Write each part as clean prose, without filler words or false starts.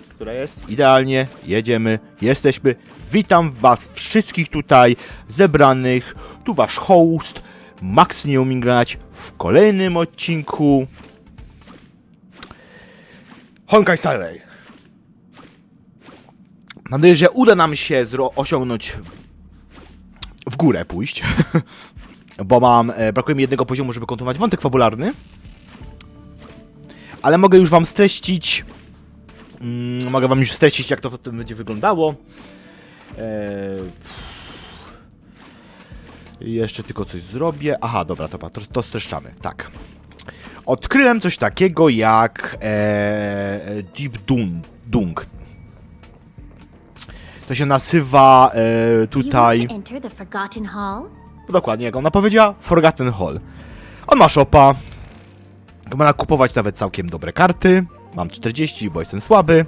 Która jest? Idealnie, jedziemy, jesteśmy. Witam was wszystkich tutaj zebranych. Tu wasz host, Max nie umie grać w kolejnym odcinku Honkai starej. Mam nadzieję, że uda nam się osiągnąć w górę pójść. Bo brakuje mi jednego poziomu, żeby kontynuować wątek fabularny. Ale mogę już wam streścić. Jak to będzie wyglądało. Jeszcze tylko coś zrobię. Aha, dobra, to streszczamy. Tak. Odkryłem coś takiego jak Deep Dung. To się nazywa tutaj... Dokładnie, jak ona powiedziała, Forgotten Hall. On ma shopa. Można kupować nawet całkiem dobre karty. Mam 40, bo jestem słaby.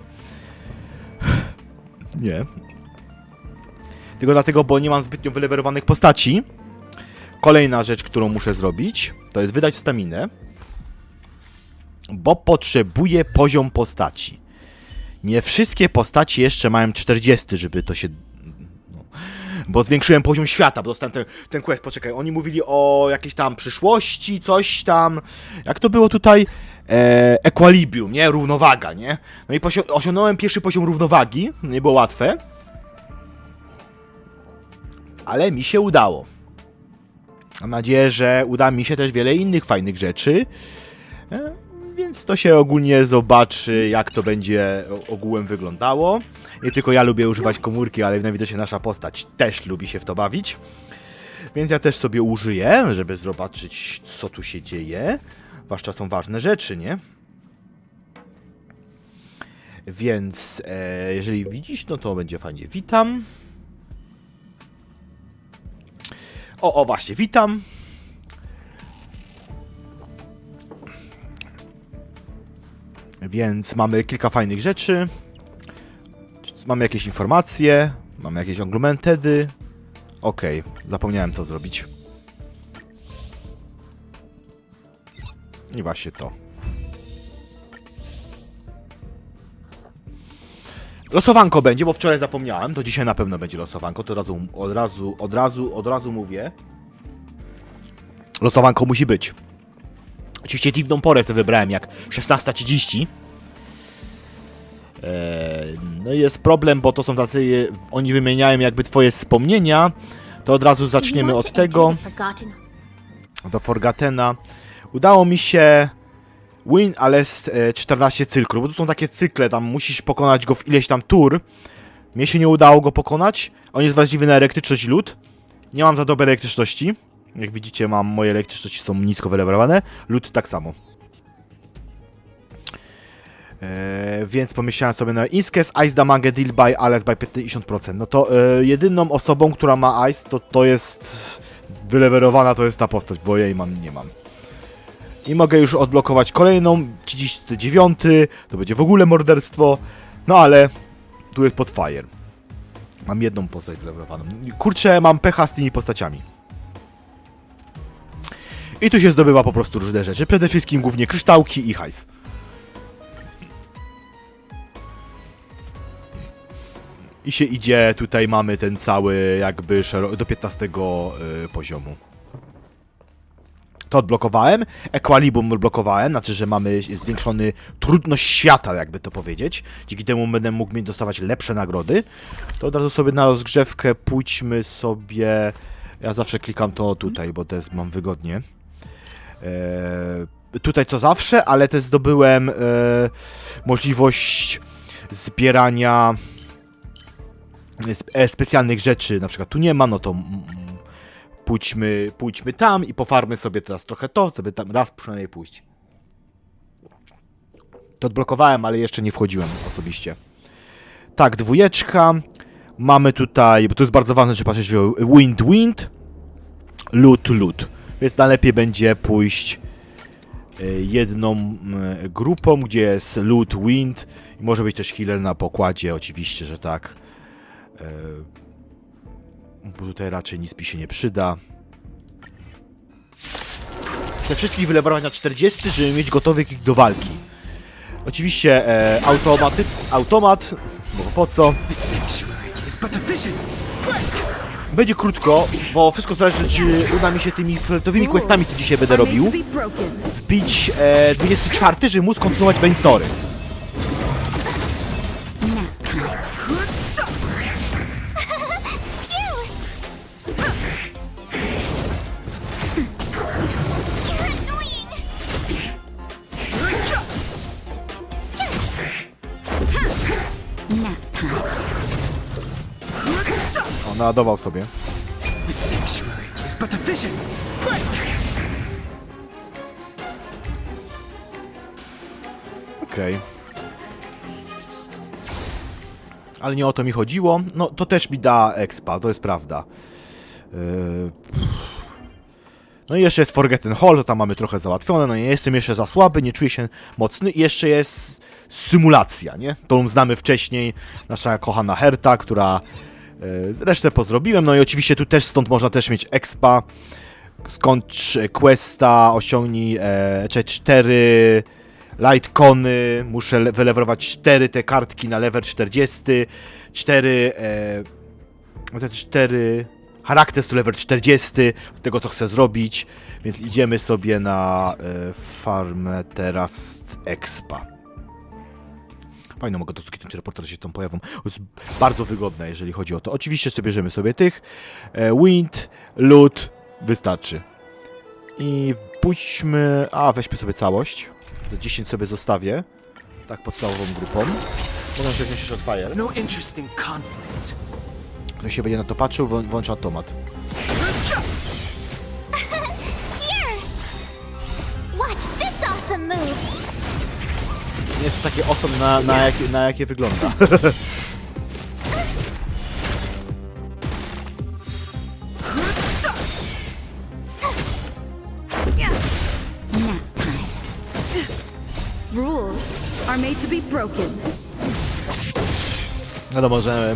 Nie. Tylko dlatego, bo nie mam zbytnio wylewerowanych postaci. Kolejna rzecz, którą muszę zrobić, to jest wydać staminę. Bo potrzebuję poziom postaci. Nie wszystkie postaci jeszcze mają 40, żeby to się... Bo zwiększyłem poziom świata, bo dostałem ten quest, poczekaj, oni mówili o jakiejś tam przyszłości, coś tam, jak to było tutaj, equilibrium, nie, równowaga, nie, no i osiągnąłem pierwszy poziom równowagi, nie było łatwe, ale mi się udało. Mam nadzieję, że uda mi się też wiele innych fajnych rzeczy, więc to się ogólnie zobaczy, jak to będzie ogółem wyglądało. Nie tylko ja lubię używać komórki, ale najwidoczniej nasza postać też lubi się w to bawić. Więc ja też sobie użyję, żeby zobaczyć, co tu się dzieje. Zwłaszcza są ważne rzeczy, nie? Więc jeżeli widzisz, no to będzie fajnie. Witam. O, właśnie, witam. Więc mamy kilka fajnych rzeczy. Mamy jakieś informacje. Mamy jakieś augmentedy. Okej, zapomniałem to zrobić. I właśnie to. Losowanko będzie, bo wczoraj zapomniałem. To dzisiaj na pewno będzie losowanko. To od razu mówię. Losowanko musi być. Oczywiście dziwną porę sobie wybrałem, jak 16:30. No i jest problem, bo to są tacy... Oni wymieniają jakby twoje wspomnienia. To od razu zaczniemy od tego. Do Forgottena. Udało mi się... Win, ale jest 14 cyklu, bo tu są takie cykle, tam musisz pokonać go w ileś tam tur. Mnie się nie udało go pokonać. On jest wrażliwy na elektryczność i lód. Nie mam za dobre elektryczności. Jak widzicie, moje elektryczności są nisko wylewerowane. Lód tak samo. Więc pomyślałem sobie na Iskes, Ice Damage Deal by Alice by 50%. No to jedyną osobą, która ma Ice, to jest wylewerowana, to jest ta postać, bo jej nie mam. I mogę już odblokować kolejną, 39, to będzie w ogóle morderstwo. No ale tu jest Potfire. Mam jedną postać wylewerowaną. Kurczę, mam pecha z tymi postaciami. I tu się zdobywa po prostu różne rzeczy. Przede wszystkim głównie kryształki i hajs. I się idzie, tutaj mamy ten cały jakby do 15 poziomu. To odblokowałem. Equilibrium odblokowałem, znaczy, że mamy zwiększony trudność świata, jakby to powiedzieć. Dzięki temu będę mógł dostawać lepsze nagrody. To od razu sobie na rozgrzewkę pójdźmy sobie... Ja zawsze klikam to tutaj, bo też mam wygodnie. Tutaj co zawsze, ale też zdobyłem możliwość zbierania specjalnych rzeczy. Na przykład tu nie ma, no to pójdźmy tam i pofarmy sobie teraz trochę to, żeby tam raz przynajmniej pójść. To odblokowałem, ale jeszcze nie wchodziłem osobiście. Tak, 2. Mamy tutaj, bo to jest bardzo ważne, że patrzeć wind, loot. Więc najlepiej będzie pójść jedną grupą, gdzie jest loot, wind i może być też healer na pokładzie, oczywiście, że tak. Bo tutaj raczej nic mi się nie przyda. Chcę wszystkich wylewarować na 40, żeby mieć gotowy kick do walki. Oczywiście automat, bo po co? Będzie krótko, bo wszystko zależy, czy uda mi się tymi fioletowymi questami, co dzisiaj będę robił, wbić 24, żeby móc kontynuować main story. O, naładował sobie. Okej. Ale nie o to mi chodziło. No, to też mi da expa, to jest prawda. No i jeszcze jest Forgotten Hall, to tam mamy trochę załatwione. No nie jestem jeszcze za słaby, nie czuję się mocny. I jeszcze jest symulacja, nie? Tą znamy wcześniej. Nasza kochana Herta, która... resztę pozrobiłem. No i oczywiście tu też stąd można też mieć expa. Skończ questa, osiągnij 4 lightcony, muszę wylewerować 4 te kartki na level 40, 4 charakter to level 40, tego co chcę zrobić, więc idziemy sobie na farmę teraz expa. Fajno, mogę do skitnąć reporter, się tam pojawią. To jest bardzo wygodne, jeżeli chodzi o to. Oczywiście sobie bierzemy sobie tych. Wind, loot, wystarczy. I pójdźmy... weźmy sobie całość. To 10 sobie zostawię. Tak, podstawową grupą. Można się wziąć od fire. Ktoś się będzie na to patrzył, włącza automat. Nie jest to takie awesome na jakie wygląda. Wiadomo, że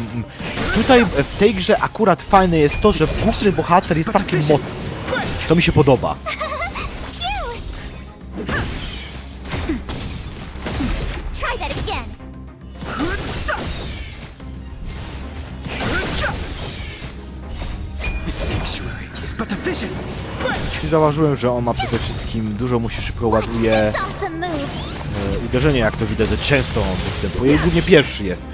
tutaj w tej grze akurat fajne jest to, że główny bohater jest taki mocny. To mi się podoba. I zauważyłem, że on ma przede wszystkim dużo mu się szybko ładuje uderzenie, jak to widać, że często on występuje i głównie pierwszy jest.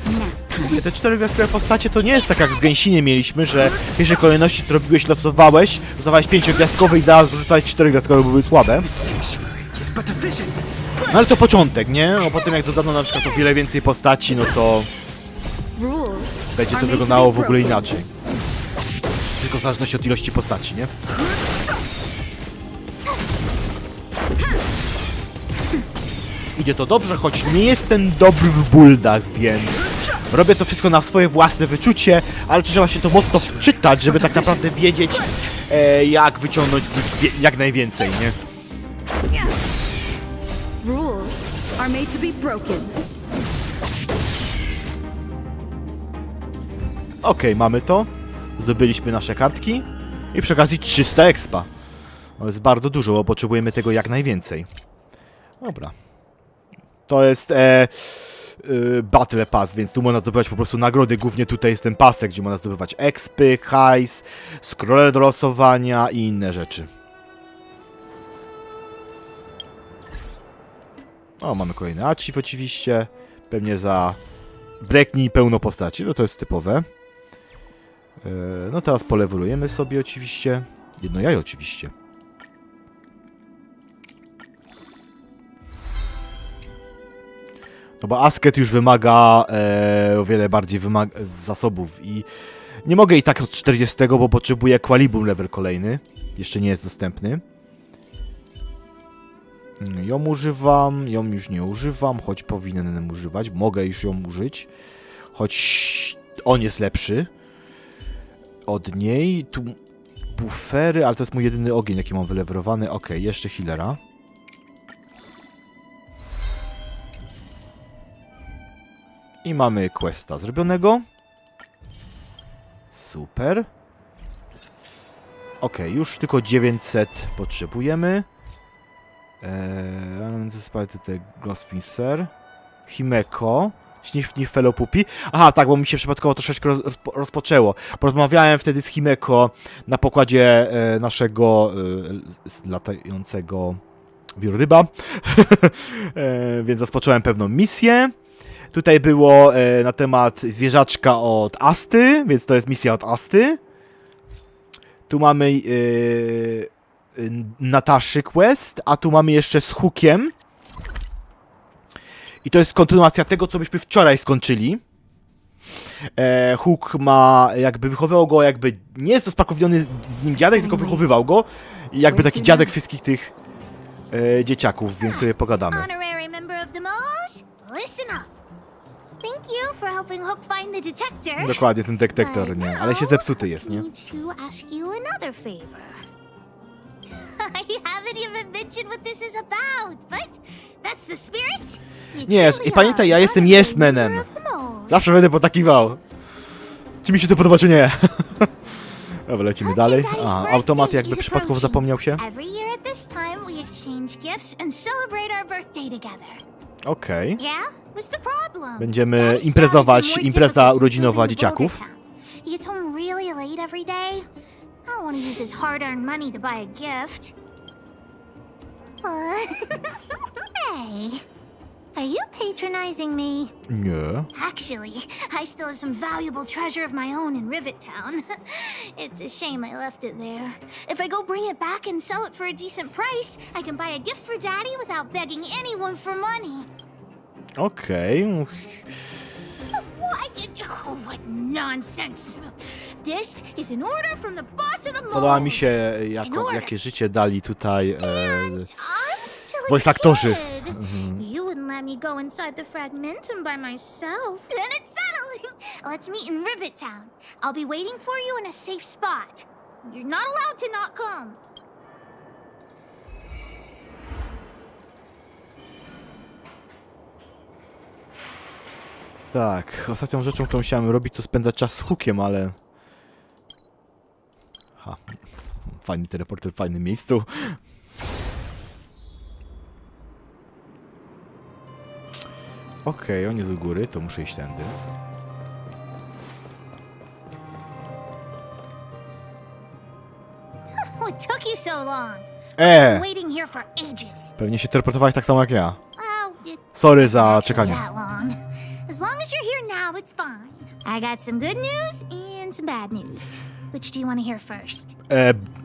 Te 4 gwiazdkowe postacie to nie jest tak jak w Gęsinie mieliśmy, że w pierwszej kolejności to robiłeś, losowałeś, dostawałeś 5-gwiazdkowe i zaraz wyrzucałeś 4-gwiazdkowe, bo były słabe. No ale to początek, nie? No potem jak dodano na przykład o wiele więcej postaci, no to będzie to wyglądało w ogóle inaczej. Tylko w zależności od ilości postaci, nie? Idzie to dobrze, choć nie jestem dobry w buildach, więc robię to wszystko na swoje własne wyczucie, ale trzeba się to mocno wczytać, żeby tak naprawdę wiedzieć, jak wyciągnąć jak najwięcej, nie? Okej, mamy to. Zdobyliśmy nasze kartki i przy okazji 300 expa. To jest bardzo dużo, bo potrzebujemy tego jak najwięcej. Dobra. To jest Battle Pass, więc tu można zdobywać po prostu nagrody. Głównie tutaj jest ten pasek, gdzie można zdobywać expy, hajs, scroller do losowania i inne rzeczy. O, mamy kolejny achieve oczywiście. Pewnie za breknij pełno postaci, no to jest typowe. No teraz polewolujemy sobie oczywiście. Jedno jajo oczywiście. No bo Asket już wymaga o wiele bardziej zasobów i nie mogę i tak od 40, bo potrzebuję Qualibum level kolejny. Jeszcze nie jest dostępny. Ją używam, ją już nie używam, choć powinienem używać. Mogę już ją użyć, choć on jest lepszy od niej. Tu bufery, ale to jest mój jedyny ogień, jaki mam wylewerowany. Ok, jeszcze healera. I mamy questa zrobionego. Super. Ok, już tylko 900 potrzebujemy. Zespawia tutaj Glosspincer. Himeko. Śnif fellow puppy. Aha, tak, bo mi się przypadkowo troszeczkę rozpoczęło. Porozmawiałem wtedy z Himeko na pokładzie naszego latającego wieloryba. Więc rozpocząłem pewną misję. Tutaj było na temat zwierzaczka od Asty, więc to jest misja od Asty. Tu mamy Nataszy quest, a tu mamy jeszcze z Hookiem. I to jest kontynuacja tego, co byśmy wczoraj skończyli. Hook ma, jakby wychowywał go, jakby nie jest to sprakowiony z nim dziadek, tylko wychowywał go. I jakby taki dziadek wszystkich tych dzieciaków, więc sobie pogadamy. Dokładnie, ten detektor, nie? Ale się zepsuty jest, nie? Nie, i pamiętaj, ja jestem yes-manem. Zawsze będę potakiwał. Czy mi się to podoba, czy nie? Dobra, lecimy dalej. A, automat jakby przypadkowo zapomniał się. Okej. Będziemy imprezować, impreza urodzinowa dzieciaków. I don't want to use his hard-earned money to buy a gift. Hey, are you patronizing me? Nie. Actually, I still have some valuable treasure of my own in Rivet Town. It's a shame I left it there. If I go bring it back and sell it for a decent price, I can buy a gift for Daddy without begging anyone for money. Okej. What nonsense! This is an order from the boss of the mall. Podoba mi się, jakie życie dali tutaj voice aktorzy. You wouldn't let me go inside the fragmentum by myself. Then it's settled. Let's meet in Rivet Town. I'll be waiting for you in a safe spot. You're not allowed to not come. Tak, ostatnią rzeczą, którą chciałem robić, to spędzać czas z Hookiem, ale... Ha, fajny teleporter w fajnym miejscu. Okej, on jest u góry, to muszę iść tędy. What took you so long? Waiting here for ages. Pewnie się teleportowałeś tak samo jak ja. Sorry za czekanie. As long as you're here now, it's fine. I got some good news and some bad news. Which do you want to hear first?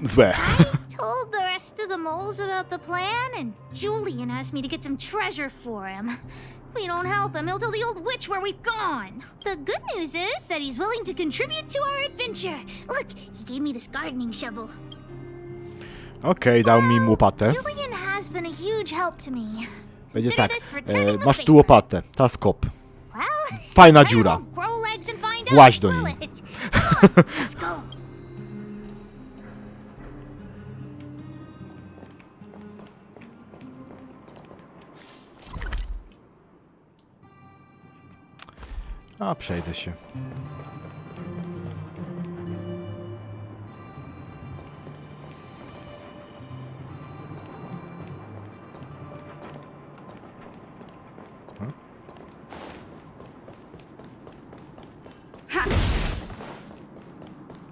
Złe. I told the rest of the moles about the plan, and Julian asked me to get some treasure for him. If we don't help him, he'll tell the old witch where we've gone. The good news is that he's willing to contribute to our adventure. Look, he gave me this gardening shovel. Okej, dał mi łopatę. Julian has been a huge help to me. Będzie tak, masz tu łopatę, ta skop. Well, Fajna dziura. Właź do niej. Let's go. A, przejdę się.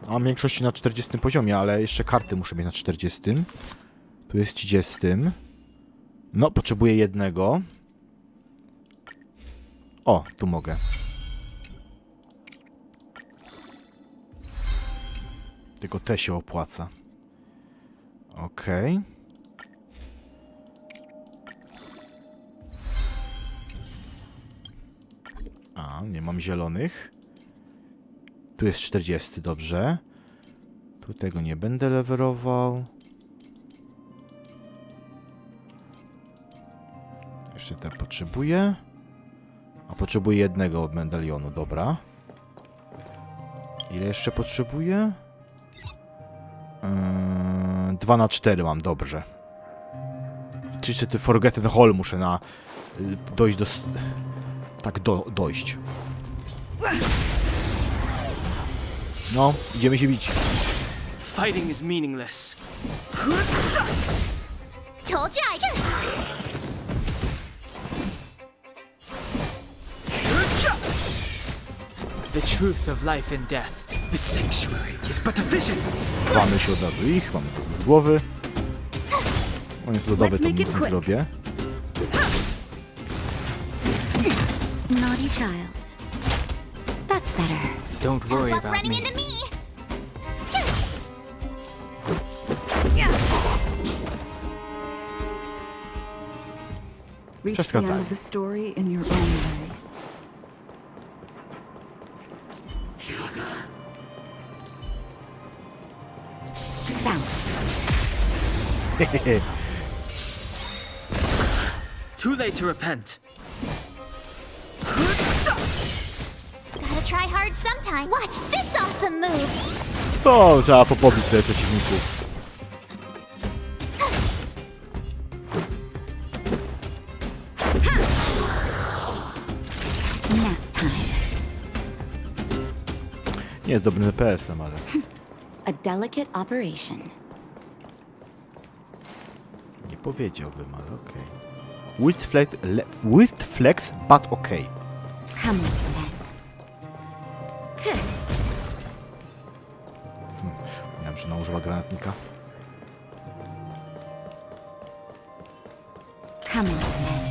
Mam w większości na 40 poziomie, ale jeszcze karty muszę mieć na 40. Tu jest 30. No, potrzebuję jednego. O, tu mogę. Tylko te się opłaca. Okej. A, nie mam zielonych. Tu jest 40, dobrze. Tu tego nie będę lewerował. Jeszcze te potrzebuję. A potrzebuję jednego medalionu, dobra. Ile jeszcze potrzebuję? 2 na 4 mam, dobrze. W 3 Forgotten Hall muszę dojść do... Tak, dojść. No, idziemy się bić. Fighting is meaningless. Told you I could. The truth of life and death. The sanctuary is but a vision. Mamy się od razu ich, mamy to z głowy. On jest lodowy, to nic nie zrobię. Naughty child. That's better. Don't worry Tough luck about running me. into me. Reach the Przeszkadzaj. end of the story in your own way. Found. Too late to repent. Gotta try hard sometime. Watch this awesome move. To trzeba popobić sobie przeciwników. Nap time. Nie jest dobrym DPS-em, ale... A delicate operation. Nie powiedziałbym, ale okej. With flex, but okej. Come on then. Miałem, że ona używa granatnika. Come on then.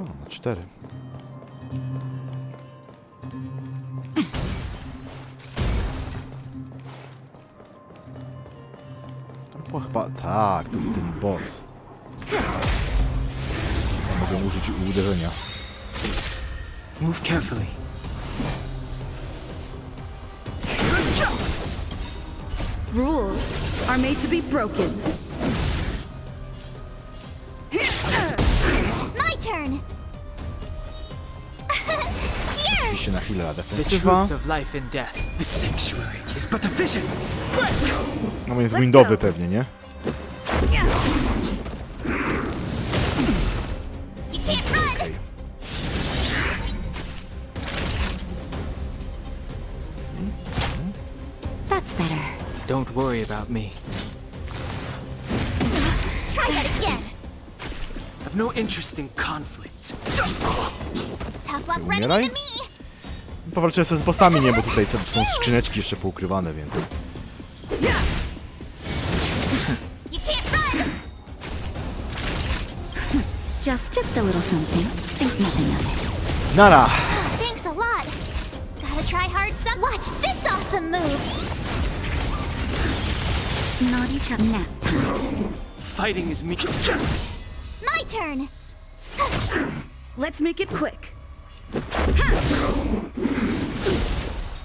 O, na 4. Tam było chyba... Tak, to był ten boss. Ja mogę użyć uderzenia. Move carefully. Rules are made to be broken. My turn. Here. I się na chwilę The defensywa. truth of life and death. The sanctuary is but a vision. No jest windowy pewnie, nie? You can't run. Okej. That's better. Don't worry about me. Try that again. I've no interest in conflict. Tough luck running Umieraj. into me. Powalczyłem sobie z bossami, nie? Bo tutaj są skrzyneczki jeszcze poukrywane, więc... You can't run. Just a little something. Think nothing of it. Nara! Thanks a lot. Gotta try hard some. Watch this awesome move. Naughty child. Nap time. Fighting is me. My turn. Let's make it quick.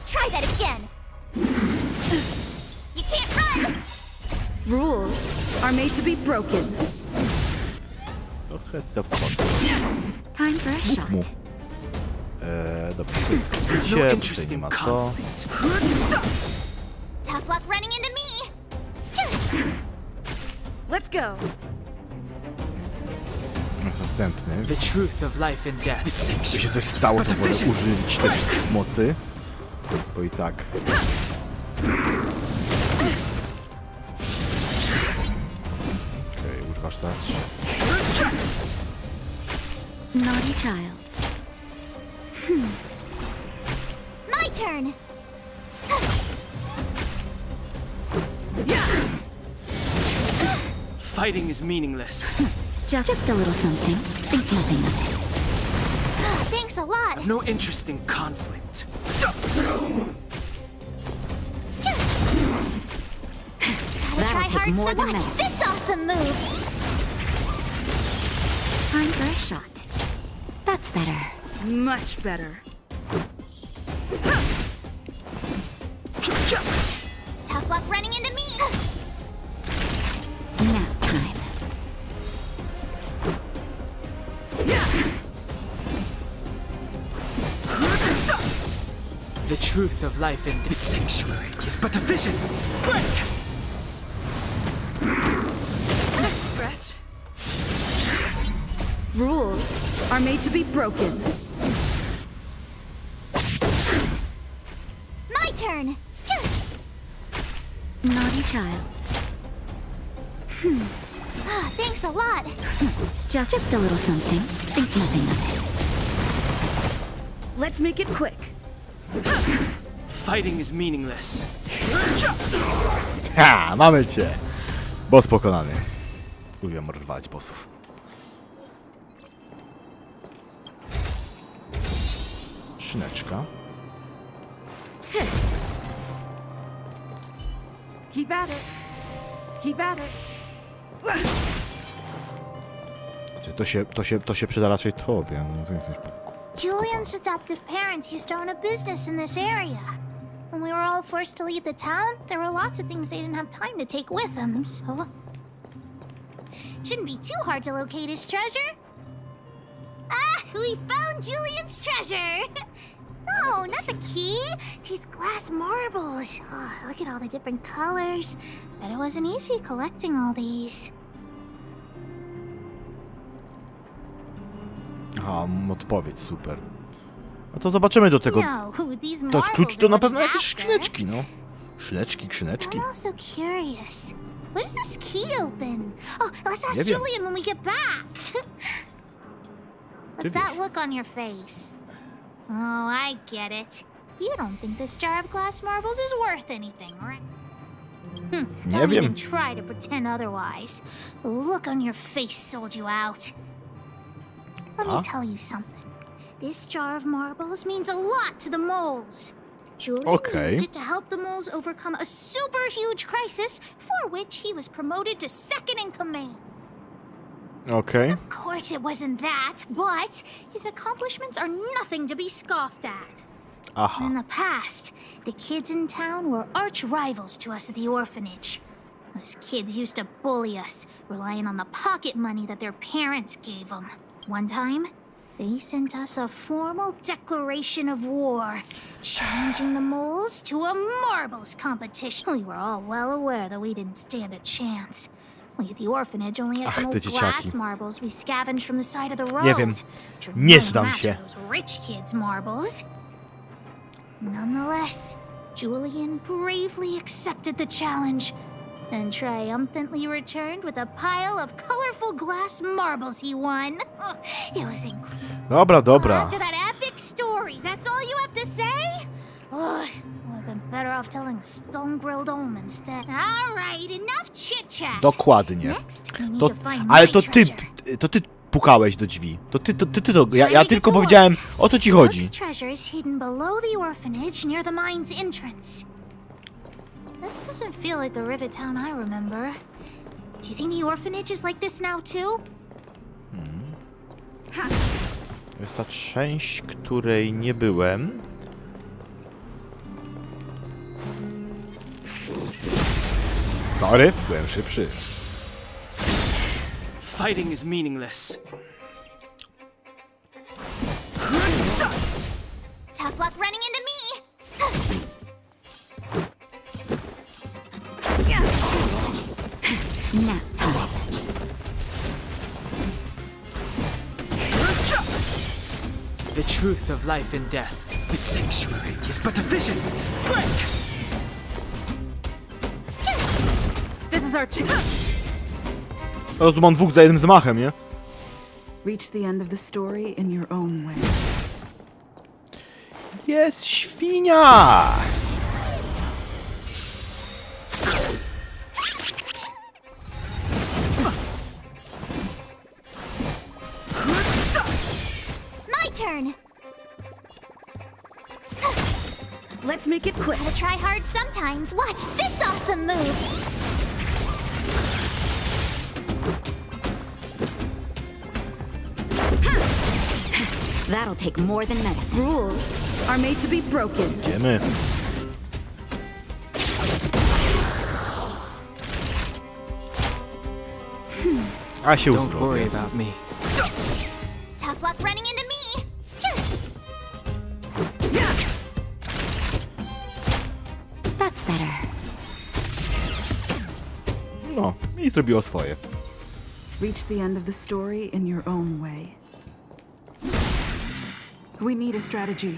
Try that again. You can't run. Rules are made to be broken. Trochę to pod... Time for a shot. mu. Dobrze, No bicie, tutaj interest nie in ma co. conflict. Tough luck running into me. Let's go. Następny. The truth of life and death. The Jeśli się sanctuary coś is stało, but to a wolę vision. użyć też mocy. Bo i tak. Okej, używasz teraz. Naughty child. My turn. Fighting is meaningless. Just a little something. Think nothing of it. Thanks a lot. I've no interest in conflict. Try hard more than watch this awesome move. Time for a shot. That's better. Much better. Tough luck running into me. Nap time. The truth of life and the sanctuary is but a vision. Just a scratch. Rules are made to be broken. My turn. Naughty child. Thanks a lot. Just a little something. Think nothing of it. Let's make it quick. Fighting is meaningless. Ha! Mamy cię! Boss pokonany. Lubię rozwalać bossów. Szyneczka. Keep at it. Keep at it. To się przyda raczej tobie. No, to jesteś Julian's adoptive parents used to own a business in this area. When we were all forced to leave the town, there were lots of things they didn't have time to take with them, so... Shouldn't be too hard to locate his treasure. Ah, we found Julian's treasure! No, not the key. These glass marbles. Oh, look at all the different colors. Bet it wasn't easy collecting all these. Aha, odpowiedź, super. No to zobaczymy do tego. No, these To jest klucz marbles do are na what pewno he's jakieś after. skrzyneczki, no. Skrzyneczki. I'm also curious. What does this key open? Oh, let's ask Nie wiem. Julian when we get back. Ty What's that wiesz. look on your face? Oh, I get it. You don't think this jar of glass marbles is worth anything, right? Nie Don't wiem. even try to pretend otherwise. The look on your face sold you out. Let me Huh? tell you something. This jar of marbles means a lot to the moles. Julian Okay. used it to help the moles overcome a super huge crisis for which he was promoted to second in command. Okej. Of course it wasn't that, but his accomplishments are nothing to be scoffed at. Aha. In the past, the kids in town were arch rivals to us at the orphanage. Those kids used to bully us, relying on the pocket money that their parents gave them. One time, they sent us a formal declaration of war, challenging the moles to a marbles competition. We were all well aware that we didn't stand a chance. We at the orphanage only had Ach, some te old glass dzieciaki. marbles we scavenged from the side of the road. Nie wiem. which were Nie no znam match się. for those rich kids' marbles. Nonetheless, Julian bravely accepted the challenge and triumphantly returned with a pile of colorful glass marbles he won. It was incredible. Dobra. After that epic story, that's all you have to say? Would have been better off telling a stone-grilled omen instead. All right, enough chit-chat. Dokładnie. Next, we need To, to find ale my to ty pukałeś do drzwi. Ja tylko powiedziałem, o co ci chodzi. Brooks' treasure is hidden below the orphanage near the mine's entrance. This doesn't feel like the Rivet town I remember. Do you think the orphanage is like this now too? To jest ta część, której nie byłem. Sorry, byłem szybszy. Fighting is meaningless. Tough luck running into me. Nap time. The truth of life and death. The sanctuary is but a vision. Quick! This is our chance. Rozumiem dwóch za jednym zamachem, nie? Reach the end of the story in your own way. Jest świnia! My turn. Let's make it quick. Gotta try hard sometimes. Watch this awesome move. That'll take more than medicine. Rules are made to be broken. Idziemy. A się Don't worry uzdrowię. about me. Tough luck running into me. That's better. No, i zrobiło swoje. Reach the end of the story in your own way. We need a strategy.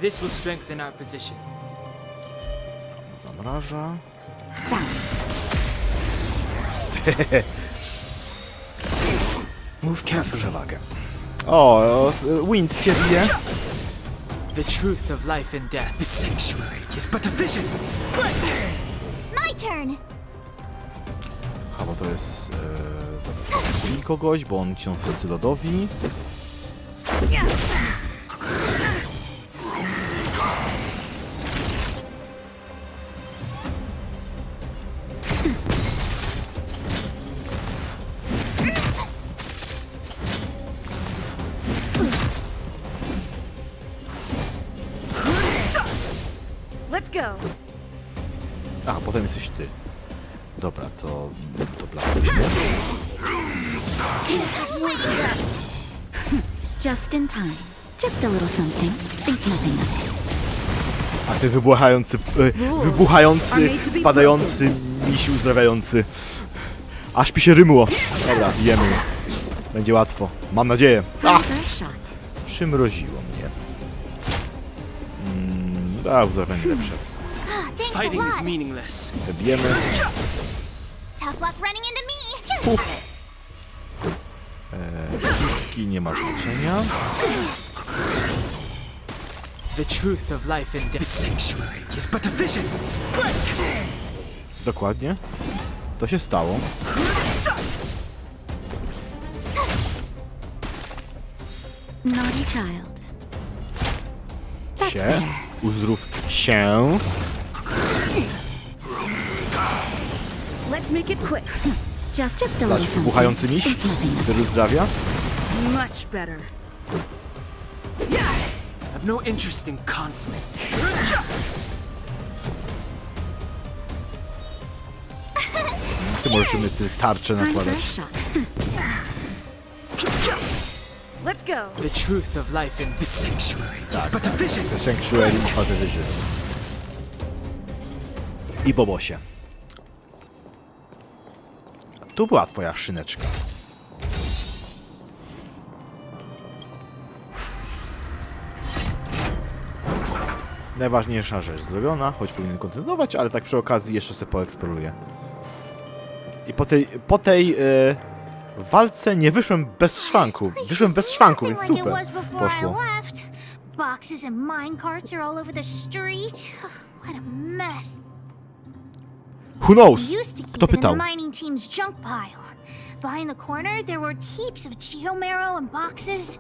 This will strengthen our position. Zamraża. Move carefully. Przewagę. O, Wind cię bije. The truth of life and death. The sanctuary is but a vision. My turn! A bo to jest... Zabij kogoś, bo oni są wszyscy lodowi. Let's go. A, potem jesteś ty. Dobra, to blastujemy. Just in time. Just a little something. Think nothing of it. A ty wybuchający, spadający, misi uzdrawiający. Aż mi się rymło. Dobra, jemy. Będzie łatwo. Mam nadzieję. Time for a shot. Przymroziło mnie. Uzdrawianie lepsze. Thanks a Fighting is lot. meaningless. Bijemy. Tough luck running into me. Kiski nie ma znaczenia. The truth of life and death. The sanctuary is but a vision. Dokładnie. To się stało. Naughty child. That's Się. better. Uzdrów się. Let's make it quick. Just a little Dasz something. wybuchający miś. Think nothing of it. Który uzdrawia. Much better. I've no interest in conflict. Ty możesz sobie tarczę Time for a nakładać. shot. Let's go. The truth of life and the sanctuary is but a vision. The Sanctuary is but a vision. I Bobosie. Tu była twoja szyneczka. Najważniejsza rzecz zrobiona, choć powinien kontynuować, ale tak przy okazji jeszcze sobie poeksploruję. I po tej walce nie wyszłem bez szwanku. Wyszłem bez szwanku, więc Like it super was before I poszło. left. Boxes and minecarts are all over the street. What a mess. Who knows? We used to Kto keep it in pytał? the mining team's junk pile. Behind the corner, there were heaps of geomarrow and boxes.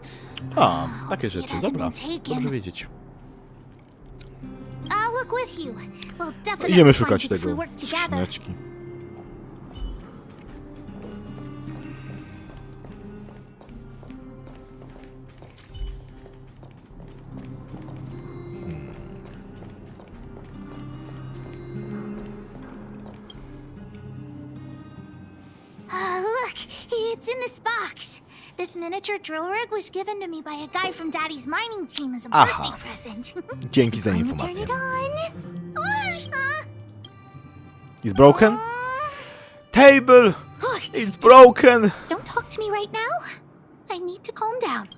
A, takie rzeczy, hasn't dobra. been taken. Dobrze wiedzieć. I'll look with you. We'll definitely Idziemy find szukać it if we tego work together. szyneczki. Look, it's in this box. This miniature drill rig was given to me by a guy from Daddy's mining team as a Aha. birthday present. Dzięki za Time to informację. turn it on. Whoosh, Is broken? Table! Look, It's broken! don't talk to me right now. I need to calm down.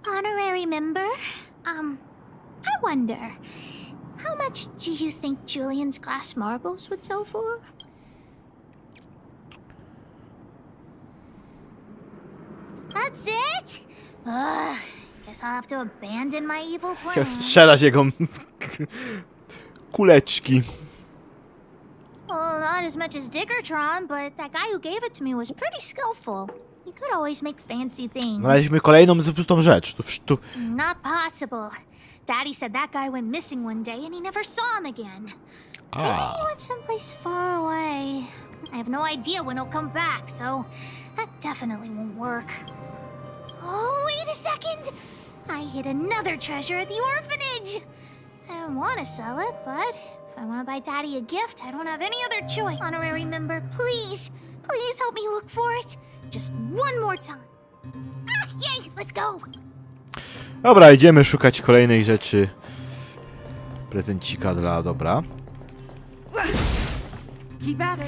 Honorary member, I wonder, how much do you think Julian's glass marbles would sell for? That's it? Guess I'll have to abandon my evil Chciałem plan. strzelać jego kuleczki. Well, not as much as Diggertron, but that guy who gave it to me was pretty skillful. He could always make fancy things. Znaleźliśmy kolejną zepsutą rzecz. Not possible. Daddy said that guy went missing one day and he never saw him again. Maybe he went someplace far away. I have no idea when he'll come back, so that definitely won't work. Oh, wait a second! I hid another treasure at the orphanage! I want to sell it, but if I want to buy Daddy a gift, I don't have any other choice. Honorary member, please, please help me look for it. Just one more time. Ah, yay, let's go! Dobra, idziemy szukać kolejnej rzeczy. Prezencika dla dobra. Keep at it.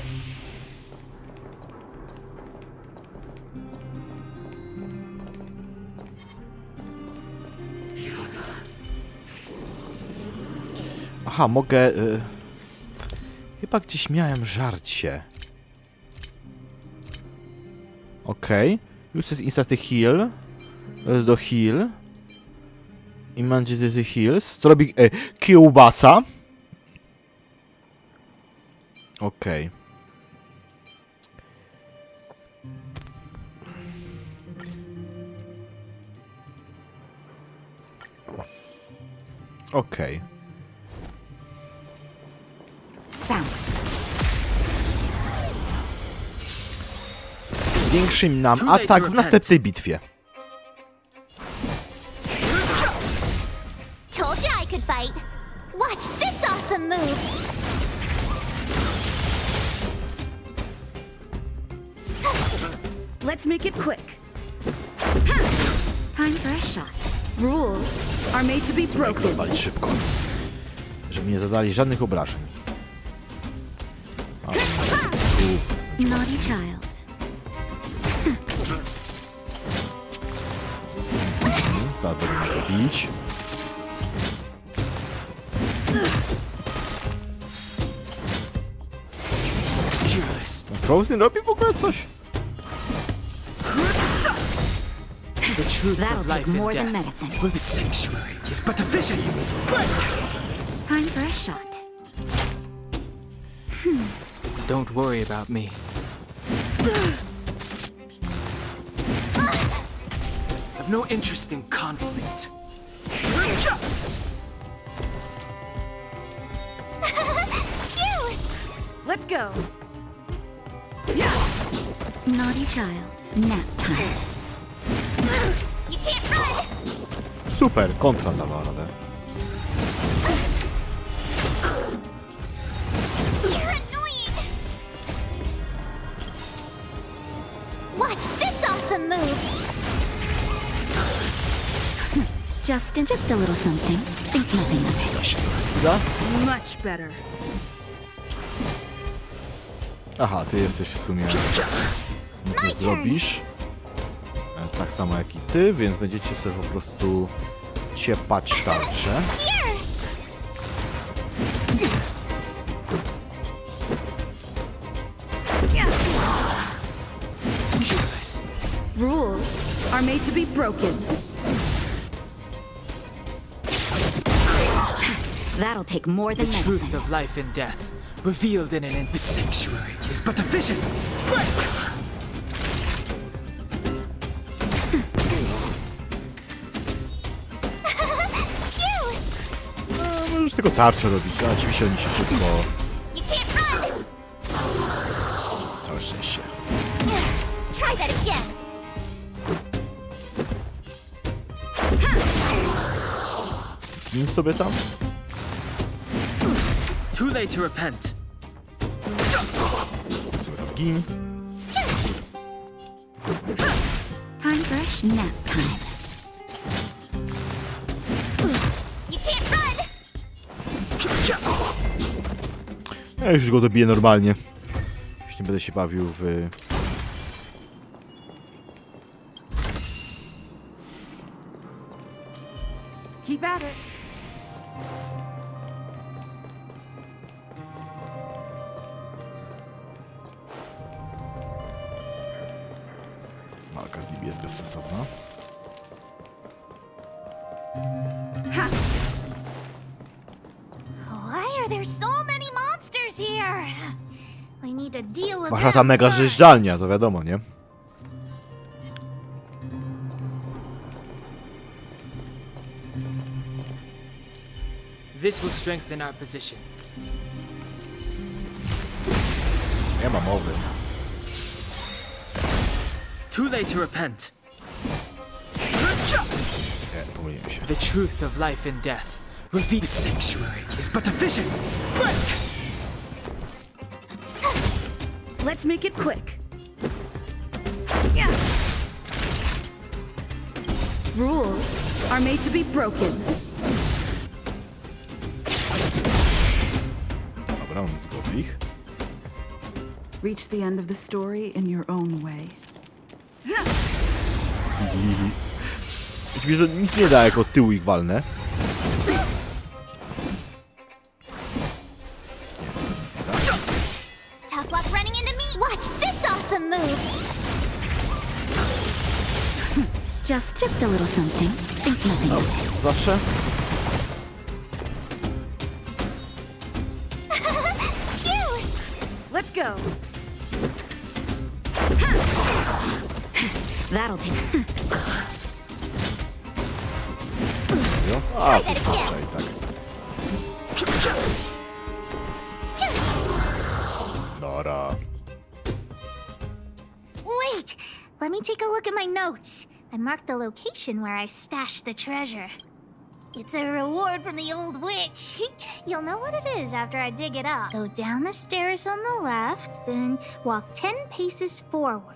Aha, mogę... Chyba gdzieś miałem żarcie. Okej. Już jest instantly heal. To jest do heal. Immediately heals. Co robi kiełbasa. Okej. Okej. Zwiększy nam atak w następnej bitwie. Told you I could fight. Watch this awesome move. Let's make it quick. Time for a shot. Rules are made to be broken. Rozwalić szybko. Żeby nie zadali żadnych obrażeń. Naughty child. Tak, będę robić. Frozen robi w ogóle coś? The truth That'll of take life more and than death. medicine. The sanctuary is but a vision. Time for a shot. Don't worry about me. I've no interest in conflict. Cute! Let's go. Naughty child. Nap time. You can't run! Super, kontra dała radę. You're annoying! Watch this awesome move! Just a little something. Think nothing of it. Uda? Much better. Aha, ty jesteś w sumie... Nic nie zrobisz. Tak samo jak i ty, więc będziecie sobie po prostu ciepać tarczę. Rules are made to be broken. That'll take more The than truth medicine. of life and death, revealed in the sanctuary, is but a vision. Możesz tylko tarczę robić, a oczywiście oni się szybko... You can't run! Całe szczęście. Try that again! Gin sobie tam? Too late to repent. Sobie tam gin. Time for a nap time. You can't run! Ja już go dobiję normalnie. Już nie będę się bawił w... Keep at it. Walka z nim jest bezsensowna. Why are there so many monsters here? We need to deal with Wasza ta them mega first. zjeżdżalnia, to wiadomo, nie? This will strengthen our position. Nie ma mowy. Too late to repent. Nie, pomyliłem się. The truth of life and death, revealed. The sanctuary is but a vision. Let's make it quick. Rules are made to be broken. Dobra, on zgubi ich. Reach the end of the story in your own way. Widzisz, że nic nie da, jak od tyłu ich walnę. Nie, to nic nie da. have luck running into me. Watch this awesome move. Just a little something. Think nothing of it. Zawsze. Cute. Let's go. That'll do. A, kurczę, i tak. Nora. Wait, let me take a look at my notes. I marked the location where I stashed the treasure. It's a reward from the old witch. You'll know what it is after I dig it up. Go down the stairs on the left, then walk 10 paces forward.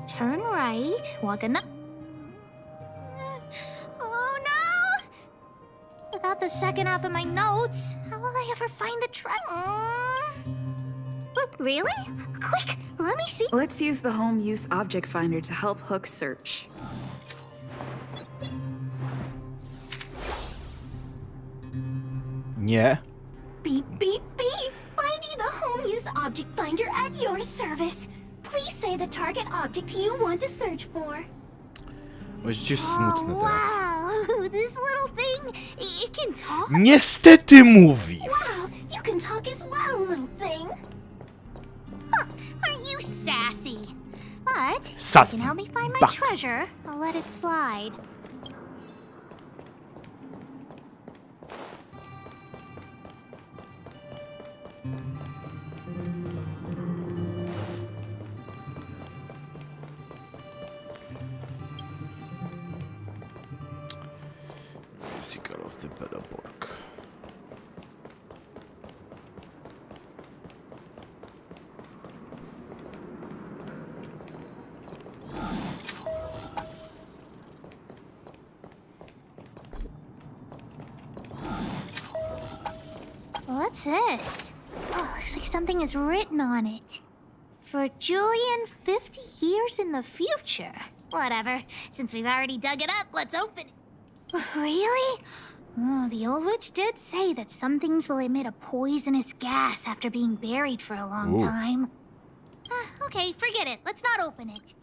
Turn right, walk another... Oh no! Without the second half of my notes, how will I ever find the treasure? Really? Quick, let me see. Let's use the home use object finder to help Hook search. Nie. Beep, beep, beep. Finding the home use object finder at your service. Please say the target object you want to search for. Właściwie smutne teraz. Wow, this little thing, it can talk? Niestety mówi. Wow, you can talk as well, little thing. Huh, aren't you sassy? But if you Sassy. can help me find my Buck. treasure, I'll let it slide. Musical of the Bellaborg. What's this? Oh, looks like something is written on it. For Julian, 50 years in the future. Whatever. Since we've already dug it up, let's open it. Really? Oh, the old witch did say that some things will emit a poisonous gas after being buried for a long Ooh. time. Okay, forget it. Let's not open it.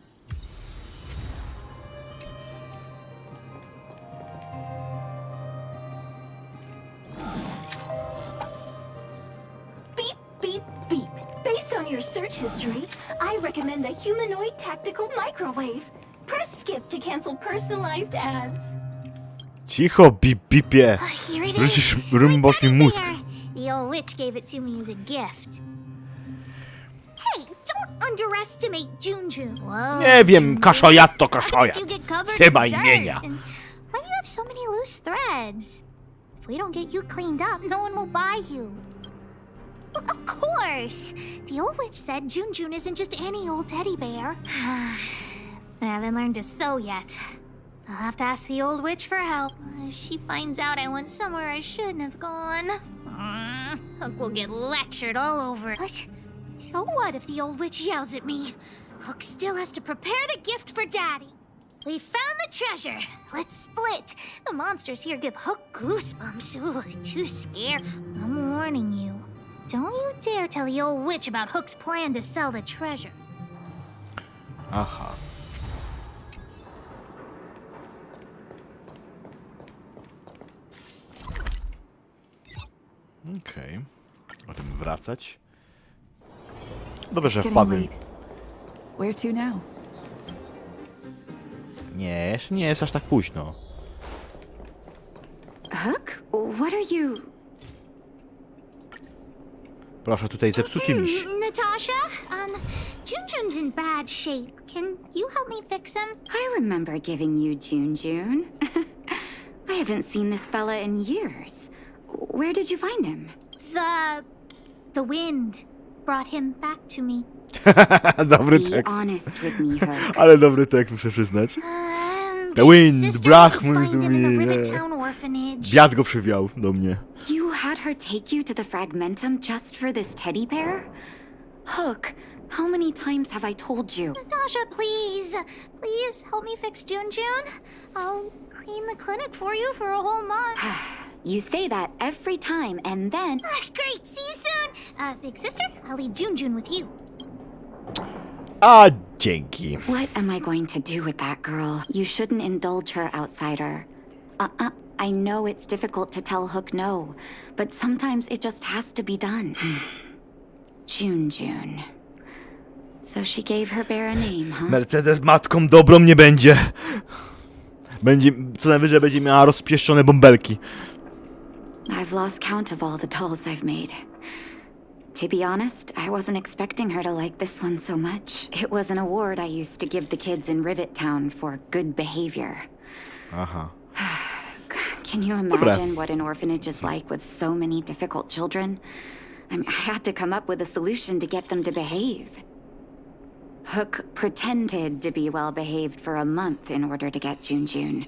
Beep, beep, beep. Based on your search history, I recommend the humanoid tactical microwave. Press skip to cancel personalized ads. Cicho, bip, bipie. Here it is. Wrzucisz rymbosz mi mózg. There. The old witch gave it to me as a gift. Hey, don't underestimate Junjun. Whoa, Nie wiem, Junjun. kaszojat to How did kaszojat. you get covered Chyba in dirt? imienia. And why do you have so many loose threads? If we don't get you cleaned up, no one will buy you. But of course! The old witch said Junjun isn't just any old teddy bear. I haven't learned to sew yet. I'll have to ask the old witch for help. If she finds out I went somewhere I shouldn't have gone, Hook will get lectured all over. But so what if the old witch yells at me? Hook still has to prepare the gift for Daddy. We found the treasure. Let's split. The monsters here give Hook goosebumps. Ooh, too scared. I'm warning you. Don't you dare tell the old witch about Hook's plan to sell the treasure. Aha. Okej. Możemy wracać. Dobrze, że Getting wpadłem. late. Where to now? Nie, jeszcze nie jest aż tak późno. Hook? What are you... Proszę, tutaj zepsuty miś. Natasha? Junjun's in bad shape. Can you help me fix him? I remember giving you Junjun. I haven't seen this fella in years. Where did you find him? The wind brought him back to me. Dobry Be tekst. honest with me, Hook. Ale dobry tekst, muszę przyznać. The The wind sister brought let me me find to him in the me, Rivet yeah. Town orphanage. Wiatr go przywiał do mnie. You had her take you to the Fragmentum just for this teddy bear? Hook, how many times have I told you? Natasha, please help me fix Junjun. I'll clean the clinic for you for a whole month. You say that every time, and then... Great, see you soon. Big sister, I'll leave Jun with you. A dzięki. What am I going to do with that girl? You shouldn't indulge her, outsider. I know it's difficult to tell Hook no, but sometimes it just has to be done. Jun. So she gave her bear a name, huh? Mercedes matką dobrą nie będzie. Co najwyżej będzie miała rozpieszczone bąbelki. I've lost count of all the dolls I've made. To be honest, I wasn't expecting her to like this one so much. It was an award I used to give the kids in Rivet Town for good behavior. Aha. Can you imagine what an orphanage is like with so many difficult children? I mean, I had to come up with a solution to get them to behave. Hook pretended to be well behaved for a month in order to get Jun.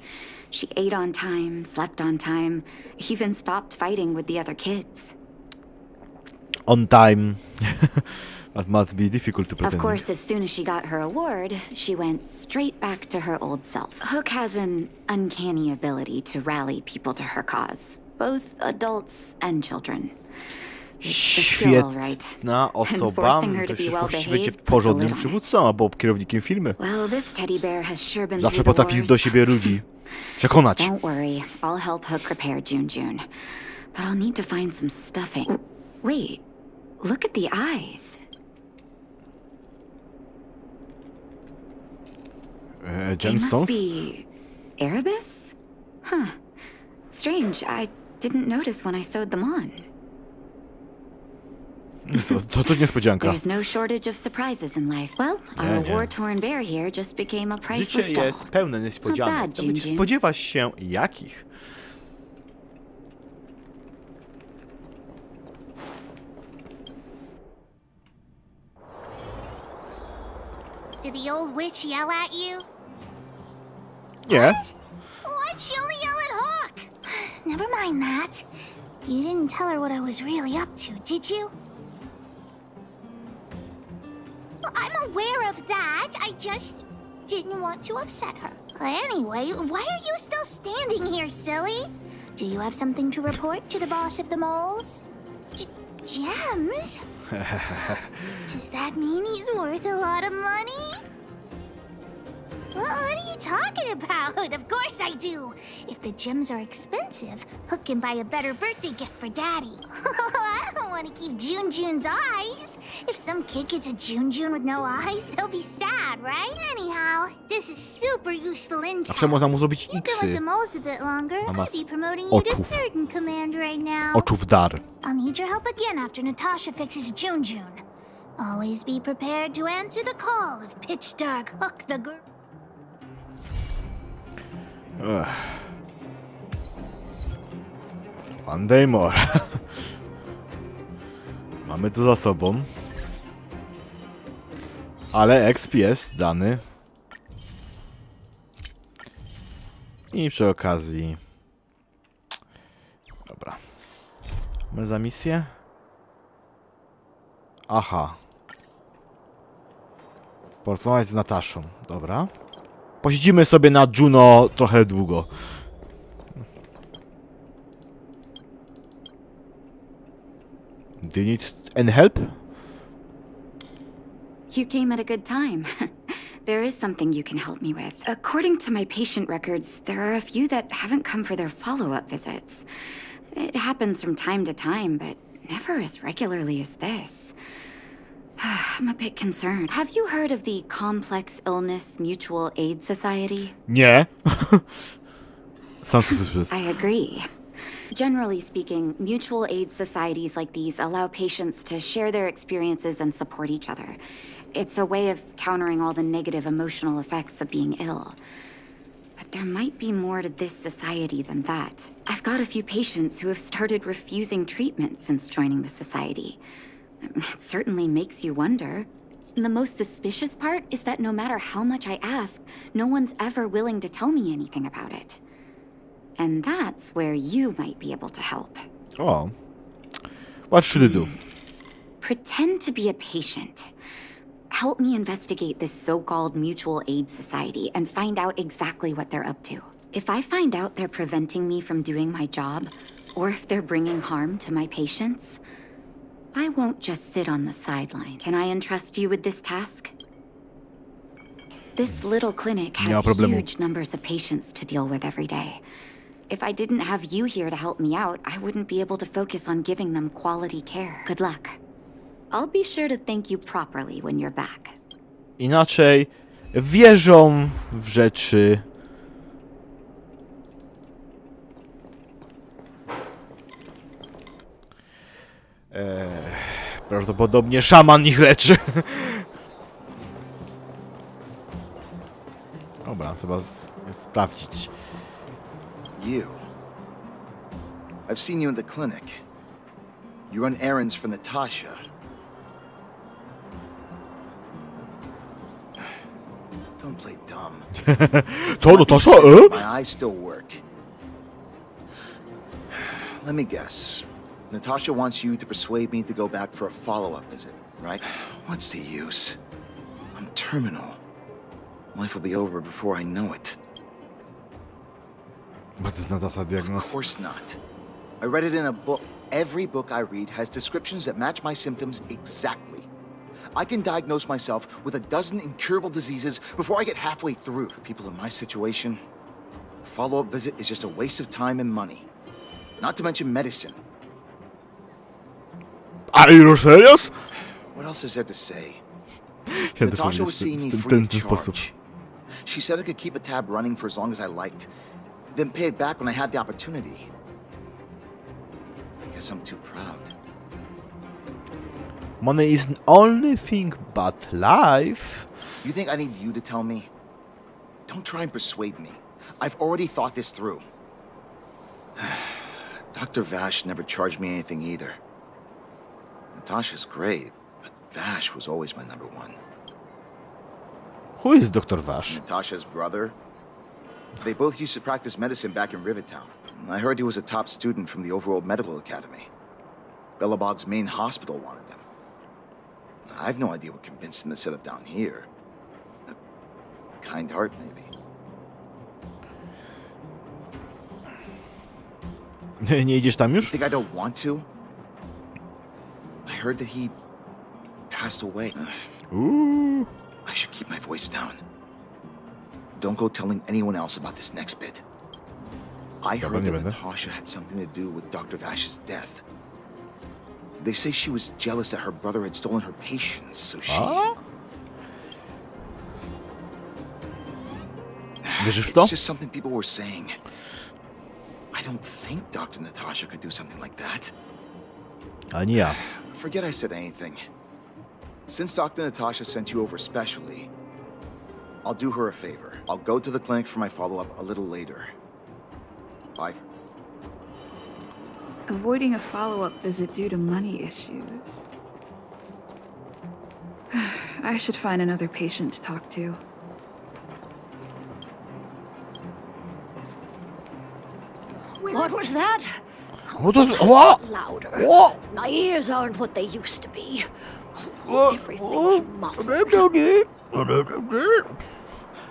She ate on time, slept on time, even stopped fighting with the other kids. On time. That must be difficult to pretend. Of course, as soon as she got her award, she went straight back to her old self. Hook has an uncanny ability to rally people to her cause, both adults and children. It's a skill, all right. Świetna osoba. forcing her to To be się well być behaved porządnym puts a lid on it. przywódcą albo kierownikiem firmy. Well, this teddy bear has sure been Zawsze through the potrafi wars. do siebie ludzi przekonać. Don't worry, I'll help Hook prepare Jun. But I'll need to find some stuffing. Wait, look at the eyes. They must Gemstones? be Erebus? Huh. Strange, I didn't notice when I sewed them on. To niespodzianka. There's no shortage of surprises in life. Well, our Nie. war-torn bear here just became a priceless Życie doll. jest pełne niespodzianek. Not bad, To będzie Jun. spodziewać się jakich. Did the old witch yell at you? Nie. Why'd she only yell at Hawk? Never mind that. You didn't tell her what I was really up to, did you? Well, I'm aware of that. I just didn't want to upset her. Anyway, why are you still standing here, silly? Do you have something to report to the boss of the moles? Gems? Does that mean he's worth a lot of money? What are you talking about? Of course I do. If the gems are expensive, Hook can buy a better birthday gift for Daddy. I don't want to keep Jun's eyes. If some kid gets a Jun with no eyes, they'll be sad, right? Anyhow, this is super useful Zawsze intel. można mu zrobić You've been with X-y. the moles a bit longer. Mama I'd be promoting you to oczów. third in command right now. Oczów dar. I'll need your help again after Natasha fixes Jun. Always be prepared to answer the call of pitch dark Hook the girl. One day more. Mamy to za sobą. Ale exp jest dany. I przy okazji... Dobra. Mamy za misję? Aha. Porozmawiać z Nataszą. Dobra. Posiedzimy sobie na Juno trochę długo. Do you need any help? You came at a good time. There is something you can help me with. According to my patient records, there are a few that haven't come for their follow-up visits. It happens from time to time, but never as regularly as this. I'm a bit concerned. Have you heard of the Complex Illness Mutual Aid Society? Nie. Sounds suspicious. I agree. Generally speaking, mutual aid societies like these allow patients to share their experiences and support each other. It's a way of countering all the negative emotional effects of being ill. But there might be more to this society than that. I've got a few patients who have started refusing treatment since joining the society. It certainly makes you wonder. The most suspicious part is that no matter how much I ask, no one's ever willing to tell me anything about it. And that's where you might be able to help. Oh. What should I do? Pretend to be a patient. Help me investigate this so-called mutual aid society and find out exactly what they're up to. If I find out they're preventing me from doing my job, or if they're bringing harm to my patients, I won't just sit on the sideline. Can I entrust you with this task? This little clinic Nie ma has problemu. huge numbers of patients to deal with every day. If I didn't have you here to help me out, I wouldn't be able to focus on giving them quality care. Good luck. I'll be sure to thank you properly when you're back. Inaczej wierzą w rzeczy. Prawdopodobnie szaman ich leczy. Dobra, trzeba sprawdzić. You. I've seen you in the clinic. You run errands for Natasha. Don't play dumb. Co, Natasza? My eyes still work. Let me guess. Natasha wants you to persuade me to go back for a follow-up visit, right? What's the use? I'm terminal. Life will be over before I know it. Bo to jest Natasza Of diagnoz. course not. I read it in a book. Every book I read has descriptions that match my symptoms exactly. I can diagnose myself with a dozen incurable diseases before I get halfway through. For people in my situation, a follow-up visit is just a waste of time and money. Not to mention medicine. Are you serious? What else is there to say? Ja Natasha was seeing me w free of ten sposób. charge. She said I could keep a tab running for as long as I liked, then pay it back when I had the opportunity. I guess I'm too proud. Money is the only thing but life. You think I need you to tell me? Don't try and persuade me. I've already thought this through. Dr. Vash never charged me anything either. Natasha's great, but Vash was always my number one. Who is Dr. Vash? Natasha's brother. They both used to practice medicine back in Rivertown. I heard he was a top student from the Overworld Medical Academy. Bellabog's main hospital wanted him. I've no idea what convinced him to set up down here. A kind heart, maybe. Nie idziesz tam You już? think I don't want to? I heard that he passed away. Uuu. I should keep my voice down. Don't go telling anyone else about this next bit. I heard nie that będę. Natasha had something to do with Dr. Vash's death. They say she was jealous that her brother had stolen her patients, so she... A? Wierzysz w to? It's just something people were saying. I don't think Dr. Natasha could do something like that. Ani ja. Forget I said anything. Since Dr. Natasha sent you over specially, I'll do her a favor. I'll go to the clinic for my follow-up a little later. Bye. Avoiding a follow-up visit due to money issues. I should find another patient to talk to. What was that? O to z... O! Louder. O! My ears aren't what they used to be. Everything's muffled.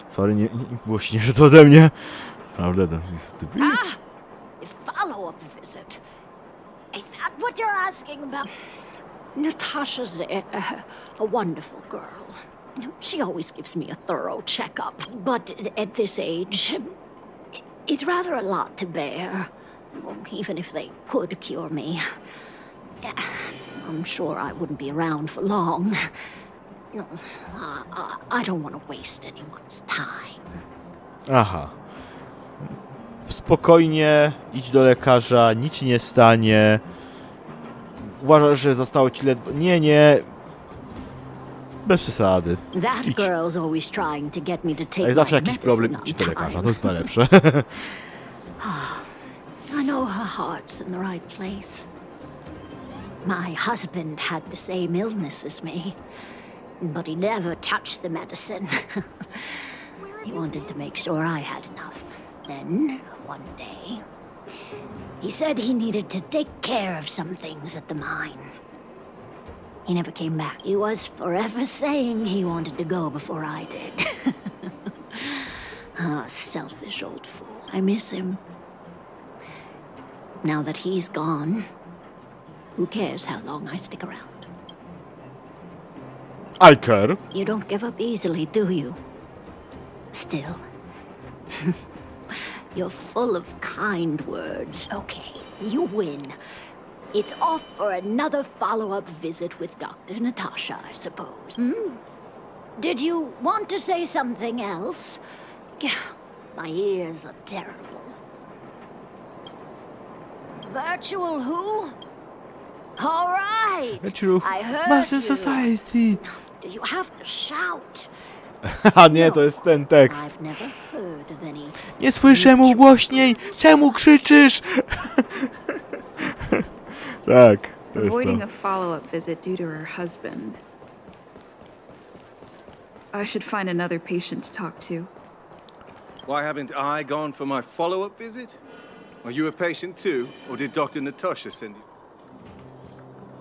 Sorry, nie głośniej, że to ode mnie. Naprawdę, to jest typ. Ah! A follow-up visit. Is that what you're asking about? Natasha's a wonderful girl. She always gives me a thorough checkup. But at this age, it's rather a lot to bear. Even if they could cure me, I'm sure I wouldn't be around for long. I don't want to waste anyone's time. Aha. Spokojnie, idź do lekarza, nic ci nie stanie. Uważasz, że zostało ci ledwo... Nie. Bez przesady. That Idź. girl's always trying to get me to take Ale zawsze my jakiś medicine problem, on idź do lekarza, to time. jest najlepsze. I know her heart's in the right place. My husband had the same illness as me, but he never touched the medicine. He wanted to make sure I had enough. Then, one day, he said he needed to take care of some things at the mine. He never came back. He was forever saying he wanted to go before I did. Ah, selfish old fool. I miss him. Now that he's gone, Who cares how long I stick around? I care. You don't give up easily, do you? Still, you're full of kind words. Okay, you win. It's off for another follow-up visit with Dr. Natasha, I suppose. Did you want to say something else? My ears are terrible. Virtual who? All right. I heard you. Society. Do you have to shout? A nie, to jest ten tekst. I've never heard of any. Nie słyszę, mów głośniej! Czemu krzyczysz? Tak, to jest Avoiding to. a follow-up visit due to her husband. I should find another patient to talk to. Why haven't I gone for my follow-up visit? Are you a patient too, or did Dr. Natasha send you?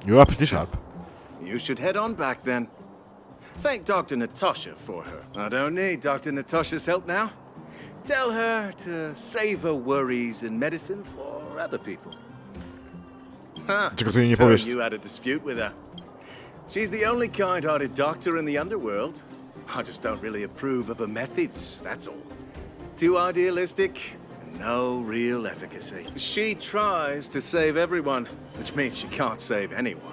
You are pretty sharp. You should head on back then. Thank Dr. Natasha for her. I don't need Dr. Natasha's help now. Tell her to save her worries and medicine for other people. Czego tu jej nie So powiesz? you had a dispute with her. She's the only kind-hearted doctor in the underworld. I just don't really approve of her methods, that's all. Too idealistic, and no real efficacy. She tries to save everyone, which means she can't save anyone.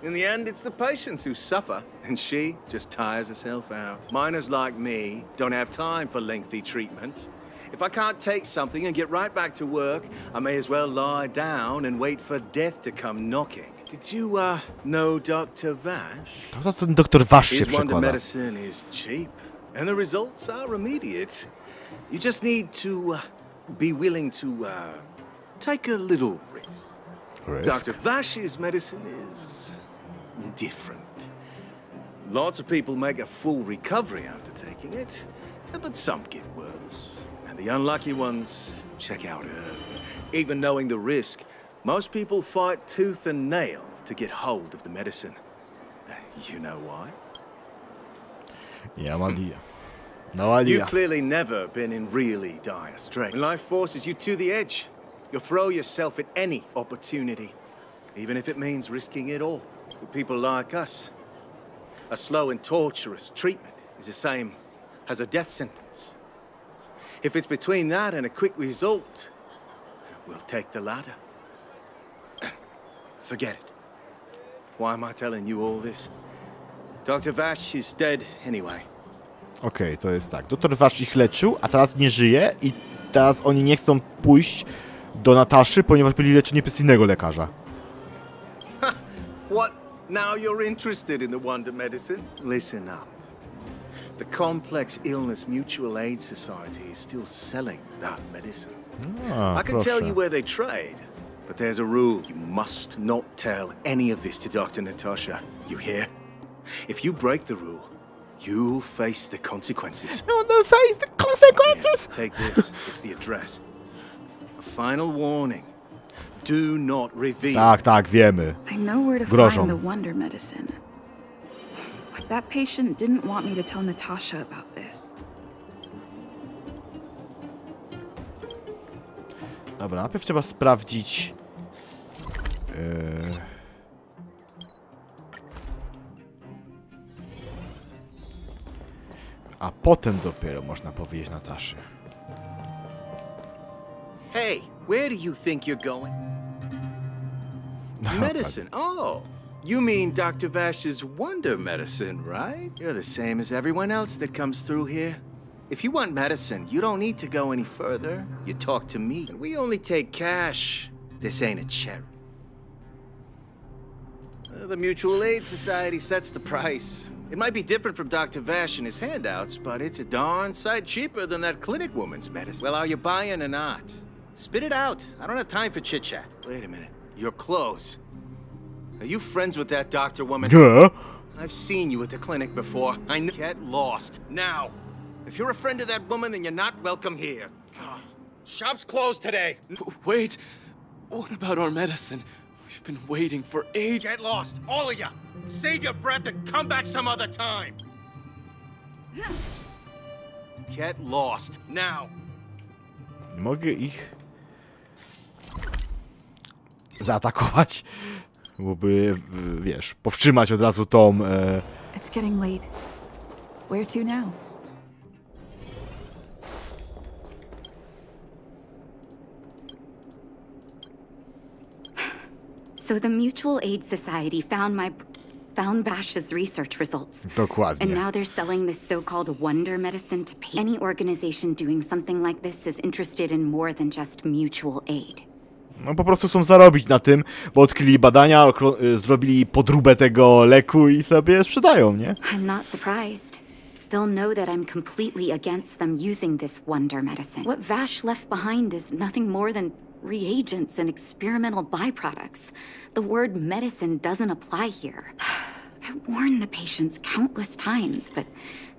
In the end, it's the patients who suffer, and she just tires herself out. Miners like me don't have time for lengthy treatments. If I can't take something and get right back to work, I may as well lie down and wait for death to come knocking. Did you, know Dr. Vash? To ten doktor Wasz się His wonder przekłada. medicine is cheap, and the results are immediate. You just need to be willing to take a little risk. Dr. Vash's medicine is different. Lots of people make a full recovery after taking it, but some get worse. And the unlucky ones check out early. Even knowing the risk, most people fight tooth and nail to get hold of the medicine. You know why? Yeah, idea. No You've idea. clearly never been in really dire straits. When life forces you to the edge, you'll throw yourself at any opportunity, even if it means risking it all. For people like us, a slow and torturous treatment is the same as a death sentence. If it's between that and a quick result, we'll take the latter. Forget it. Why am I telling you all this? Dr. Vash is dead anyway. Okej, to jest tak. Doktor Wasz ich leczył, a teraz nie żyje i teraz oni nie chcą pójść do Nataszy, ponieważ byli leczeni przez innego lekarza. What? Now you're interested in the wonder medicine? Listen up. The Complex Illness Mutual Aid Society is still selling that medicine. A, I can tell proszę. you where they trade, but there's a rule. You must not tell any of this to Dr. Natasha. You hear? If you break the rule, you'll face the consequences. No, no, face the consequences! Take this. It's the address. A final warning. Do not reveal. Tak, tak, wiemy. I know where to Grożą. find the wonder medicine. But that patient didn't want me to tell Natasha about this. Dobra, najpierw trzeba sprawdzić... A potem dopiero można powiedzieć Nataszy. Hey, where do you think you're going? Medicine. Oh, you mean Dr. Vash's wonder medicine, right? You're the same as everyone else that comes through here. If you want medicine, you don't need to go any further. You talk to me, and we only take cash. This ain't a charity. The Mutual Aid Society sets the price. It might be different from Dr. Vash and his handouts, but it's a darn sight cheaper than that clinic woman's medicine. Well, are you buying or not? Spit it out. I don't have time for chit-chat. Wait a minute. Your clothes. Are you friends with that doctor woman? Yeah. I've seen you at the clinic before. I know. Get lost. Now. If you're a friend of that woman, then you're not welcome here. Shop's closed today. Wait, what about our medicine? We've been waiting for ages. Get lost, all of you. Save your breath and come back some other time. Get lost, now. Nie mogę ich... zaatakować. Byłoby, wiesz, powstrzymać od razu tą... It's getting late. Where to now? So the Mutual Aid Society found Vash's research results. And Dokładnie. now they're selling this so-called wonder medicine to patients. Any organization doing something like this is interested in more than just mutual aid. No po prostu chcą zarobić na tym, bo odkryli badania, zrobili podróbę tego leku i sobie sprzedają, nie? I'm not surprised. They'll know that I'm completely against them using this wonder medicine. What Vash left behind is nothing more than reagents and experimental byproducts. The word medicine doesn't apply here. I warned the patients countless times, but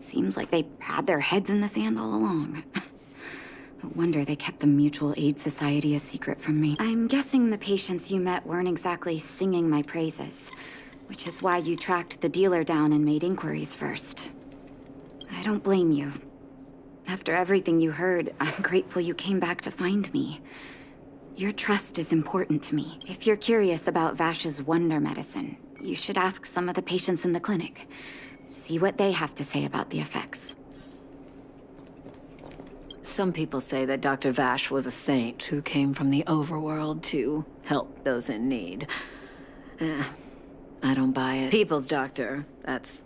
seems like they had their heads in the sand all along. No wonder they kept the Mutual Aid Society a secret from me. I'm guessing the patients you met weren't exactly singing my praises, which is why you tracked the dealer down and made inquiries first. I don't blame you. After everything you heard, I'm grateful you came back to find me. Your trust is important to me. If you're curious about Vash's wonder medicine, you should ask some of the patients in the clinic. See what they have to say about the effects. Some people say that Dr. Vash was a saint who came from the overworld to help those in need. I don't buy it. People's doctor. That's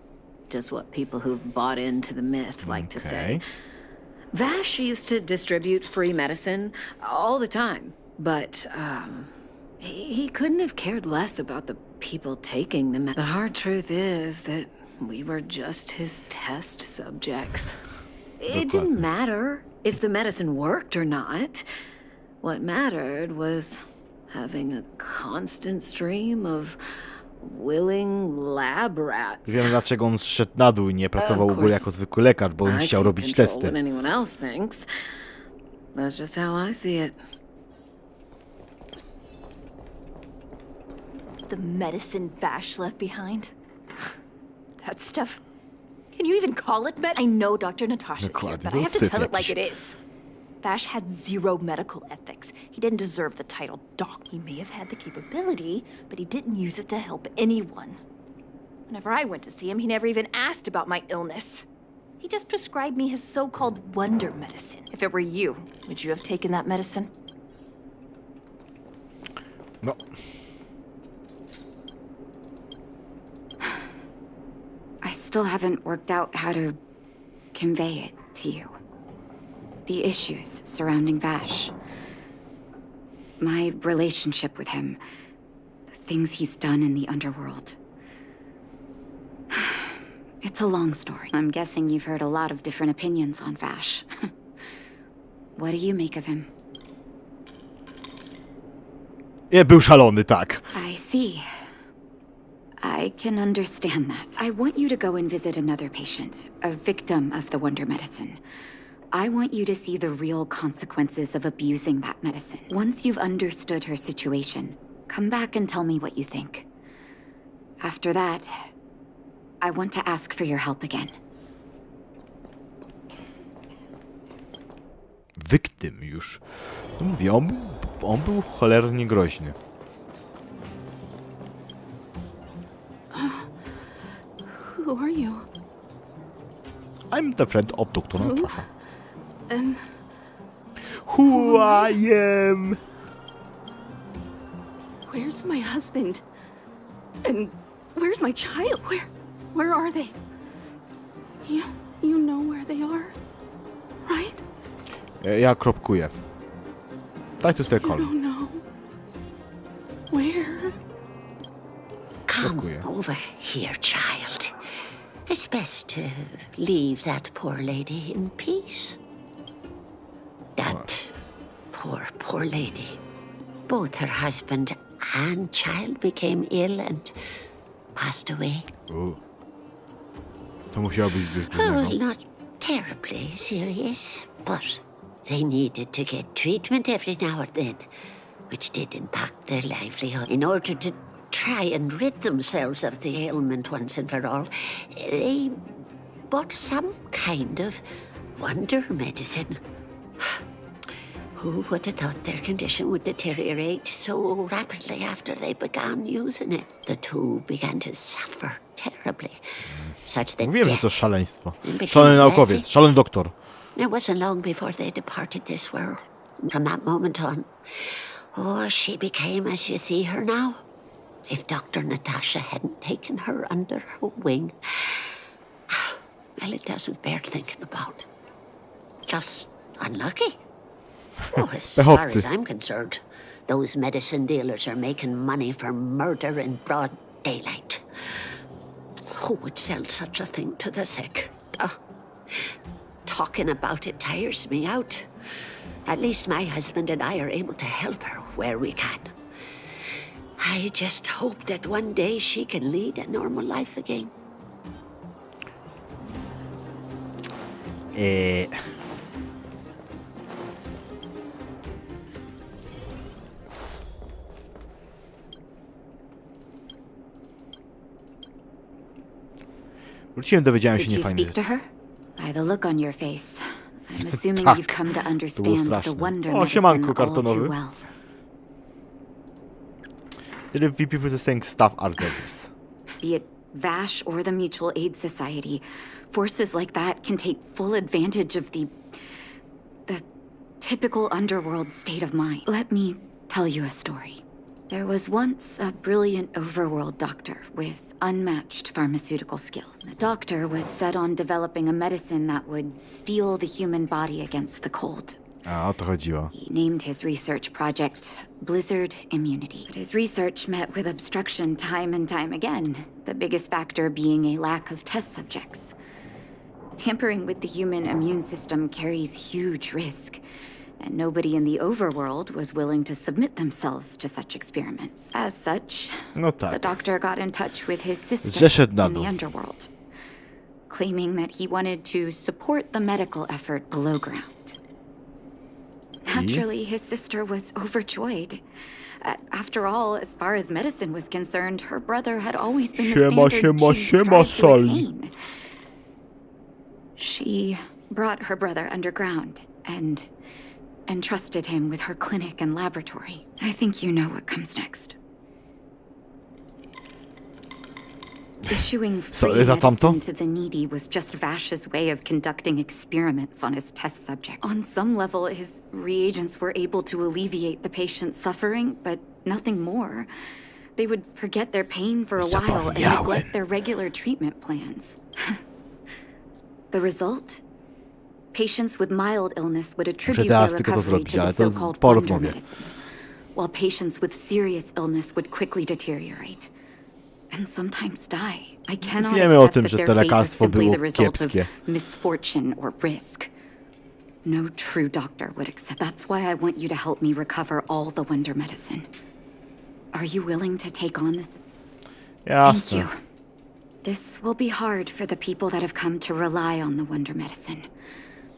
just what people who've bought into the myth like to say. Vash used to distribute free medicine all the time, but he couldn't have cared less about the people taking the medicine. The hard truth is that we were just his test subjects. It didn't matter if the medicine worked or not. What mattered was having a constant stream of willing lab rats. Wiem, dlaczego on zszedł na dół i nie pracował w ogóle jako zwykły lekarz, bo on chciał robić testy. What anyone else thinks. That's just how I see it. The medicine Vash left behind? That stuff... Can you even call it med? I know Dr. Natasha's here, but I have to tell it like it is. Vash had zero medical ethics. He didn't deserve the title doc. He may have had the capability, but he didn't use it to help anyone. Whenever I went to see him, he never even asked about my illness. He just prescribed me his so-called wonder medicine. If it were you, would you have taken that medicine? No. I still haven't worked out how to convey it to you. The issues surrounding Vash. My relationship with him. The things he's done in the underworld. It's a long story. I'm guessing you've heard a lot of different opinions on Vash. What do you make of him? Był szalony, tak. I see. I can understand that. I want you to go and visit another patient, a victim of the wonder medicine. I want you to see the real consequences of abusing that medicine. Once you've understood her situation, come back and tell me what you think. After that, I want to ask for your help again. Wiktym już. No mówię, on był cholernie groźny. Who are you? I'm the friend of Dr. Natasha. And Who I am? where's my husband? And where's my child? Where are they? You know where they are, right? Ja kropkuję. Daj tu sterkol. I don't know. Where? Come over here, child. It's best to leave that poor lady in peace. That poor lady. Both her husband and child became ill and passed away. To musiało być Well, not terribly serious, but they needed to get treatment every now and then, which did impact their livelihood. In order to try and rid themselves of the ailment once and for all, they bought some kind of wonder medicine. Who would have thought their condition would deteriorate so rapidly after they began using it? The two began to suffer terribly, such that Mówiłem, że death to szaleństwo. became Szalony a naukowiec, blessing. szalony doktor. It wasn't long before they departed this world. From that moment on, she became as you see her now. If Dr. Natasha hadn't taken her under her wing, well, it doesn't bear thinking about. Just unlucky. As far Pechowcy. as I'm concerned, those medicine dealers are making money for murder in broad daylight. Who would sell such a thing to the sick? Talking about it tires me out. At least my husband and I are able to help her where we can. I just hope that one day she can lead a normal life again. Wróciłem, dowiedziałem się Did you niefajnych speak to rzeczy. her? By the look on your face, I'm assuming Tak. you've come to To było understand the straszne. wonder O, medicine siemanko all too kartonowy. well. Tyle people are saying stuff are devils. Be it VASH or the Mutual Aid Society, forces like that can take full advantage of the typical underworld state of mind. Let me tell you a story. There was once a brilliant overworld doctor with unmatched pharmaceutical skill. The doctor was set on developing a medicine that would steel the human body against the cold. A, o to chodziło. He named his research project Blizzard Immunity. But his research met with obstruction time and time again, the biggest factor being a lack of test subjects. Tampering with the human immune system carries huge risk, and nobody in the overworld was willing to submit themselves to such experiments. As such, No the tak. doctor got in touch with his sister Zeszedł na in the dół. underworld, claiming that he wanted to support the medical effort below ground. Naturally, his sister was overjoyed. After all, as far as medicine was concerned, her brother had always been the standard she strived to Sally. attain. She brought her brother underground and entrusted him with her clinic and laboratory. I think you know what comes next. Issuing free Sorry za tamto. medicine to the needy was just Vash's way of conducting experiments on his test subject. On some level, his reagents were able to alleviate the patient's suffering, but nothing more. They would forget their pain for a while and Zapomniałem. neglect their regular treatment plans. The result? Patients with mild illness would attribute teraz their tylko to recovery zrobić, to ale the to so-called po wonder rozmowie. medicine, while patients with serious illness would quickly deteriorate and sometimes die. I cannot Wiemy o accept tym, that że their to fate was lekarstwo simply było the result kiepskie. of misfortune or risk. No true doctor would accept. That's why I want you to help me recover all the wonder medicine. Are you willing to take on this? Thank Jasne. you. This will be hard for the people that have come to rely on the wonder medicine.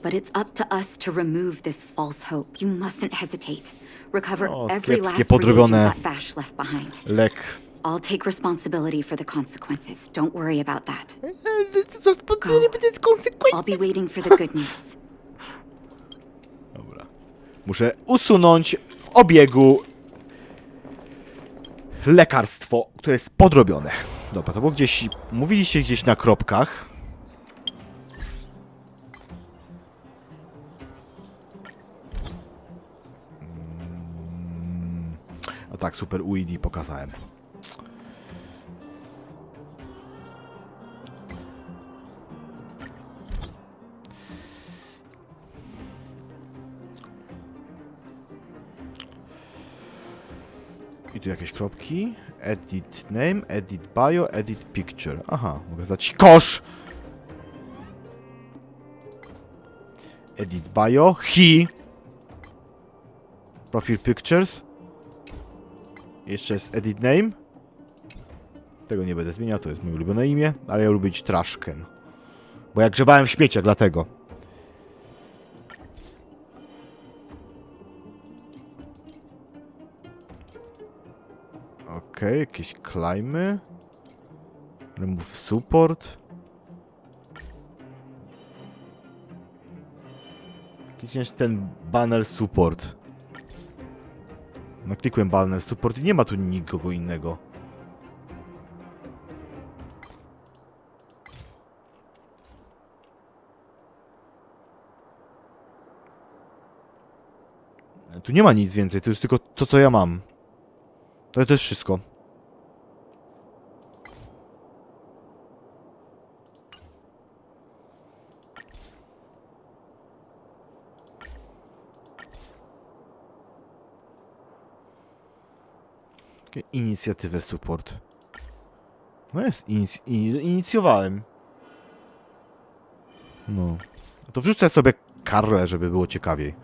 But it's up to us to remove this false hope. You mustn't hesitate. Recover O, every kiepskie, last podrobione. reagent that Vash left behind. Lek. I'll take responsibility for the consequences. Don't worry about that. I'll be waiting for the good news. Dobra. Muszę usunąć w obiegu lekarstwo, które jest podrobione. Dobra, to było gdzieś... Mówiliście gdzieś na kropkach. A tak, super UID pokazałem. I tu jakieś kropki. Edit name, edit bio, edit picture. Aha, mogę zdać kosz! Edit bio, he. Profile pictures. Jeszcze jest edit name. Tego nie będę zmieniał, to jest moje ulubione imię, ale ja lubię być Trashken. Bo jak grzebałem w śmieciach, dlatego. Okej, jakieś klejmy. Remove support. Klikniesz ten banner support. No klikłem banner support i nie ma tu nikogo innego. Tu nie ma nic więcej, to jest tylko to, co ja mam. Ale to jest wszystko. Inicjatywę support. No jest, inicjowałem. No. To wrzucę sobie Karle, żeby było ciekawiej.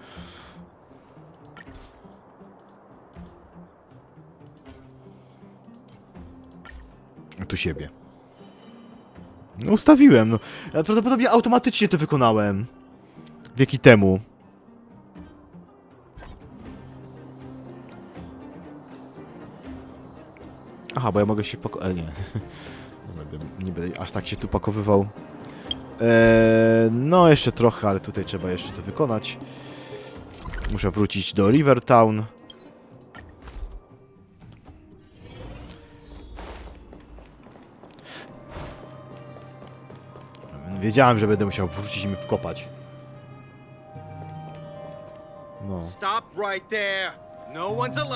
A tu siebie. No ustawiłem, no. Ja prawdopodobnie automatycznie to wykonałem. Wieki temu. Aha, bo ja mogę się wpakować. Nie. Nie będę aż tak się tu pakowywał. No, jeszcze trochę, ale tutaj trzeba jeszcze to wykonać. Muszę wrócić do Rivertown. Wiedziałem, że będę musiał wrócić i mi wkopać. No.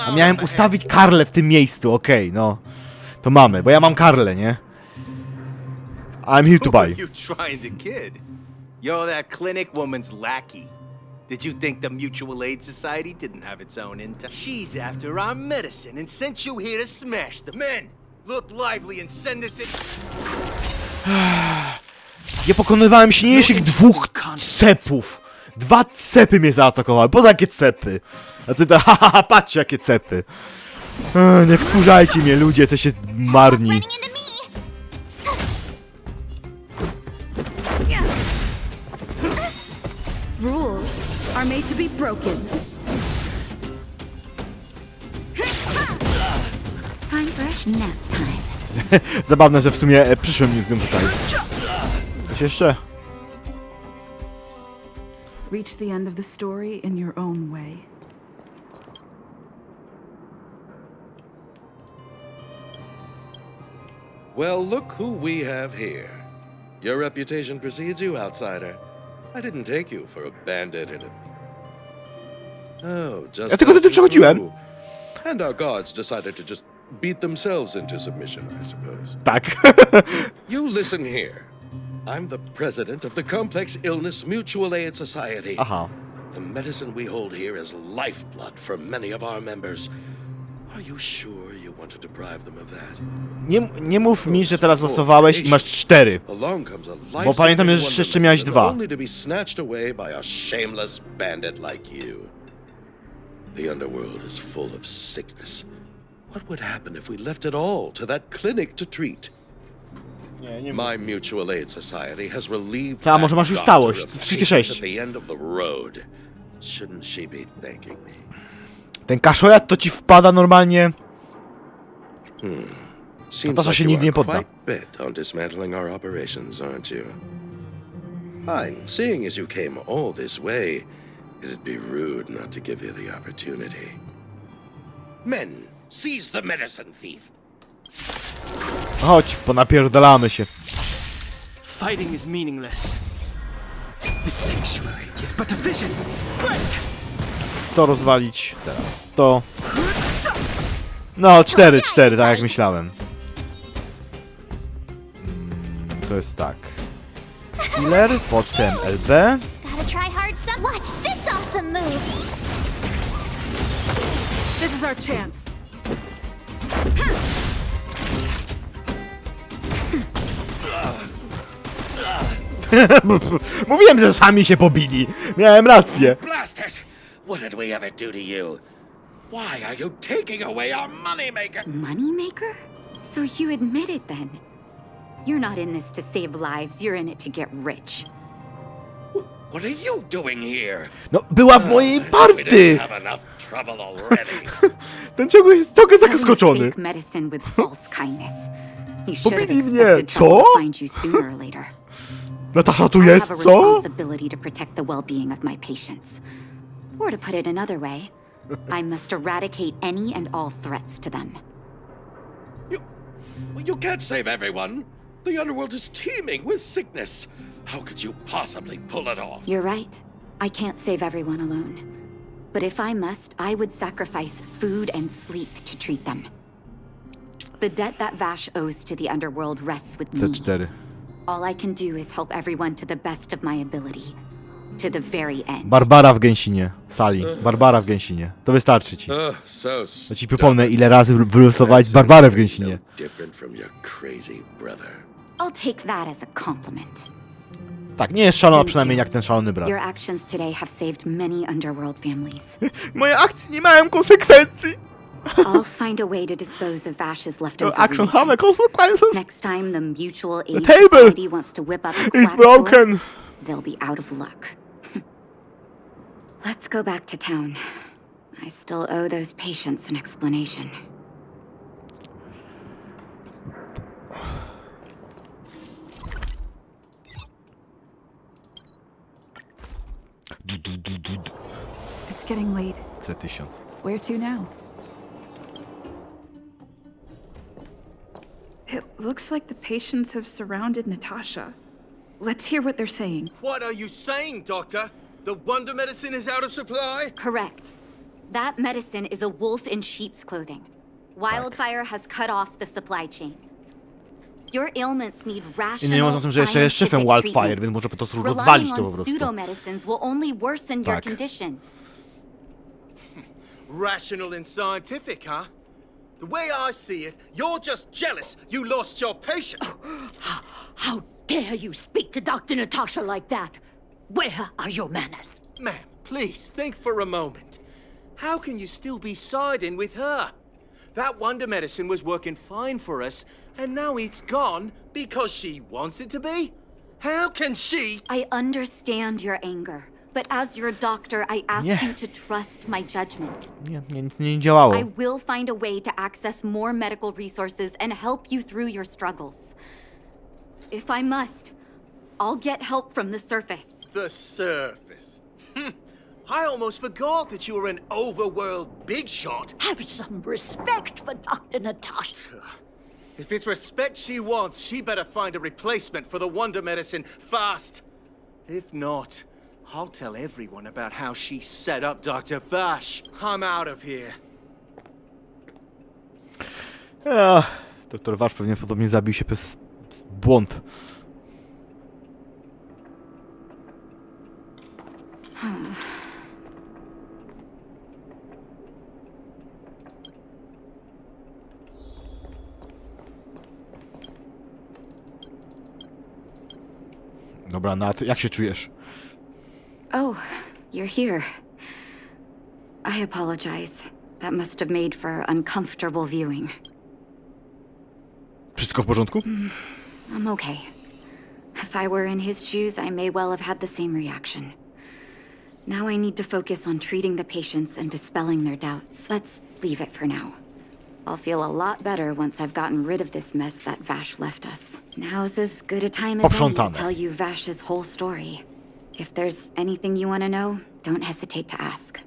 A miałem ustawić Karle w tym miejscu, okej, no. To mamy, bo ja mam Karle, nie? I'm here to buy. You trying to kid? You're that clinic woman's lackey. Did you think the Mutual Aid Society didn't have its own intel? She's after our medicine and sent you here to smash the men. Look lively and send us it. Ja pokonywałem silniejszych dwóch cepów. 2 cepy mnie zaatakowały. Poza jakie cepy? A ty to, haha, patrzcie jakie cepy. Nie wkurzajcie mnie ludzie, co się marni. Rules are made to be broken. Time for a nap time. Zabawne, że w sumie przyszłem z nią tutaj. Coś jeszcze? Reach the end of the story in your own way. Well, look who we have here. Your reputation precedes you, outsider. I didn't take you for a bandit in a... Oh, just... Ja tylko do tym przechodziłem. And our guards decided to just beat themselves into submission, I suppose. Tak. You listen here. I'm the president of the Complex Illness Mutual Aid Society. Aha. The medicine we hold here is lifeblood for many of our members. Are you sure you want to deprive them of that? Nie mów mi, że teraz losowałeś i masz 4. Bo pamiętam, że jeszcze miałeś 2. Only to be snatched away by a shameless bandit like you. The underworld is full of sickness. What would happen if we left it all to that clinic to treat? My Mutual Aid Society has relieved Ta, może masz już całość. Wszystkie 6. at the end of the road. Shouldn't she be thanking me? Ten kaszojat to ci wpada normalnie. Seems To się like you nigdy nie are podda. quite bent on dismantling our operations, aren't you? Fine. Seeing as you came all this way, it'd be rude not to give you the opportunity. Men, seize the medicine thief. Chodź, ponapierdalamy się. Fighting is meaningless. The sanctuary is but a vision. Break! To rozwalić. Teraz to. No, 4-4, tak jak myślałem. To jest tak. Healer, potem LB. Gotta try hard some. Watch this awesome move. This is our chance. Mówiłem, że sami się pobili. Miałem rację. Blast it! What did we ever do to you? Why are you taking away our moneymaker? Moneymaker? So you admit it then? You're not in this to save lives, you're in it to get rich. What are you doing here? No, była w mojej We party. didn't have enough trouble already. Ten ciągle jest trochę Selling zaskoczony. fake medicine with false kindness. You should have Pobili mnie. expected trouble Co? to find you sooner or later. Natasza tu I jest, have a co? responsibility to protect the well-being of my patients. Or to put it another way, I must eradicate any and all threats to them. You can't save everyone. The underworld is teeming with sickness. How could you possibly pull it off? You're right. I can't save everyone alone. But if I must, I would sacrifice food and sleep to treat them. The debt that Vash owes to the underworld rests with me. C4. All I can do is help everyone to the best of my ability. To the very end. Barbara w gęsinie. Sali. Barbara w gęsinie. To wystarczy ci. Ja ci przypomnę, ile razy wylosować Barbarę w gęsinie. Different from your crazy brother. I'll take that as a compliment. Tak, nie jest szalona przynajmniej jak ten szalony brat. Your actions today have saved many underworld families. Moje akcje nie mają konsekwencji. I'll find a way to dispose of Vash's leftover Action have reagents. consequences. Next time the Mutual Aid table Society wants to whip up a It's quack broken. war, they'll be out of luck. Let's go back to town. I still owe those patients an explanation. It's getting late. C1000. Where to now? It looks like the patients have surrounded Natasha. Let's hear what they're saying. What are you saying, Doctor? The wonder medicine is out of supply? Correct. That medicine is a wolf in sheep's clothing. Wildfire has cut off the supply chain. Your ailments need I rational, nie mówiąc o tym, że jeszcze jest szefem scientific Wildfire, treatment. więc może po prostu Relying rozwalić to po on prostu. pseudomedicines will only worsen your Tak. condition. Rational and scientific, huh? The way I see it, you're just jealous you lost your patient. How dare you speak to Dr. Natasha like that? Where are your manners? Ma'am, please think for a moment. How can you still be siding with her? That wonder medicine was working fine for us, and now it's gone because she wants it to be? How can she? I understand your anger, but as your doctor, I ask Nie. you to trust my judgment. Nie działało. I will find a way to access more medical resources and help you through your struggles. If I must, I'll get help from the surface. The surface. I almost forgot that you were an overworld big shot. Have some respect for Dr. Natasha. If it's respect she wants, she better find a replacement for the wonder medicine fast. If not, I'll tell everyone about how she set up Dr. Vash. I'm out of here. Doktor Wasz prawdopodobnie zabił się przez błąd. Dobra, Nat, jak się czujesz? Oh, you're here. I apologize. That must have made for uncomfortable viewing. Wszystko w porządku? I'm okay. If I were in his shoes, I may well have had the same reaction. Now I need to focus on treating the patients and dispelling their doubts. Let's leave it for now. I'll feel a lot better once I've gotten rid of this mess that Vash left us. Now's as good a time as any to Poprzątane. tell you Vash's whole story. If there's anything you want to know, don't hesitate to ask.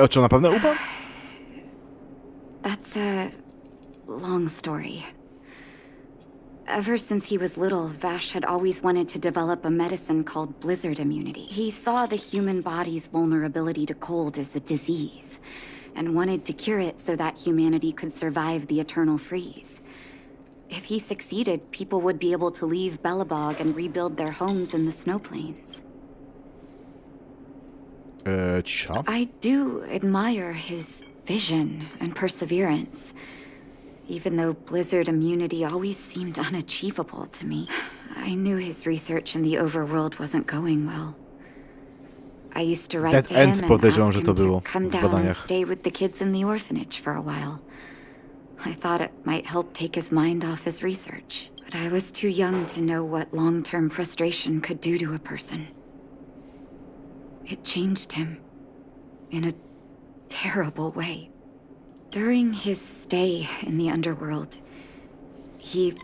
O czym na pewno upa? That's a long story. Ever since he was little, Vash had always wanted to develop a medicine called blizzard immunity. He saw the human body's vulnerability to cold as a disease, and wanted to cure it so that humanity could survive the eternal freeze. If he succeeded, people would be able to leave Belobog and rebuild their homes in the snow plains. Cisza. I do admire his vision and perseverance, even though blizzard immunity always seemed unachievable to me. I knew his research in the overworld wasn't going well. I used to write Dead to him Ends and podejrzewam, ask że him to to było come w down and badaniach. stay with the kids in the orphanage for a while. I thought it might help take his mind off his research, but I was too young to know what long-term frustration could do to a person. It changed him in a terrible way. During his stay in the underworld, he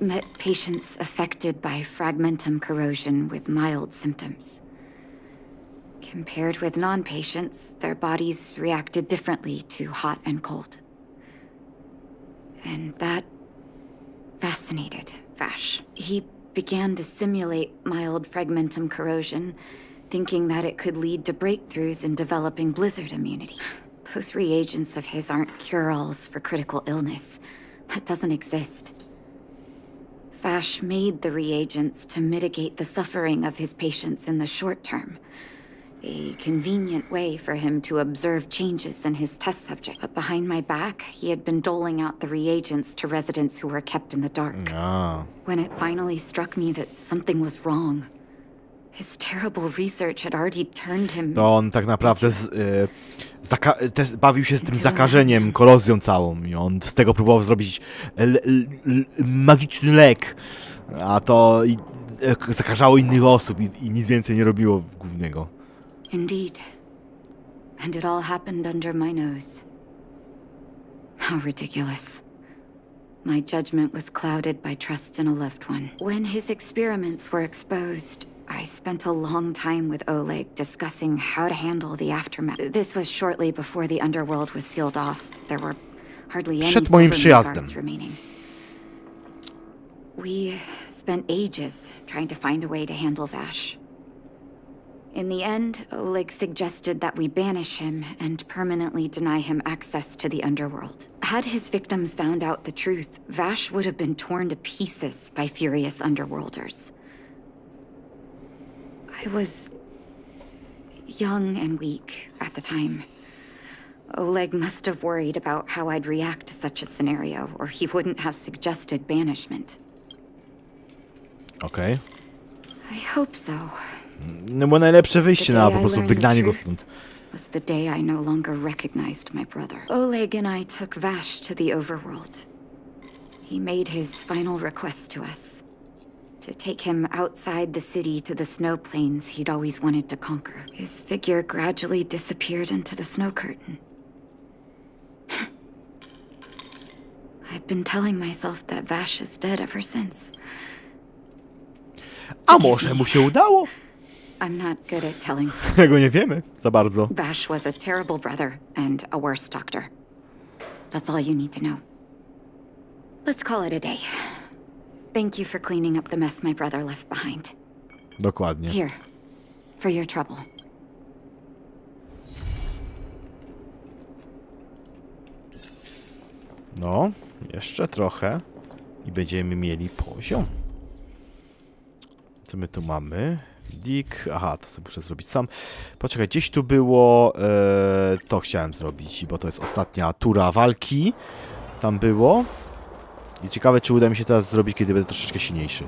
met patients affected by fragmentum corrosion with mild symptoms. Compared with non-patients, their bodies reacted differently to hot and cold. And that fascinated Vash. He began to simulate mild fragmentum corrosion, thinking that it could lead to breakthroughs in developing blizzard immunity. Those reagents of his aren't cure-alls for critical illness. That doesn't exist. Vash made the reagents to mitigate the suffering of his patients in the short term. A convenient way for him to observe changes in his test subject. But behind my back, he had been doling out the reagents to residents who were kept in the dark. When it finally struck me that something was wrong, his terrible research had already turned him... To on tak naprawdę bawił się z tym zakażeniem, korozją całą i on z tego próbował zrobić magiczny lek, a to zakażało innych osób i nic więcej nie robiło głównego. Indeed. And it all happened under my nose. How ridiculous. My judgment was clouded by trust in a loved one. When his experiments were exposed, I spent a long time with Oleg discussing how to handle the aftermath. This was shortly before the underworld was sealed off. There were hardly any Przed moim silver przyjazdem. guards remaining. We spent ages trying to find a way to handle Vash. In the end, Oleg suggested that we banish him and permanently deny him access to the underworld. Had his victims found out the truth, Vash would have been torn to pieces by furious underworlders. I was young and weak at the time. Oleg must have worried about how I'd react to such a scenario, or he wouldn't have suggested banishment. Okej. I hope so. No bo najlepsze wyjście na po prostu wygnanie go stąd. Was the day I no longer recognized my brother. Oleg and I took Vash to the overworld. He made his final request to us. To take him outside the city to the snow plains he'd always wanted to conquer. His figure gradually disappeared into the snow curtain. I've been telling myself that Vash is dead ever since. A może mu się udało? I'm not good at telling stories. Tego nie wiemy za bardzo. Vash was a terrible brother and a worse doctor. That's all you need to know. Let's call it a day. Thank you for cleaning up the mess my brother left behind. Dokładnie. Here, for your trouble. No, jeszcze trochę i będziemy mieli poziom. Co my tu mamy? Dick. Aha, to sobie muszę zrobić sam. Poczekaj, gdzieś tu było... to chciałem zrobić, bo to jest ostatnia tura walki. Tam było. I ciekawe, czy uda mi się teraz zrobić, kiedy będę troszeczkę silniejszy.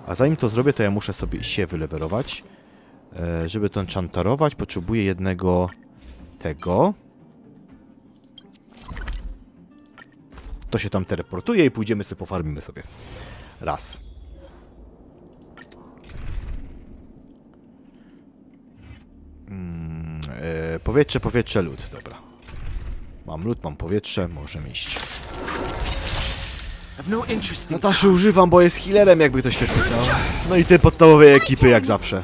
A zanim to zrobię, to ja muszę sobie się wylewelować. Żeby to enchantarować, potrzebuję jednego... tego. To się tam teleportuje i pójdziemy sobie, pofarmimy sobie. Raz. Powietrze, powietrze, lód. Dobra. Mam lód, mam powietrze, możemy iść. Nataszy używam, bo jest healerem, jakby ktoś się pytał. No i te podstawowej ekipy, jak zawsze.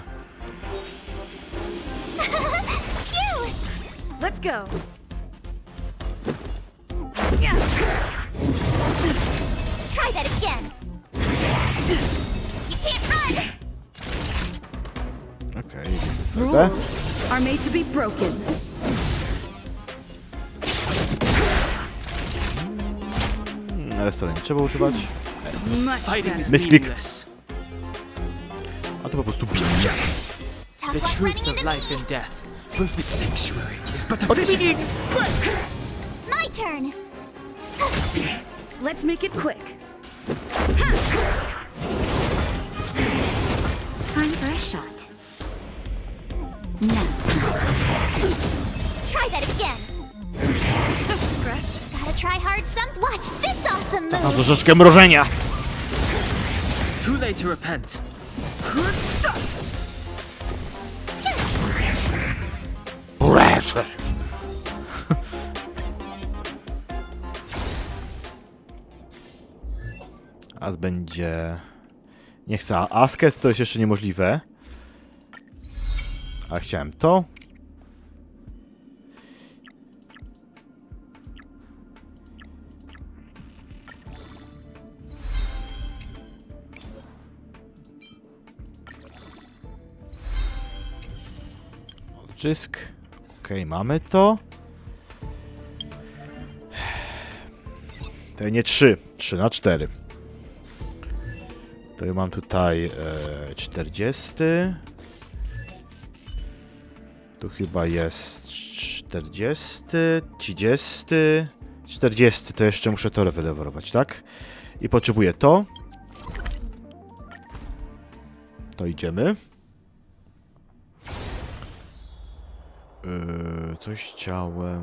Let's go. Try that again. You can't run. Okej, idziemy sobie. Are made to be broken. Restaurant nie trzeba używać. Much better. Misklik. A to po prostu bije. Tough luck running into me. death. Both the sanctuary is but a vision. My turn. Let's make it quick. Time for a shot. Now. Try that again. Just a scratch. Gotta try hard some. Watch this awesome Na move. troszeczkę mrożenia. Too late to repent. Proszę. A będzie... Nie chcę, a asket to jest jeszcze niemożliwe. A chciałem to. Odcisk. Okej, mamy to. To nie 3. 3 na 4. To ja mam tutaj 40. Tu chyba jest 40, 30, 40. To jeszcze muszę to wylewerować, tak? I potrzebuję to. To idziemy. Coś chciałem...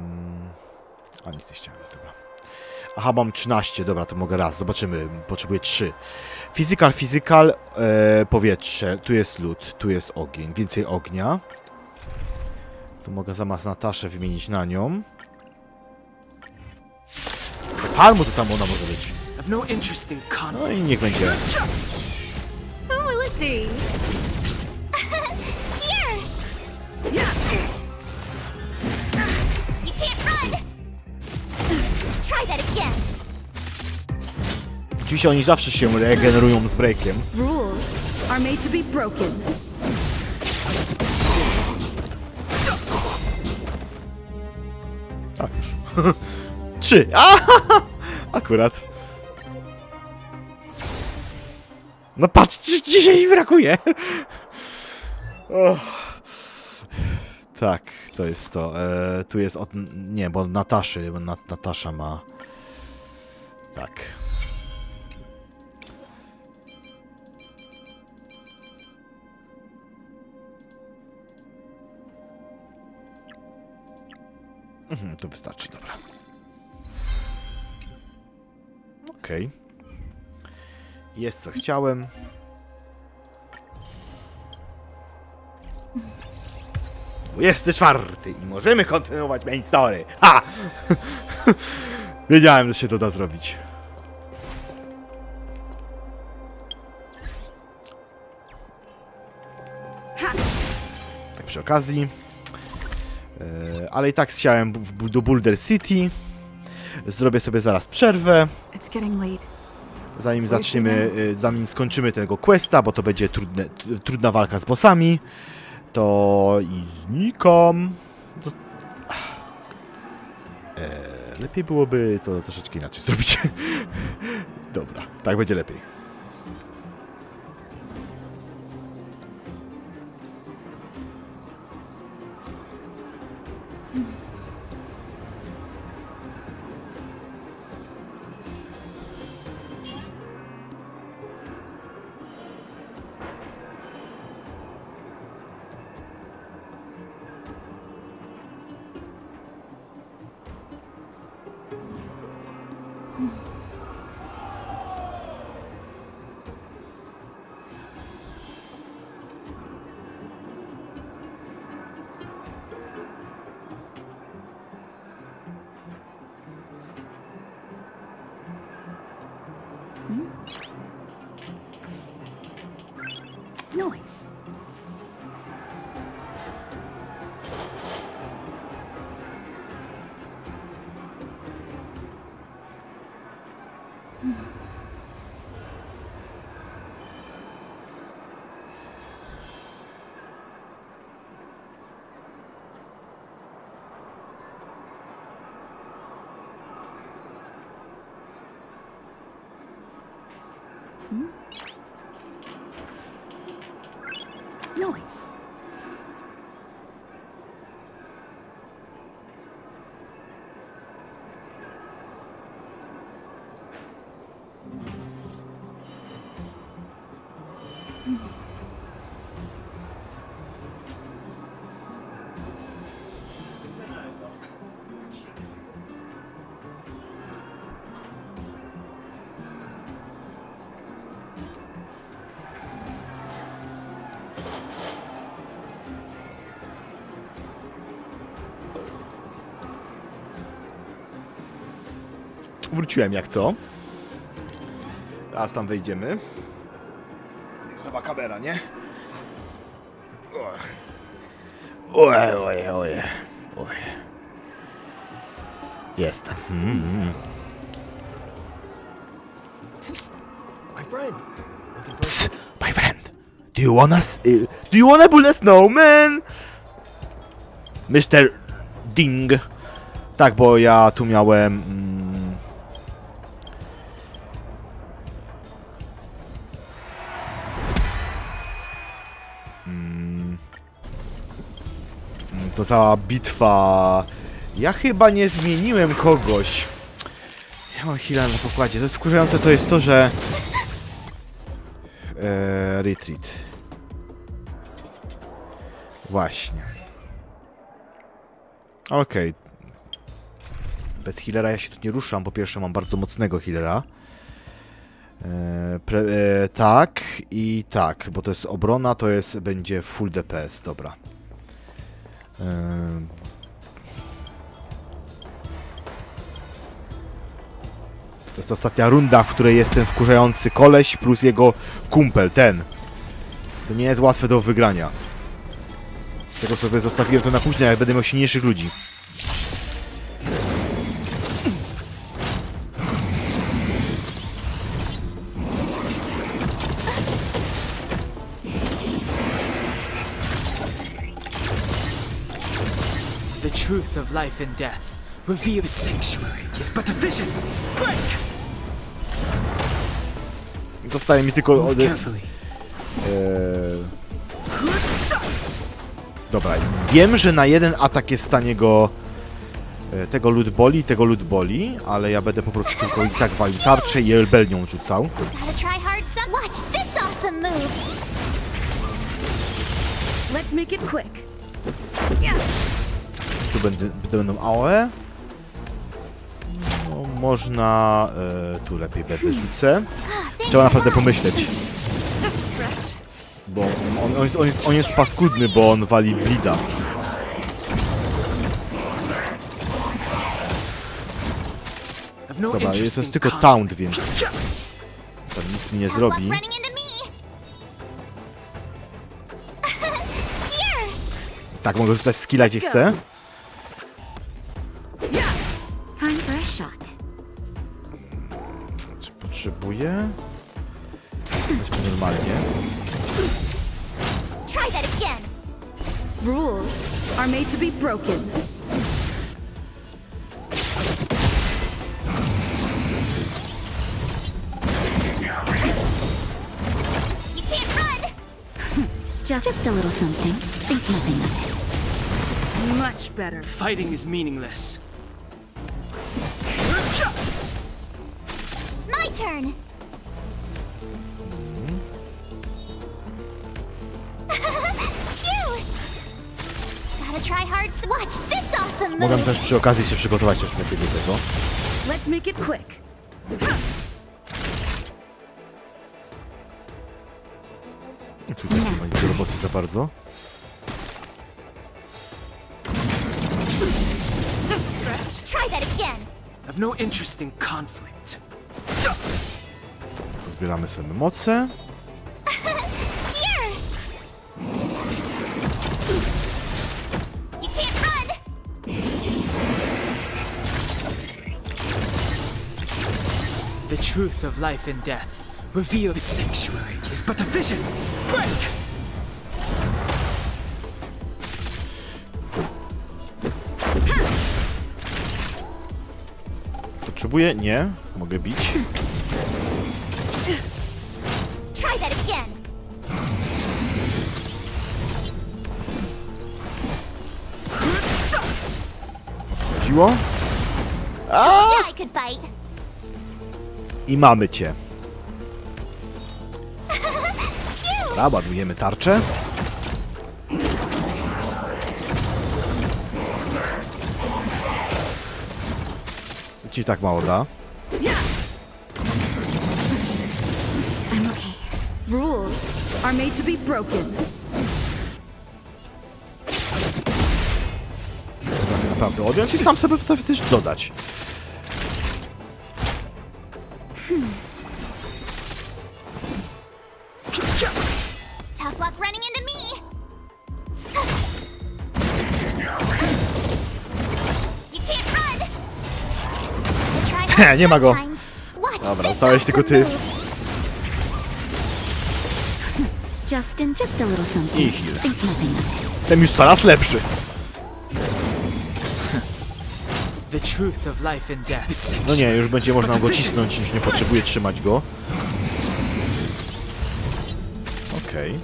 A nic nie chciałem, dobra. Aha, mam 13, dobra, to mogę raz, zobaczymy, potrzebuję 3. Physical, powietrze, tu jest lód, tu jest ogień, więcej ognia. Tu mogę zamiast Nataszę wymienić na nią. Farmu to tam ona może być. No i niech będzie. Who will it be? Here! You can't run! Try that again! Oczywiście oni zawsze się regenerują z breakiem. Rules are made to be broken. Tak już. 3! Akurat. No patrz, dzisiaj mi brakuje. Tak, to jest to. Tu jest od... Nie, bo Nataszy, bo Natasza ma... Tak. To wystarczy, dobra. Okej. Jest co chciałem. Jest 4 i możemy kontynuować main story. Ha! Wiedziałem, że się to da zrobić. Tak przy okazji. Ale i tak chciałem do Boulder City. Zrobię sobie zaraz przerwę. Zanim zaczniemy, zanim skończymy tego questa, bo to będzie trudna walka z bossami. To i znikam. Lepiej byłoby to troszeczkę inaczej zrobić. Dobra, tak będzie lepiej. Noise. Noise. Wróciłem jak co. Teraz tam wejdziemy. Chyba kamera, nie? Oj. Jestem. My friend. Psst, my friend. Do you wanna build a snowman? Mr. Ding. Tak, bo ja tu miałem... To cała bitwa... Ja chyba nie zmieniłem kogoś. Ja mam heal'a na pokładzie. To jest wkurzające, to jest to, że... retreat. Właśnie. Okej. Bez healera ja się tu nie ruszam. Po pierwsze mam bardzo mocnego healera. Tak i tak, bo to jest obrona, to jest będzie full DPS, dobra. To jest ostatnia runda, w której jest ten wkurzający koleś plus jego kumpel, ten. To nie jest łatwe do wygrania. Tego sobie zostawiłem to na później, jak będę miał silniejszych ludzi. The truth of life and death. Reveal the sanctuary is but a vision. Break! Zostaje mi tylko... Dobra, wiem, że na jeden atak jest w stanie go... tego lud boli, ale ja będę po prostu tylko i tak walił tarczę i elbelnią rzucał. Let's make it quick. Tu będą AOE. No, można... tu lepiej będę rzucę. Trzeba naprawdę pomyśleć. Bo on jest paskudny, bo on wali blida. Dobra, to jest tylko taunt, więc... To nic mi nie zrobi. Tak, mogę rzucać skilla gdzie chcę. Czy potrzebuję? Weźmy normalnie. Rules are made to be broken. Just a little something. Think nothing of it. Much better. Fighting is meaningless. My turn. Gotta try hard. Watch this awesome move. Mogę też przy okazji się przygotować jeszcze lepiej do tego. Let's make it quick. Tutaj nie ma nic do roboty za bardzo. Just a scratch. Try that again. I've no interest in conflict. Zbieramy sobie moce. Here. You can't run. The truth of life and death. Reveal the sanctuary is but a vision. Break! Potrzebuję? Nie. Mogę bić. Try that again. Chodziło? I could bite. I mamy cię. Dobra, ładujemy tarczę. Co ci tak mało da? I'm okay. Rules are made to be broken. Naprawdę, odjąć i sam sobie potrafię też dodać. tough luck running into me. You can't run. I try Nie ma go. sometimes. Watch Dobra, this zostałeś tylko ty. awesome move. Justin, just a little something. I heal. Think nothing of it. Ten już coraz lepszy. The truth of life and death. No nie, już będzie można go cisnąć, już nie potrzebuję trzymać go. Okej.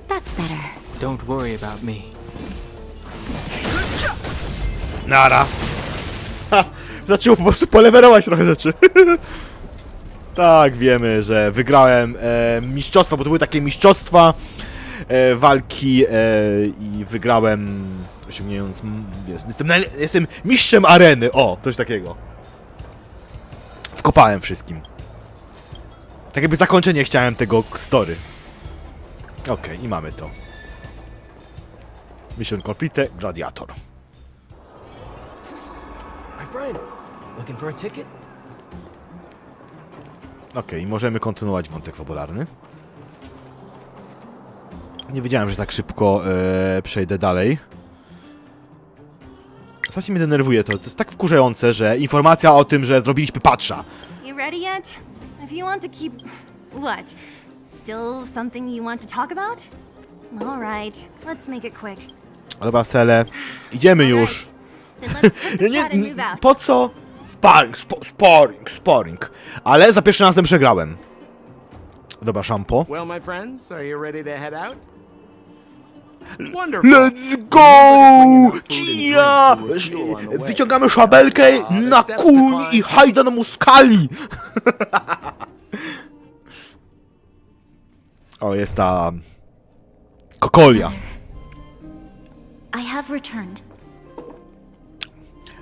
That's better. Don't worry about me. Nara. Ha, zaczęło po prostu polewerować trochę rzeczy. Tak, wiemy, że wygrałem mistrzostwa, bo to były takie mistrzostwa walki i wygrałem, osiągając, jestem mistrzem areny, o, coś takiego. Wkopałem wszystkim. Tak jakby zakończenie chciałem tego story. Okej, i mamy to. Mission complete, gladiator. My friend, looking for a ticket? Okej, możemy kontynuować wątek fabularny. Nie wiedziałem, że tak szybko przejdę dalej. Strasznie mnie denerwuje to. To jest tak wkurzające, że informacja o tym, że zrobiliśmy patrza. You ready yet? If you want to keep... What? Still something you want to talk about? All right, let's make it quick. Dobra, cele. Idziemy już. Then let's put the chat and move out. Po co? Sparring. Ale za pierwszym razem przegrałem. Dobra, szampo. Well, my friends, are you ready to head out? Wonderful. Let's go! Cia! Wyciągamy szabelkę na kuli i hajda na muskali! O, jest ta... kokolia. I have returned.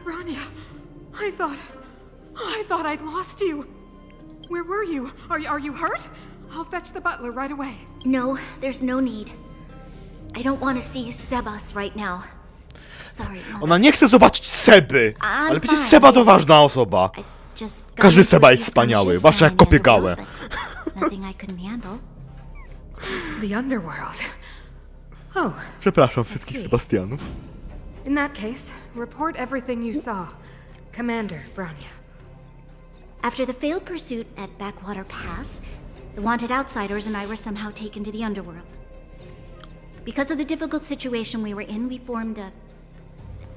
Rania, I thought I'd lost you. Where were you? Are you hurt? I'll fetch the butler right away. No, there's no need. I don't want to see Sebas right now. Sorry, Mother. Ona nie chce zobaczyć Seby! Ale przecież fine. Seba to ważna osoba. I just got Każdy into Seba a jest few wspaniały, skirmishes zwłaszcza jak now and kopie then gałę. but nothing I couldn't handle. The underworld. Oh, Przepraszam wszystkich Sebastianów. in that case, report everything you saw. Commander, Branya. After the failed pursuit at Backwater Pass, the wanted outsiders and I were somehow taken to the underworld. Because of the difficult situation we were in, we formed a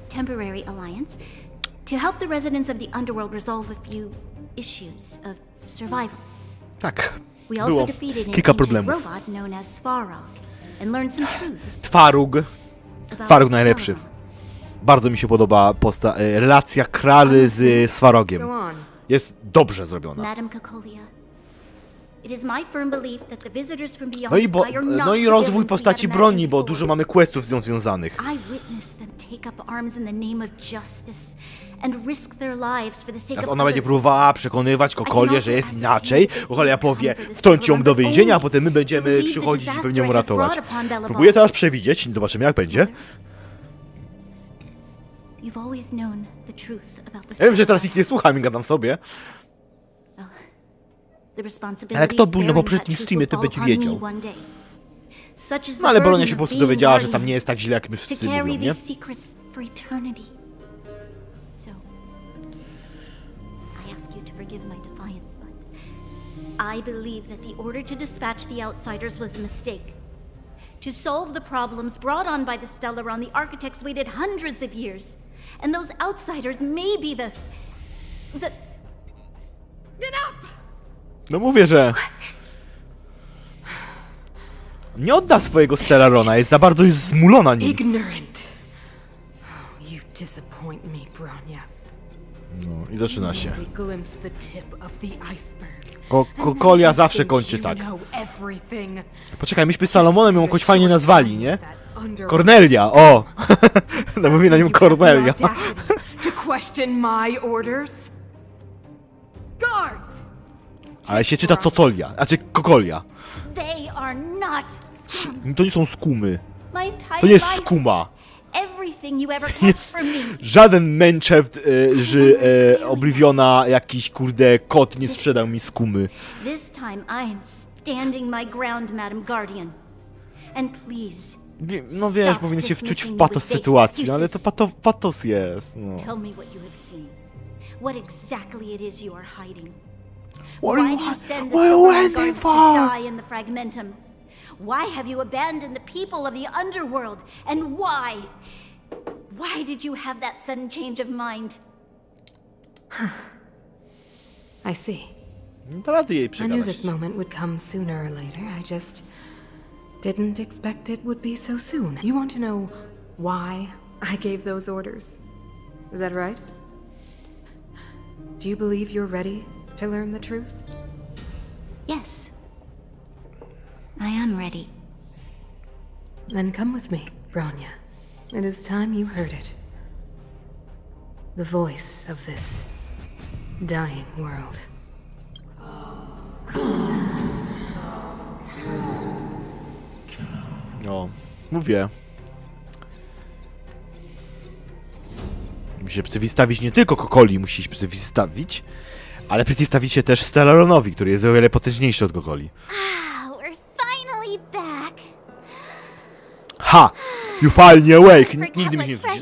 temporary alliance to help the residents of the underworld resolve a few issues of survival. Tak, We also było defeated an kilka ancient problemów. robot known as Svarog and learned some truths Twarug. about Twarug najlepszy. Svarog. Bardzo mi się podoba relacja Krary z Svarogiem. Go on. Jest dobrze zrobiona. Madam Cocolia, it is my firm belief that the visitors from beyond No i, the sky are not no i the rozwój villains we postaci had broni, imagined bo before. dużo mamy questów z nią związanych. I witnessed them take up arms in the name of justice and risk their lives for the sake Teraz of ona będzie others. próbowała przekonywać Kokolię, że jest inaczej. Kokolia powie, wtrąć ją do więzienia, a potem my będziemy przychodzić i pewnie ją ratować. Próbuję teraz przewidzieć, zobaczymy jak będzie. You've always known the truth about the Ja wiem, że teraz Starlight. nikt nie słucha, mi gadam sobie. The responsibility Ale kto of był na bearing poprzednim that truth streamie, will to fall będzie upon me wiedział. one day. Such is the No ale Bronia burden się po of prostu being dowiedziała, że tam guardian, nie jest tak źle, jak my to wszyscy carry mówią, nie? these secrets for eternity. So, I ask you to forgive my defiance, but I believe that the order to dispatch the outsiders was a mistake. To solve the problems brought on by the Stellaron, the architects waited hundreds of years. And those outsiders may be the... Enough! No mówię, że... Nie odda swojego Stellarona, jest za bardzo już zmulona nim. Ignorant. Oh, you disappoint me, Branya. No i zaczyna się. We glimpse the tip of the iceberg. Kokolia zawsze kończy tak. Poczekaj, myśmy z Salomonem ją jakoś fajnie nazwali, nie? Cornelia, o! Zamówi na nią Cornelia. To question my orders? Guards! Ale się czyta Cocolia, znaczy Kokolia. They are not scum. To nie są skumy. My entire To nie jest life, skuma. everything everything you ever kept from me. Żaden męczewt, że Obliviona jakiś kurde kot nie sprzedał mi skumy. This time I am standing my ground, Madam Guardian. And please, No wiesz, powinien się wczuć w patos sytuacji, no ale to patos jest, no. tell me what you have seen. What exactly it is you are hiding. What Why do you send the are you Silver waiting Guards for? to die in the Fragmentum? Why have you abandoned the people of the underworld? And why? Why did you have that sudden change of mind? I see. To rady jej I knew przegadać. this moment would come sooner or later. I just didn't expect it would be so soon. You want to know why I gave those orders? Is that right? Do you believe you're ready to learn the truth? Yes. I am ready. Then come with me, Branya. It is time you heard it. The voice of this dying world. No, mówię. Musi się przeciwstawić nie tylko Kokoli, musi się przeciwstawić, ale przeciwstawić się też Stellaronowi, który jest o wiele potężniejszy od Kokoli. We're finally back. Ha! You finally awake! Nigdy mi nie zwróci.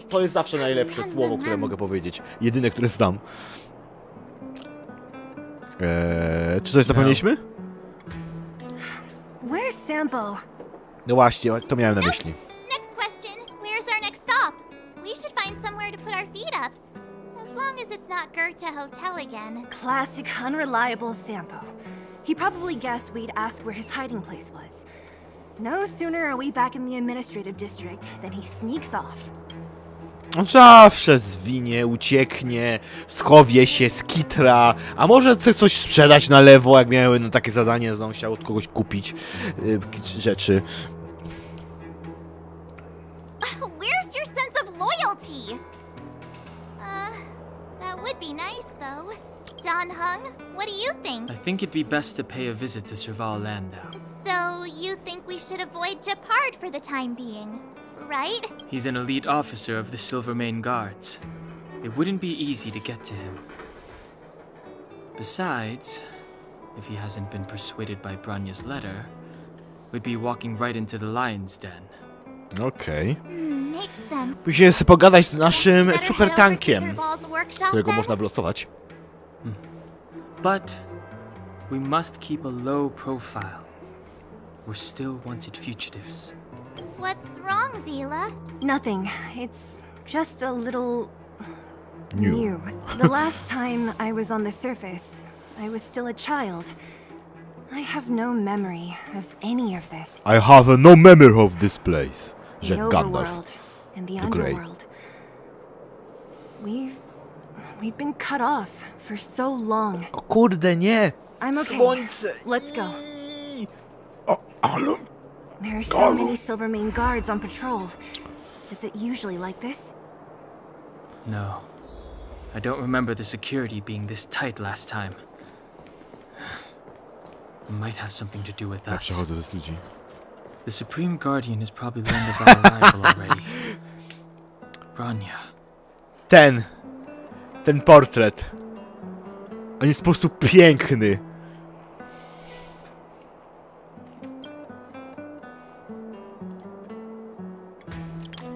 To jest zawsze najlepsze słowo, które mogę powiedzieć. Jedyne, które znam. Czy coś zapomnieliśmy? Where's Sampo? No właśnie, to miałem na myśli. Next question. Where's our next stop? We should find somewhere to put our feet up. As long as it's not Goethe Hotel again. Classic unreliable Sampo. He probably guessed we'd ask where his hiding place was. No sooner are we back in the administrative district than he sneaks off. On zawsze zwinie, ucieknie, schowie się, skitra, a może chce coś sprzedać na lewo, jak miały no, takie zadanie, że on chciał od kogoś kupić rzeczy. Where's your sense of loyalty? That would be nice, though. Don Hung, what do you think? I think it'd be best to pay a visit to Serval Landau. So, you think we should avoid Japard for the time being, right? He's an elite officer of the Silvermane Guards. It wouldn't be easy to get to him. Besides, if he hasn't been persuaded by Branya's letter, we'd be walking right into the lion's den. Okej. Makes sense. Musimy sobie pogadać z naszym Better super head over to tankiem, Serval's workshop którego then? można wylosować. But we must keep a low profile. We're still wanted fugitives. What's wrong, Zila? Nothing. It's just a little New. new. The last time I was on the surface, I was still a child. I have no memory of any of this. I have no memory of this place. The Że Gandalf. overworld and the the Grey. underworld. We've been cut off for so long. O kurde, nie! I'm okay. Słońce! Let's go. O, ale... There are so many Silvermane guards on patrol. Is it usually like this? No. I don't remember the security being this tight last time. It might have something to do with Ja us. przechodzę z ludzi. The Supreme Guardian has probably learned of our arrival already. Branya. Ten portret. On jest po prostu piękny.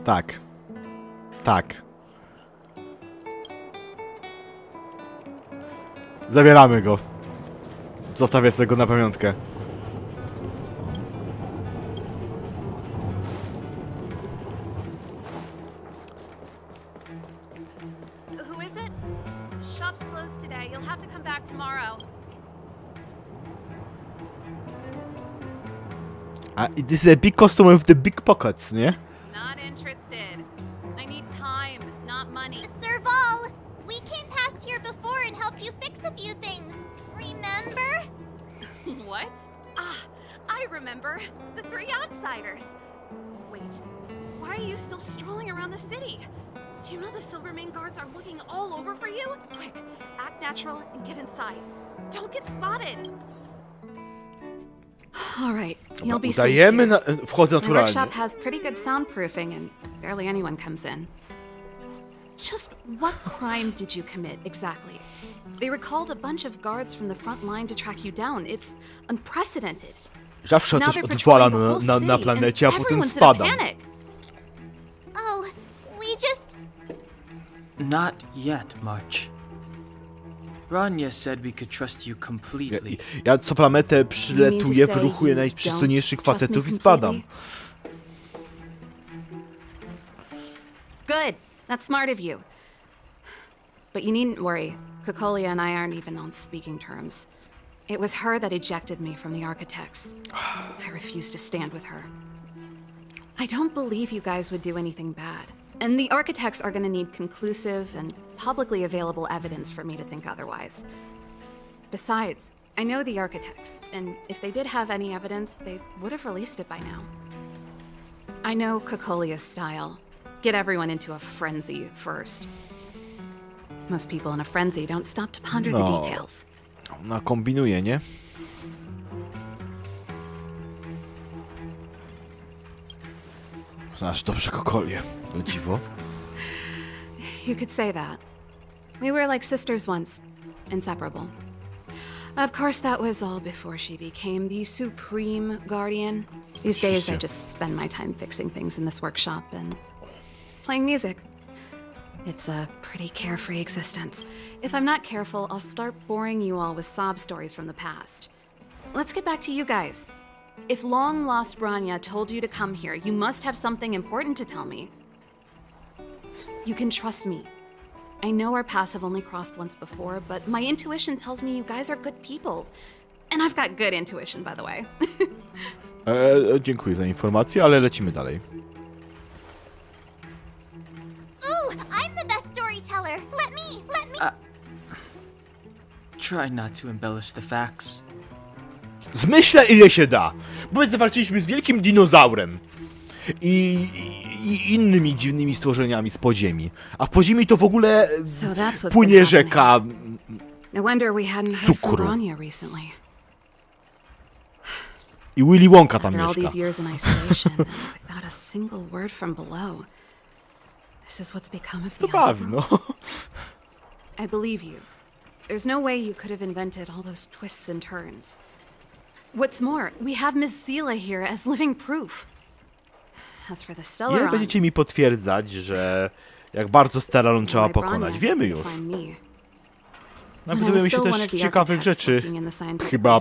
Tak. Tak. Zabieramy go. Zostawię sobie go na pamiątkę. Who is it? Shop's closed today. You'll have to come back tomorrow. This is a big customer with the big pockets, nie? Not interested. I need time, not money. Serval, we came past here before and helped you fix a few things. Remember? What? Ah, I remember. The three outsiders. Wait, why are you still strolling around the city? Do you know the Silvermane guards are looking all over for you? Quick, act natural and get inside. Don't get spotted. All right, you'll be safe Udajemy, here. wchodzę My naturalnie. workshop has pretty good soundproofing and barely anyone comes in. Just what crime did you commit exactly? They recalled a bunch of guards from the front line to track you down. It's unprecedented. Zawsze Now coś they're odwala patrolling the whole na city, planecie, a and potem everyone's in a spadam. panic. Oh, we just... Not yet, March. Rania said we could trust you completely. Ja co planetę przyletuję, wyruchuję najprzystojniejszych facetów i spadam. Good. That's smart of you. But you needn't worry. Kokolia and I aren't even on speaking terms. It was her that ejected me from the Architects. I refuse to stand with her. I don't believe you guys would do anything bad. And the Architects are gonna need conclusive and publicly available evidence for me to think otherwise. Besides, I know the Architects, and if they did have any evidence, they would have released it by now. I know Kokolia's style. Get everyone into a frenzy first. Most people in a frenzy don't stop to ponder the details. Ona kombinuje, nie? Znasz dobrze Kokolię, o dziwo. You could say that. We were like sisters once, inseparable. Of course, that was all before she became the supreme guardian. These days, I just spend my time fixing things in this workshop and playing music. It's a pretty carefree existence. If I'm not careful, I'll start boring you all with sob stories from the past. Let's get back to you guys. If long-lost Branya told you to come here, you must have something important to tell me. You can trust me. I know our paths have only crossed once before, but my intuition tells me you guys are good people. And I've got good intuition, by the way. Dziękuję za informację, ale lecimy dalej. Ooh, I'm the best storyteller. Let me... Try not to embellish the facts. Zmyślę ile się da. Bo zawalczyliśmy z wielkim dinozaurem. I innymi dziwnymi stworzeniami z podziemi. A w podziemi to w ogóle płynie rzeka No wonder we hadn't heard from Branya recently. I Willy Wonka tam After all mieszka. these years in isolation, without a single word from below. This is what's become of the To bawi, no. I believe you. There's no way you could have invented all those twists and turns. What's more, we have Miss Zila here as living proof. As for the Ile Stellaron, będziecie mi potwierdzać, że jak bardzo Stellaron trzeba pokonać? Wiemy już. Nawet dowiemy się też ciekawych rzeczy. Chyba.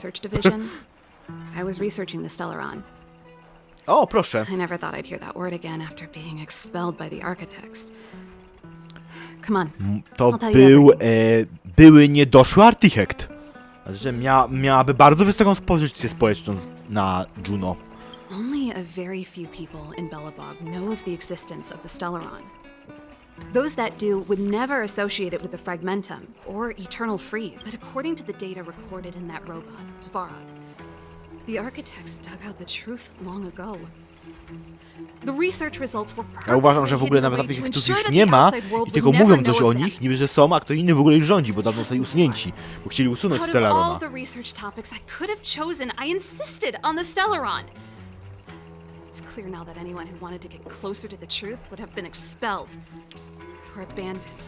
I was researching the Stellaron. O, proszę. I never thought I'd hear that word again after being expelled by the Architects. Come on. To I'll tell you był everything. były niedoszły architekt. Znaczy, że miałaby bardzo wysoką pozycję społeczną na Juno. Only a very few people in Belobog know of the existence of the Stellaron. Those that do would never associate it with the Fragmentum or Eternal Freeze, but according to the data recorded in that robot, Svarog, the Architects dug out the truth long ago. The research results were Ja uważam, że w ogóle nawet tych tu już nie ma i tylko mówią coś o nich, niby że są, a kto inny w ogóle już rządzi, bo dawno zostali usunięci, bo chcieli usunąć Stellarona. Out of all the research topics I could have chosen, I insisted on the Stellaron. It's clear now that anyone who wanted to get closer to the truth would have been expelled or abandoned.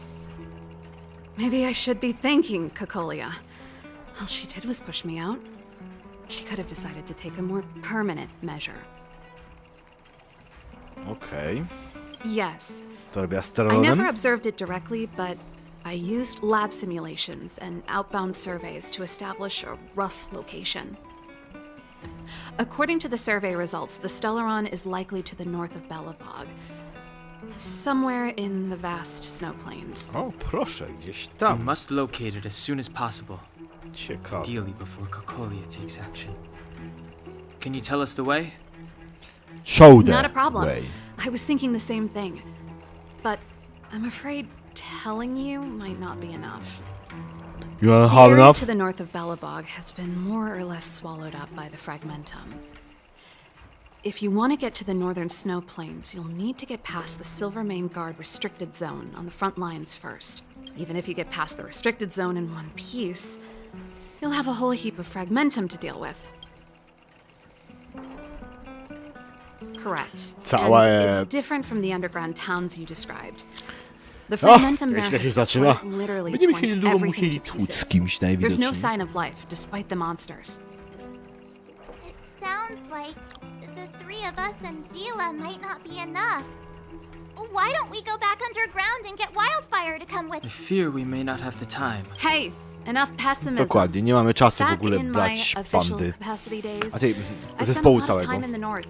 Maybe I should be thanking Kokolia. All she did was push me out. She could have decided to take a more permanent measure. Okej. Yes. To robiła I Stellaronem? never observed it directly, but I used lab simulations and outbound surveys to establish a rough location. According to the survey results, the Stellaron is likely to the north of Belobog, somewhere in the vast snow plains. O, proszę, gdzieś We tam. must locate it as soon as possible. Ciekawe. Ideally before Kokolia takes action. Can you tell us the way? Show the Not a problem. way. I was thinking the same thing, but I'm afraid telling you might not be enough. You are The hard area enough? to the north of Belobog has been more or less swallowed up by the Fragmentum. If you want to get to the northern snow plains, you'll need to get past the Silvermane Guard restricted zone on the front lines first. Even if you get past the restricted zone in one piece, you'll have a whole heap of Fragmentum to deal with. Correct. Całe... And it's different from the underground towns you described. The O, fragmentum there źle się has zaczyna. quite literally Będziemy torn się niedługo everything musieli to tłuc z pieces. kimś There's no najwidoczniej. sign of life, despite the monsters. It sounds like the three of us and Zila might not be enough. Why don't we go back underground and get Wildfire to come with I us? fear we may not have the time. Hey, enough pessimism. Dokładnie, nie mamy czasu w Back ogóle in my brać official bandy. capacity days, A tej I zespołu spent a lot of całego. time in the north.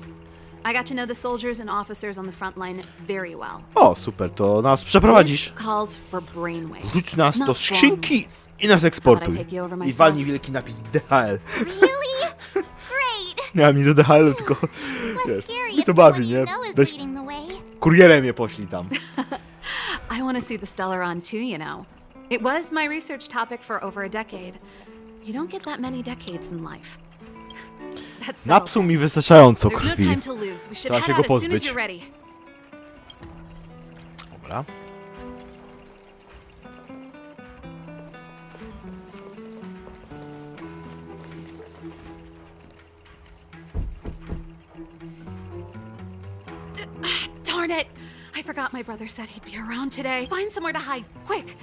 I got to know the soldiers and officers on the front line very well. O, super, to nas przeprowadzisz. This calls for brainwaves. Wrzuć nas do not skrzynki brainwaves. i nas eksportuj. How would I take you over I myself? walnij wielki napis DHL. Really? Great! Nie mam nic do DHL-u, tylko wiesz, mnie to bawi, nie? Weź kurierem je poślij tam. I want to see the Stellaron too, you know. It was my research topic for over a decade. You don't get that many decades in life. That's so Napsuł mi wystarczająco There's no krwi. time to lose. We should Trzeba head się out go as soon as pozbyć. you're ready. Dobra. Darn it! I forgot my brother said he'd be around today. Find somewhere to hide, quick!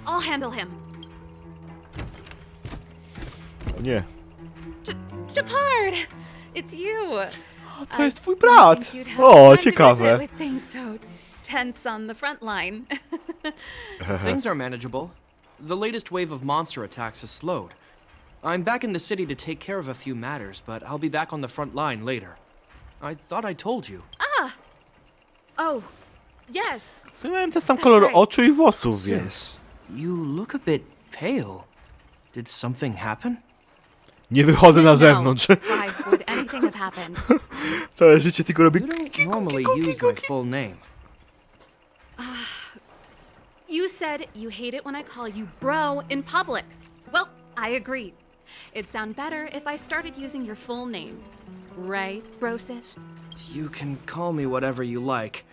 I'll handle him. O nie. Shepard! It's you! O, to jest twój brat! You'd have O, time to ciekawe. visit with things so tense on the front line. Things are manageable. The latest wave of monster attacks has slowed. I'm back in the city to take care of a few matters, but I'll be back on the front line later. I thought I told you. Ah! Oh, yes. W sumie miałem ten sam kolor oczu i włosów, więc... Yes. You look a bit pale. Did something happen? Nie wychodzę na No. zewnątrz. Why would anything have happened? Całe życie tylko robię... You don't normally use my full name. You said you hate it when I call you bro in public. Well, I agree. It'd sound better if I started using your full name. Right, Brosif? You can call me whatever you like.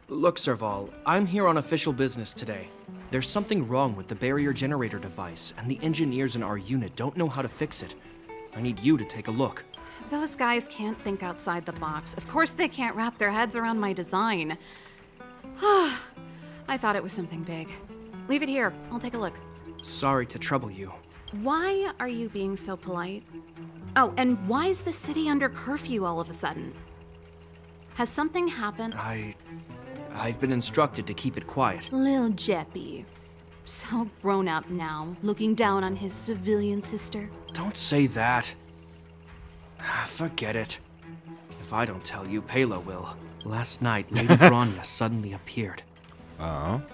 Look, Serval, I'm here on official business today. There's something wrong with the barrier generator device, and the engineers in our unit don't know how to fix it. I need you to take a look. Those guys can't think outside the box. Of course they can't wrap their heads around my design. I thought it was something big. Leave it here. I'll take a look. Sorry to trouble you. Why are you being so polite? Oh, and why is the city under curfew all of a sudden? Has something happened? I've been instructed to keep it quiet. Lil Jeppy. So grown up now, looking down on his civilian sister. Don't say that. Forget it. If I don't tell you, Pela will. Last night, Lady Bronya suddenly appeared.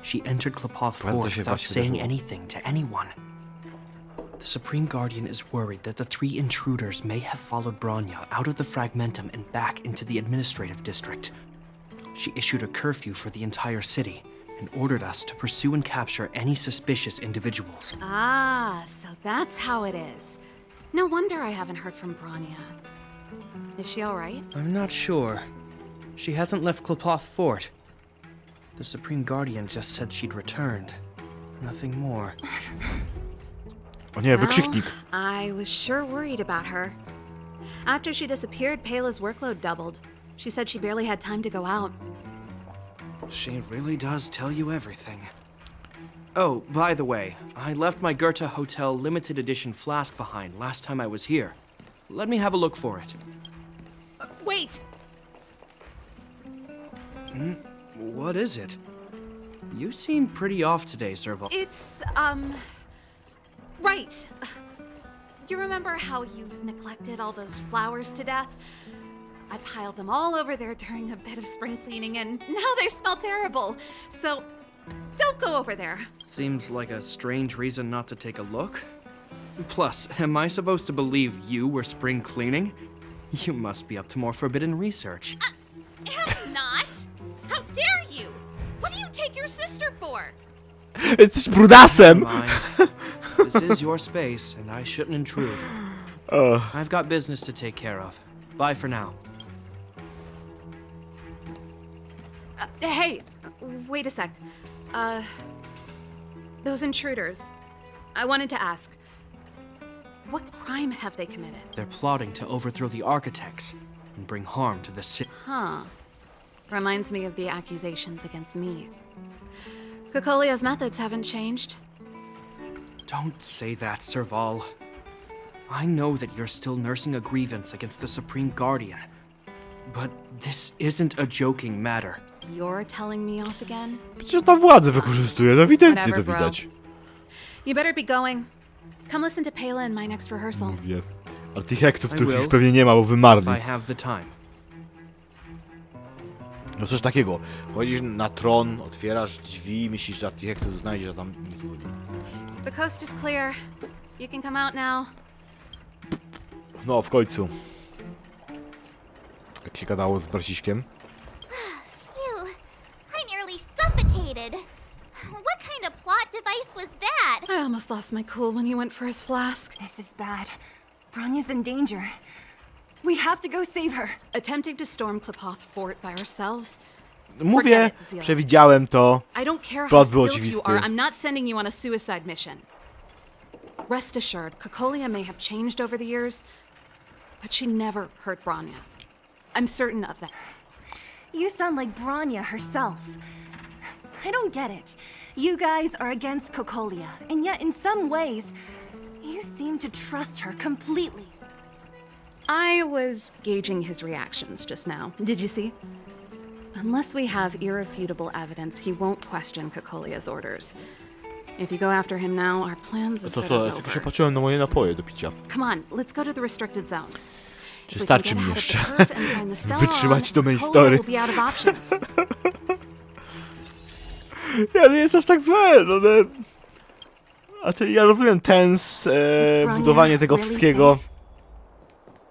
She entered Klapoth Fort without saying anything to anyone. The Supreme Guardian is worried that the three intruders may have followed Bronya out of the Fragmentum and back into the administrative district. She issued a curfew for the entire city and ordered us to pursue and capture any suspicious individuals. Ah, so that's how it is. No wonder I haven't heard from Bronya. Is she all right? I'm not sure. She hasn't left Klapoth Fort. The Supreme Guardian just said she'd returned. Nothing more. O nie, wykrzyknik. I was sure worried about her. After she disappeared, Pela's workload doubled. She said she barely had time to go out. She really does tell you everything. Oh, by the way, I left my Goethe Hotel limited edition flask behind last time I was here. Let me have a look for it. Wait! What is it? You seem pretty off today, Serval. It's, right. You remember how you neglected all those flowers to death? I piled them all over there during a bit of spring cleaning, and now they smell terrible. So, don't go over there. Seems like a strange reason not to take a look. Plus, am I supposed to believe you were spring cleaning? You must be up to more forbidden research. Am not. How dare you? What do you take your sister for? Jesteś brudasem! Mind. This is your space, and I shouldn't intrude. I've got business to take care of. Bye for now. Hey, wait a sec. Those intruders. I wanted to ask, what crime have they committed? They're plotting to overthrow the architects. and bring harm to the city. Huh. Reminds me of the accusations against me. Kokolia's methods haven't changed. Don't say that, Serval. I know that you're still nursing a grievance against the Supreme Guardian. But this isn't a joking matter. You're telling me off again? Przecież na władzę wykorzystuje, to ewidentnie Whatever, to bro. widać. You better be going. Come listen to Pela in my next rehearsal. Mówię. Artihektów, I których już will, pewnie nie ma, bo wymarli. if I have the time. No coś takiego. Chodzisz na tron, otwierasz drzwi, myślisz, że artihektów znajdziesz, a tam nikogo nie ma. The coast is clear. You can come out now. No, w końcu. Jak się gadało z Brasiśkiem. Phew, I nearly suffocated. What kind of plot device was that? I almost lost my cool when he went for his flask. This is bad. Bronya's in danger. We have to go save her. Attempting to storm Klepoth Fort by ourselves? Mówię, Forget it, Zero. przewidziałem to. I don't care how Plot był skilled you oczywisty. are, I'm not sending you on a suicide mission. Rest assured, Kokolia may have changed over the years, but she never hurt Bronya. I'm certain of that. You sound like Bronya herself. I don't get it. You guys are against Kokolia, and yet in some ways, you seem to trust her completely. I was gauging his reactions just now. Did you see? Unless we have irrefutable evidence, he won't question Kokolia's orders. If you go after him now, our plan's as To good as co, tylko się over. patrzyłem na moje napoje do picia. Come on, let's go to the restricted zone. Czy If we starczy can mi get out of jeszcze the curve and find the Stella, wytrzymać do main Kokolia story? will be out of options. Ja nie jest aż tak złe, no ale... Znaczy, ja rozumiem budowanie tego wszystkiego.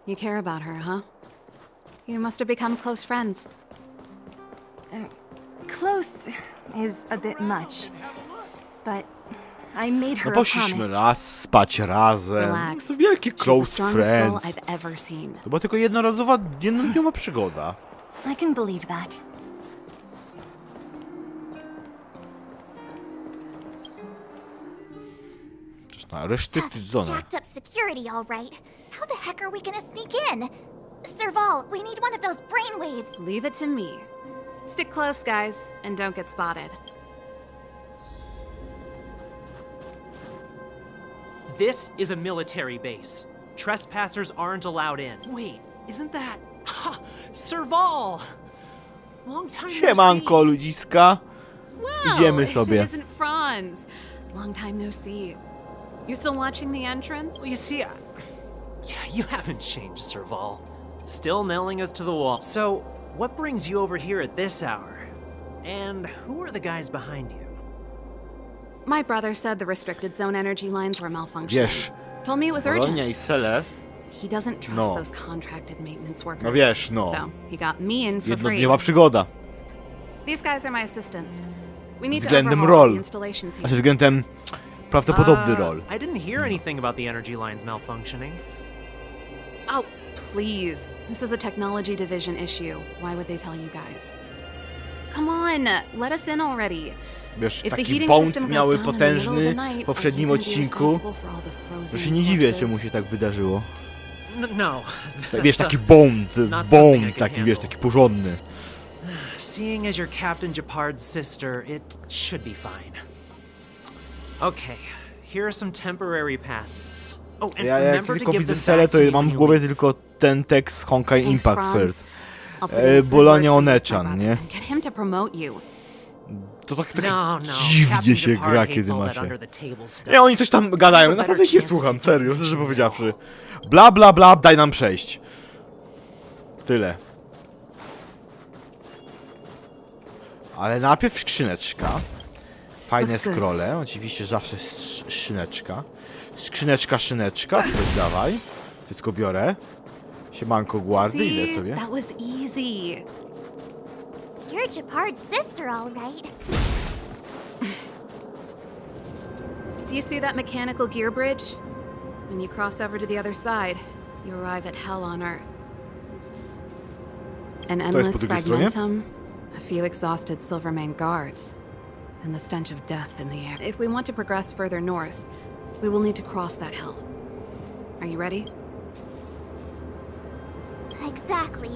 You care about her, huh? You must have become close friends. Close is a bit much, but I made her No a poszliśmy promise. raz spać razem. Relax. To wielkie She's the close strongest girl friends. I've ever seen. To była tylko jednorazowa, jednodniowa przygoda. I can believe that. Przecież na restricted zone. Jacked up security, all right. How the heck are we gonna sneak in? Serval, we need one of those brainwaves. Leave it to me. Stick close, guys, and don't get spotted. This is a military base. Trespassers aren't allowed in. Wait, isn't that... Ha! Serval! Long time no Siemanko, ludziska. Wow, Idziemy sobie. It isn't Franz. Long time no see. You still watching the entrance? Well, you see, you haven't changed, Serval. Still nailing us to the wall. So, what brings you over here at this hour? And who are the guys behind you? My brother said the restricted zone energy lines were malfunctioning. Wiesz, Told me it was Polonia urgent. i Sele, He doesn't trust No. those contracted maintenance workers. No wiesz, no. So he got me in for free. jednodniowa przygoda. These guys are my assistants. We need to Względem overhaul rol. the installations here. Znaczy względem prawdopodobny rol. I didn't hear anything about the energy lines malfunctioning. Oh, please. This is a technology division issue. Why would they tell you guys? Come on, let us in already. Wiesz, If the taki heating bąd system goes miały down in the middle of the potężny night, w poprzednim are you gonna be odcinku. responsible for all the frozen Że się nie dziwię, corpses? czemu się tak wydarzyło. No. Tak, wiesz, that's taki a- bąd, not something I can taki, wiesz, handle. taki porządny. Seeing as you're Captain Japard's sister, it should be fine. Okay, here are some temporary passes. Oh, and Ja jak remember to tylko give widzę them Selę, back to to me mam when w you głowie leave. tylko ten tekst Honkai Thanks, Impact Franz. First. I'll put in a good Bolonia word for you with my Onechan, brother nie? and Get him to promote you. To tak No, dziwnie Captain się Japard gra, hates kiedy all ma that się. under the table stuff. Nie, oni coś tam gadają, naprawdę ich nie słucham, serio, szczerze powiedziawszy. Bla bla bla, daj nam przejść. Tyle. Ale najpierw skrzyneczka. Fajne Looks good. scrolle, oczywiście zawsze skrzyneczka. Skrzyneczka, szyneczka, tutaj dawaj. Wszystko biorę. Siemanko guardy, idę See, sobie. that was easy. You're Japard's sister, all right. Do you see that mechanical gear bridge? When you cross over to the other side, you arrive at hell on Earth. An To jest endless po drugiej stronie? fragmentum, a few exhausted Silvermane guards, and the stench of death in the air. If we want to progress further north, we will need to cross that hell. Are you ready? Exactly.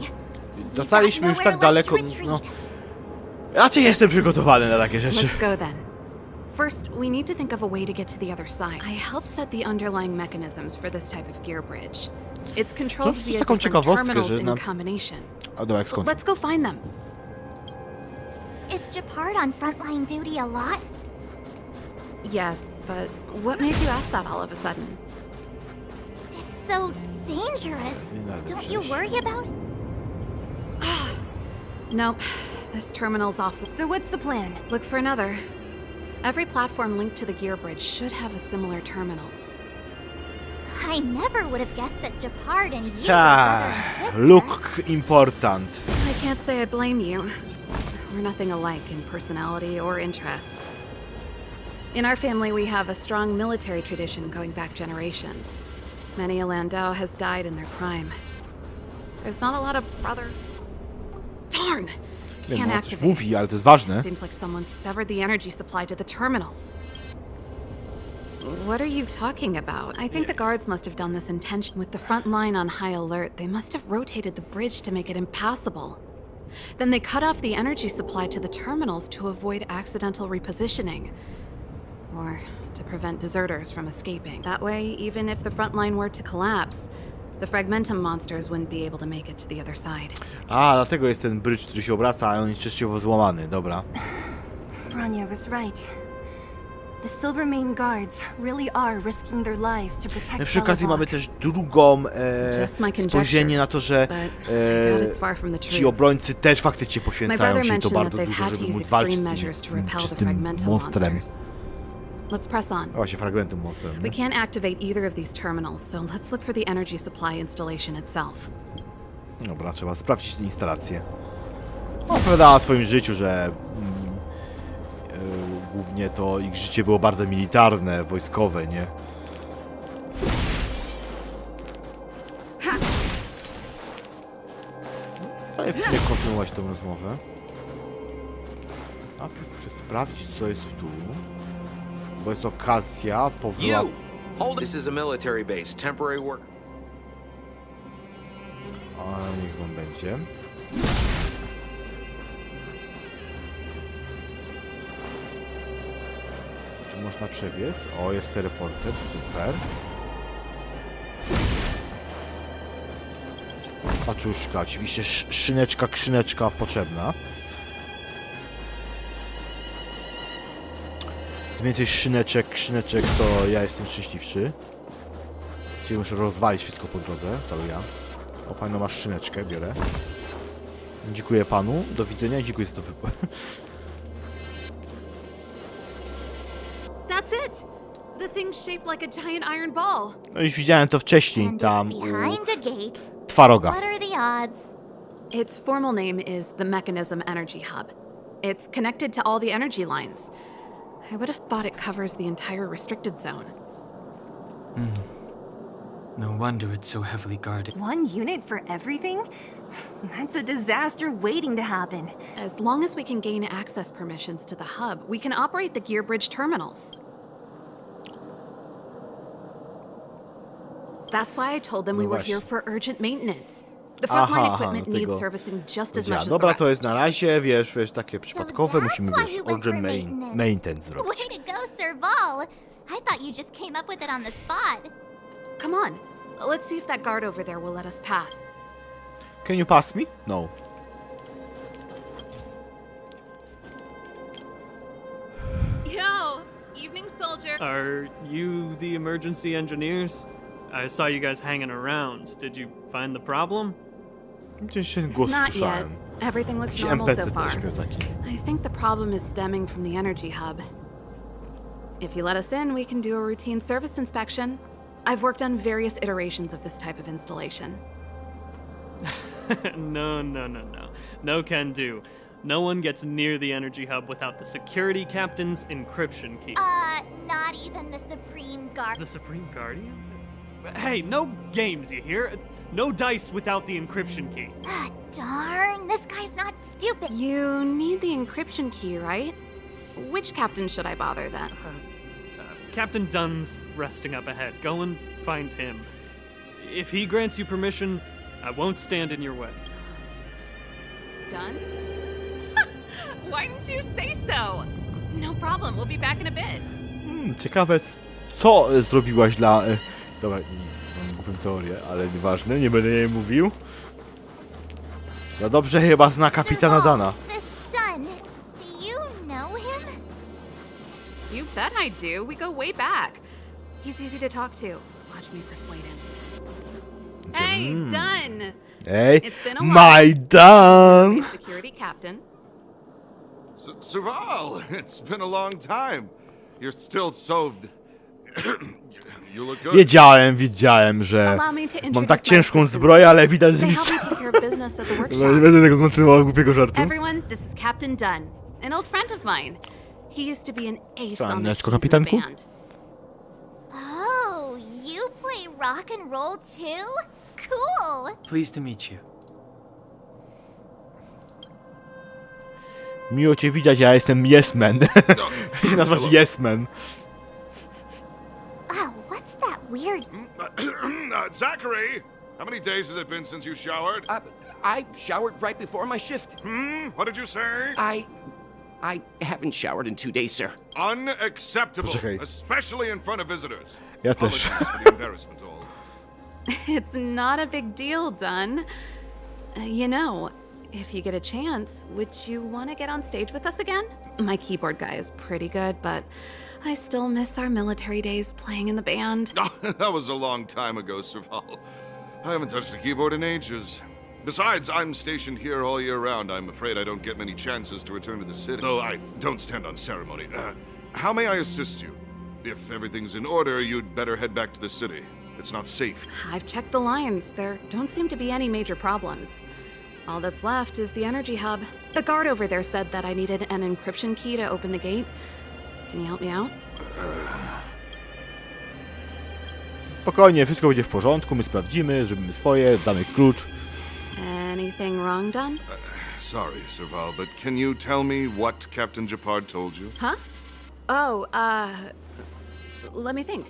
Dotarliśmy już tak daleko, no... Raczej jestem przygotowany na takie rzeczy. Let's go then. First, we need to think of a way to get to the other side. I helped set the underlying mechanisms for this type of gear bridge. It's controlled via different terminals in combination. Let's go find them. Is Japard on frontline duty a lot? Yes, but what made you ask that all of a sudden? It's so dangerous. Don't you worry about it? Nope. This terminal's off. So what's the plan? Look for another. Every platform linked to the gear bridge should have a similar terminal. I never would have guessed that Japard and you Ta, look important. I can't say I blame you. We're nothing alike in personality or interests. In our family, we have a strong military tradition going back generations. Many a Landau has died in their prime. There's not a lot of brother... Darn! Can't activate. Mówi, ale to jest ważne. Seems like someone severed the energy supply to the terminals. What are you talking about? I think the guards must have done this intentionally. With the front line on high alert, they must have rotated the bridge to make it impassable. Then they cut off the energy supply to the terminals to avoid accidental repositioning. Or to prevent deserters from escaping. That way, even if the front line were to collapse, the fragmentum monsters wouldn't be able to make it to the other side. A, dlatego jest ten bridge, który się obraca, a on jest częściowo złamany, dobra. Bronya was right. The Silvermane guards really are risking their lives to protect. Przy okazji mamy też drugą spojrzenie na to, że ci obrońcy też faktycznie poświęcają się to bardzo dużo, żeby móc walczyć z tym monstrem. Let's press on. Właśnie, fragmentum monstrem. We can't activate either of these terminals, so let's look for the energy supply installation itself. Dobra, trzeba sprawdzić tę instalację. Opowiadała o swoim życiu, że głównie to ich życie było bardzo militarne, wojskowe, nie? Ale w sumie kontynuować tę rozmowę. Najpierw muszę sprawdzić, co jest tu. Bo jest okazja powrotu. This is a military base, temporary work. A niech wam będzie. Tu można przebiec. O, jest teleporter, super. Paczuszka, oczywiście skrzyneczka potrzebna. Im więcej skrzyneczek, to ja jestem szczęśliwszy. Czyli muszę rozwalić wszystko po drodze, cały ja. O, fajną masz skrzyneczkę, biorę. Dziękuję panu, do widzenia i dziękuję za to wypłat. That's it! The thing's shaped like a giant iron ball. No już widziałem to wcześniej tam u Twaroga. What are the odds? Its formal name is the Mechanism Energy Hub. It's connected to all the energy lines. I would have thought it covers the entire restricted zone. No wonder it's so heavily guarded. One unit for everything? That's a disaster waiting to happen. As long as we can gain access permissions to the hub, we can operate the gear bridge terminals. That's why I told them we were here for urgent maintenance. The frontline equipment needs servicing just as much as the Dobra, rest. to jest na razie, wiesz, takie przypadkowe, musimy, wiesz, urgent maintenance zrobić. Way to go, Serval! I thought you just came up with it on the spot. Come on, let's see if that guard over there will let us pass. Can you pass me? No. Yo, evening soldier. Are you the emergency engineers? I saw you guys hanging around. Did you find the problem? Not yet. Everything looks normal so far. I think the problem is stemming from the energy hub. If you let us in, we can do a routine service inspection. I've worked on various iterations of this type of installation. No. No can do. No one gets near the energy hub without the security captain's encryption key. Not even the Supreme Guard. The Supreme Guardian? Hey, no games, you hear? No dice without the encryption key. Darn, this guy's not stupid. You need the encryption key, right? Which captain should I bother then? Captain Dunn's resting up ahead. Go and find him. If he grants you permission, I won't stand in your way. Done? Why didn't you say so? No problem, we'll be back in a bit. Ciekawe, co zrobiłaś dla... Dobra, mam głupią teorię, ale nieważne, nie będę jej mówił. No dobrze, chyba zna kapitana Dana. This Dunn, do you know him? You bet I do. We go way back. He's easy to talk to. Watch me persuade him. Hey, Dunn! Hey, It's been a my while. Dunn! Security captain. Serval, it's been a long time. You're still so... you look good. Wiedziałem, że mam tak ciężką zbroję, ale widać z miejsca. Nie będę tego kontynuował, głupiego żartu. Everyone, this is Captain Dunn, an old friend of mine. He used to be an ace on the Anneczko, keys in the kapitanku? band. Oh, you play rock and roll too? Cool. Pleased to meet you. Miło cię widzieć, ja jestem Yes Man. się nazywać Yes Man. Oh, what's that weird? Zachary, how many days has it been since you showered? I showered right before my shift. What did you say? I haven't showered in 2 days, sir. Unacceptable, Poczekaj. especially in front of visitors. Ja też. Apologies for the embarrassment, all. It's not a big deal, Dunn. You know, if you get a chance, would you want to get on stage with us again? My keyboard guy is pretty good, but I still miss our military days playing in the band. That was a long time ago, Serval. I haven't touched a keyboard in ages. Besides, I'm stationed here all year round. I'm afraid I don't get many chances to return to the city. Though I don't stand on ceremony. How may I assist you? If everything's in order, you'd better head back to the city. It's not safe. I've checked the lines. There don't seem to be any major problems. All that's left is the energy hub. The guard over there said that I needed an encryption key to open the gate. Can you help me out? Spokojnie, wszystko będzie w porządku, my sprawdzimy, zrobimy swoje, damy klucz. Anything wrong, Dunn? Sorry, Serval, but can you tell me what Captain Japard told you? Huh? Oh, let me think.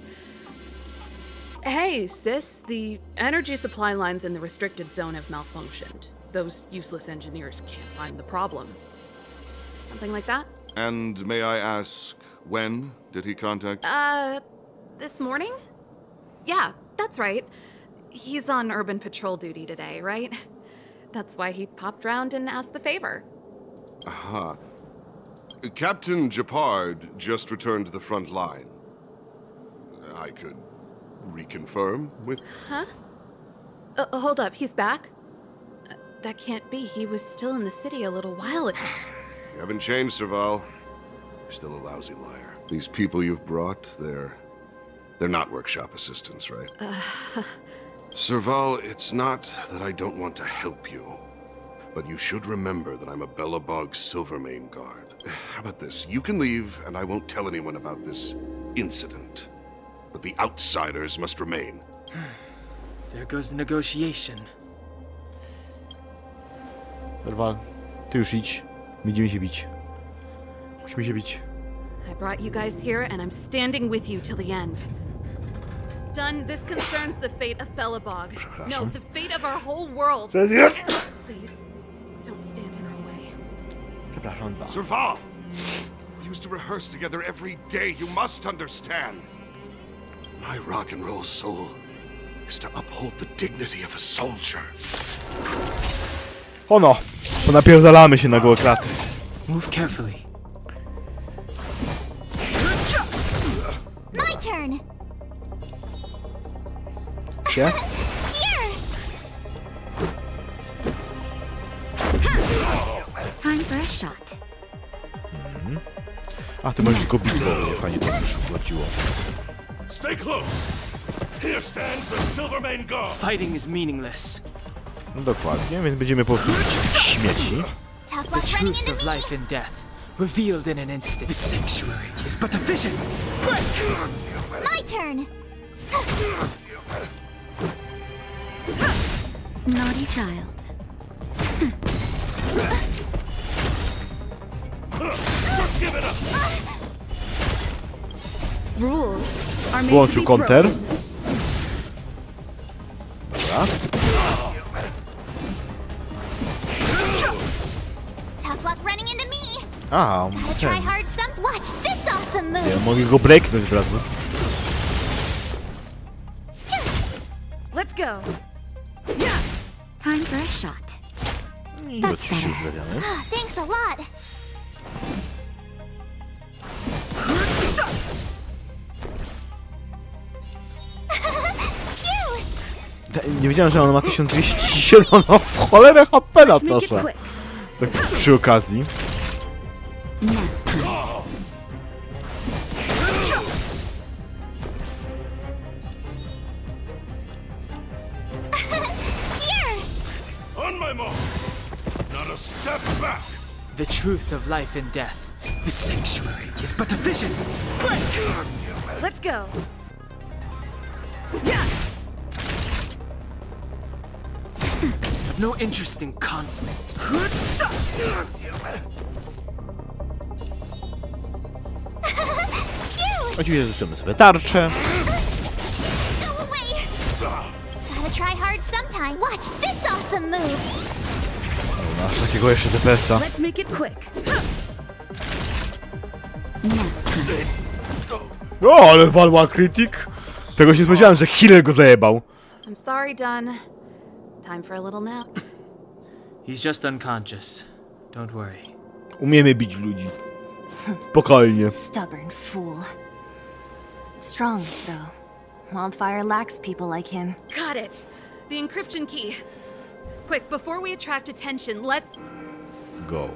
Hey, sis, the energy supply lines in the restricted zone have malfunctioned. Those useless engineers can't find the problem. Something like that? And may I ask, when did he contact? This morning? Yeah, that's right. He's on urban patrol duty today, right? That's why he popped round and asked the favor. Aha. Captain Japard just returned to the front line. I could reconfirm with... Huh? Hold up, he's back? That can't be. He was still in the city a little while ago. You haven't changed, Serval. You're still a lousy liar. These people you've brought, they're not workshop assistants, right? Serval, it's not that I don't want to help you, but you should remember that I'm a Belobog Silvermane guard. How about this? You can leave, and I won't tell anyone about this incident. But the outsiders must remain. There goes the negotiation. Serval, ty już idź. Będziemy się bić. Musimy się bić. I brought you guys here, and I'm standing with you till the end. Dunn, this concerns the fate of Belobog. No, the fate of our whole world. Please, don't stand in our way. Przepraszam. Serval! We used to rehearse together every day. You must understand. My rock and roll soul is to uphold the dignity of a soldier. Ono! Ponapierdalamy się na głowę kraty. Move carefully. My turn. Się? Here. Time for a shot. A, ty możesz go bić, bo mnie fajnie to już wróciło. Stay close. Here stands the Silvermane Guard. Fighting is meaningless. No dokładnie, więc będziemy po prostu bić tych śmieci. The truth of life and death, revealed in an instant. The sanctuary is but a vision. My turn. Naughty child. Rules are made to Włączył be counter. broken. Dobra. A, Gotta try hard some. Watch this awesome move. ja mogę go breaknąć od razu. Let's go. Time for a shot. I oczywiście uprawiamy. Thanks a lot. Nie wiedziałem, że ona ma 1237, ona w cholerę HP natasza. Tak przy okazji. On my mark. Not a step back. The truth of life and death. The sanctuary is but a vision. Break! Let's go. I've no interest in conflict. Oczywiście życzymy sobie tarczę. Go away. Gotta try hard sometime. Watch this awesome move. Masz takiego jeszcze DPS-a. Let's make it quick. O, ale walła krytyk. Tego się nie spodziewałem, że healer go zajebał. I'm sorry, Dunn. Time for a little nap. He's just unconscious. Don't worry. Umiemy bić ludzi. Spokojnie. Stubborn fool. Strong, though. Wildfire lacks people like him. Got it. The encryption key. Quick, before we attract attention, let's... Go.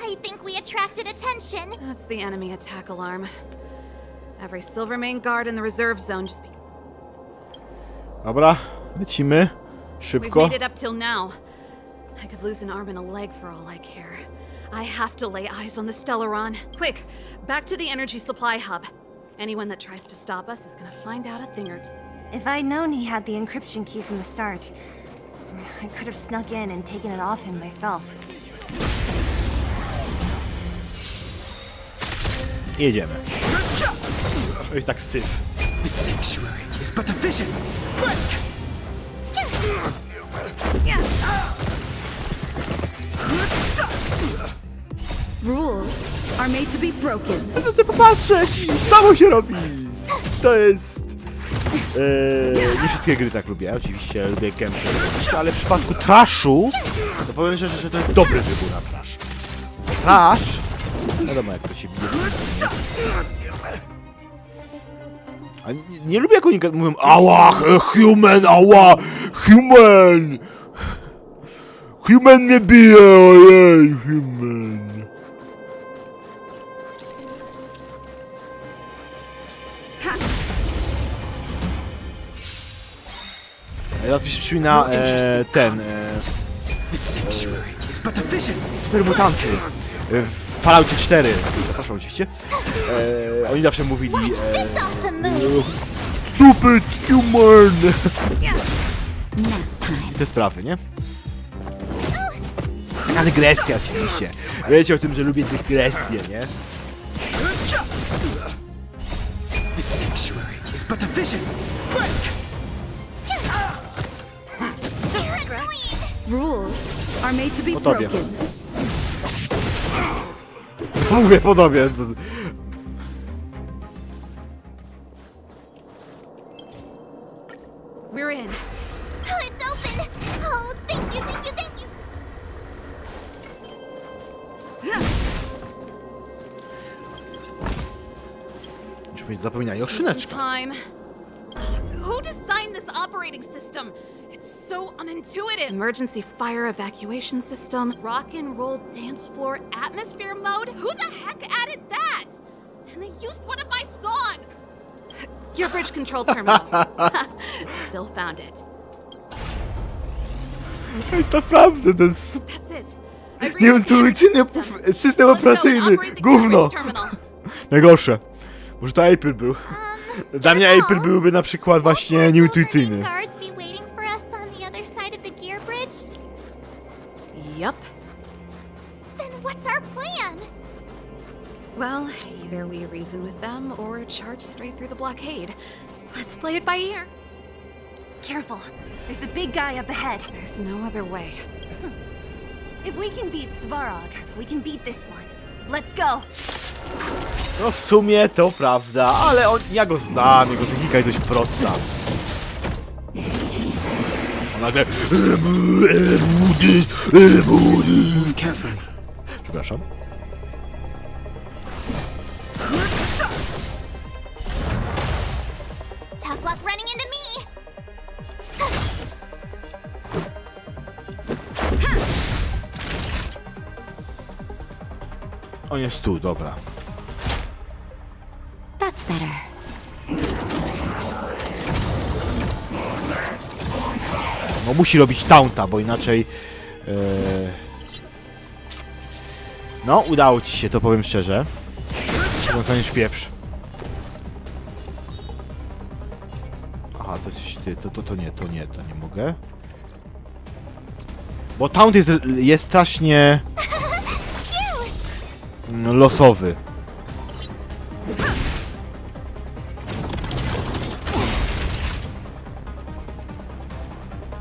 I think we attracted attention. That's the enemy attack alarm. Every Silvermane guard in the reserve zone just... Dobra, lecimy. We've Szybko. made it up till now. I could lose an arm and a leg for all I care. I have to lay eyes on the Stellaron. Quick, back to the energy supply hub. Anyone that tries to stop us is gonna find out a thing or two. If I'd known he had the encryption key from the start, I could have snuck in and taken it off him myself. Jedziemy. To jest tak syf. The sanctuary is but a vision. Break! Rules are made to be broken. No ty popatrzeć i samo się robi. To jest... nie wszystkie gry tak lubię. Oczywiście lubię gameplay, ale w przypadku Trashu to powiem szczerze, że to jest dobry wybór na Trash. Trash? Wiadomo jak to się bije. A nie lubię jak oni mówią ała, human, ała, human! Human mnie bije, ojej, human. Teraz mi się przypomina ten... super mutanty w Falloutie 4. Zapraszam oczywiście. Oni zawsze mówili... Stupid human! I te sprawy, nie? Taka dygresja oczywiście. Wiecie o tym, że lubię dygresję, nie? The sanctuary is but a vision. Break! Just a scratch. Rules are made to be Po tobie. broken. Mówię po tobie. We're in. Oh, it's open. Oh, thank you, thank you, thank you. Już mi zapominaj o szyneczkach. Time. Who designed this operating system? It's so unintuitive. Emergency fire evacuation system. Rock and roll dance floor atmosphere mode. Who the heck added that? And they used one of my songs. Your bridge control terminal. Still found it. Naprawdę, to jest... That's it. Nieuintuicyjny system operacyjny. Gówno. Najgorsze. Może to April był. Dla mnie April byłby na przykład właśnie nieuintuicyjny. Guards be waiting for us on the other side of the gear bridge? Yep. Then what's our plan? Well, either we reason with them or charge straight through the blockade. Let's play it by ear. Careful. There's a big guy up ahead. There's no other way. If we can beat Svarog, we can beat this one. Let's go! No w sumie to prawda, ale ja go znam, jego technika jest dość prosta. On nagle... Przepraszam. Tough luck running into me. On jest tu, dobra. That's better. No musi robić taunta, bo inaczej... No, udało ci się, to powiem szczerze. Dostaniesz pieprz. Aha, to jesteś ty, to nie mogę. Bo taunt jest strasznie... losowy.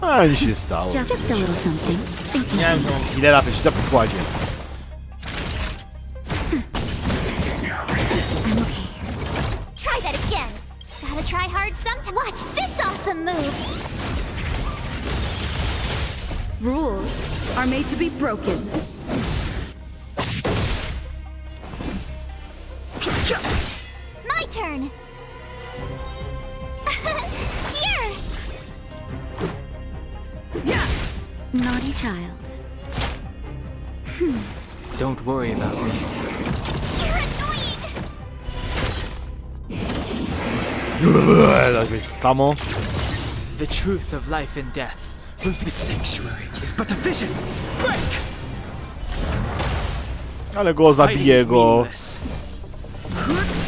A nic się nie stało. Just a little something. Nie wiem, że mam killera też na pokładzie. Try that again. Gotta try hard sometime. Watch this awesome move. Rules are made to be broken. My turn. Here. Naughty child. Don't worry about me. Samo. The truth of life and death. The sanctuary is but a vision. Break! Ale go zabije go.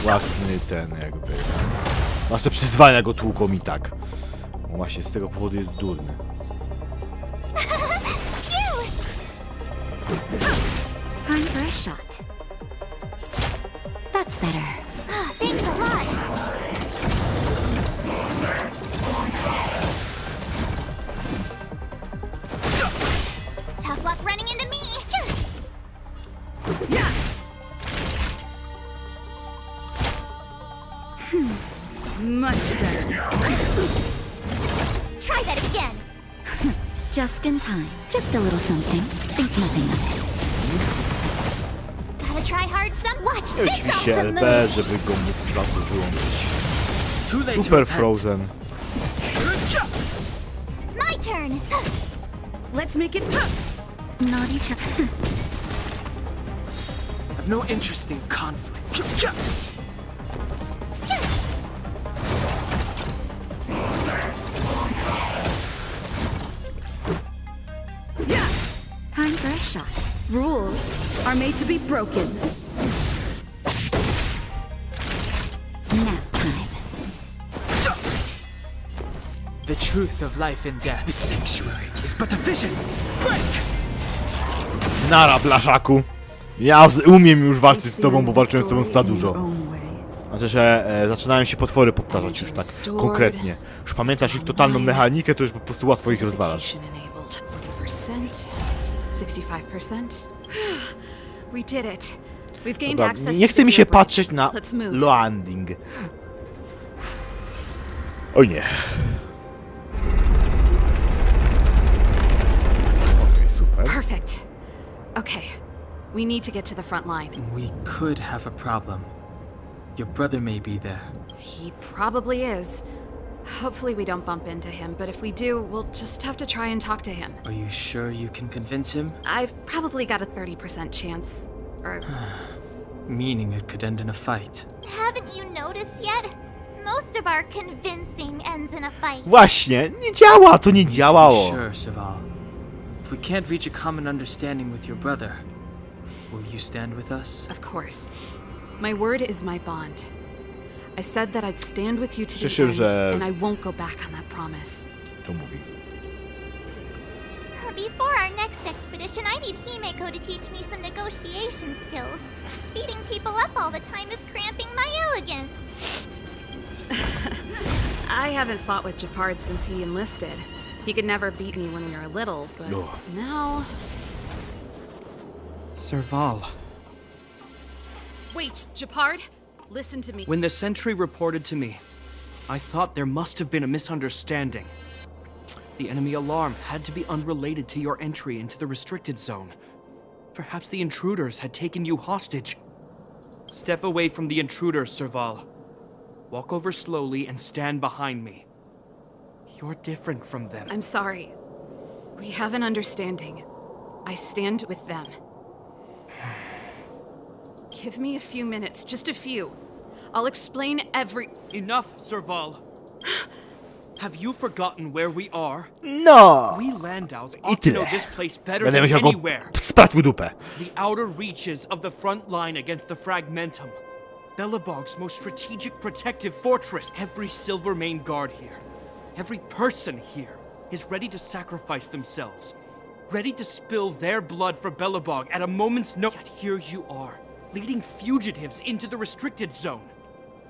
Własny ten jakby. Nasze przyzwania go tłuką i tak. No właśnie z tego powodu jest durny. Time for a shot. That's better. Thanks a lot. Tough luck running into me. Much better. Try that again. Just in time. Just a little something. Think nothing of it. Gotta try hard some. Watch this Oczywiście awesome LB, move. żeby go móc z razu wyłączyć. Super Frozen. My turn. Let's make it pop. Naughty child. I've no interest in conflict. Time for a shot. Rules are made to be broken. Nap time. The truth of life and death. The sanctuary is but a vision. Break! Nara, blaszaku. Ja umiem już walczyć z tobą, bo walczyłem z tobą za dużo. Znaczy, że zaczynają się potwory powtarzać już tak konkretnie. Już pamiętasz ich totalną mechanikę, to już po prostu łatwo ich rozwalasz. 65%. We did it. We've gained Dobra, access nie to chce mi the się bridge. patrzeć na Let's move. landing. Oj nie. Okej, super. Perfect. Okay. We need to get to the front line. We could have a problem. Your brother may be there. He probably is. Hopefully we don't bump into him, but if we do, we'll just have to try and talk to him. Are you sure you can convince him? I've probably got a 30% chance. Or Meaning it could end in a fight. Haven't you noticed yet? Most of our convincing ends in a fight. Właśnie, nie działa, to nie działało. Sure, Saval. If we can't reach a common understanding with your brother, will you stand with us? of course. My word is my bond. I said that I'd stand with you to the Cieszę, end, że- and I won't go back on that promise. To mówi. Before our next expedition, I need Himeko to teach me some negotiation skills. Beating people up all the time is cramping my elegance. I haven't fought with Japard since he enlisted. He could never beat me when we were little, but Oh. now... Serval. Wait, Japard, listen to me. When the sentry reported to me, I thought there must have been a misunderstanding. The enemy alarm had to be unrelated to your entry into the restricted zone. Perhaps the intruders had taken you hostage. Step away from the intruders, Serval. Walk over slowly and stand behind me. You're different from them. I'm sorry. We have an understanding. I stand with them. Give me a few minutes, just a few. I'll explain Enough, Serval. Have you forgotten where we are? No! We Landaus I ought to know tyle. this place better Będę than musiał go anywhere. spać mu dupę. The outer reaches of the front line against the Fragmentum. Belobog's most strategic protective fortress. Every Silvermane guard here, every person here, is ready to sacrifice themselves. Ready to spill their blood for Belobog at a moment's notice. Yet here you are, leading fugitives into the restricted zone.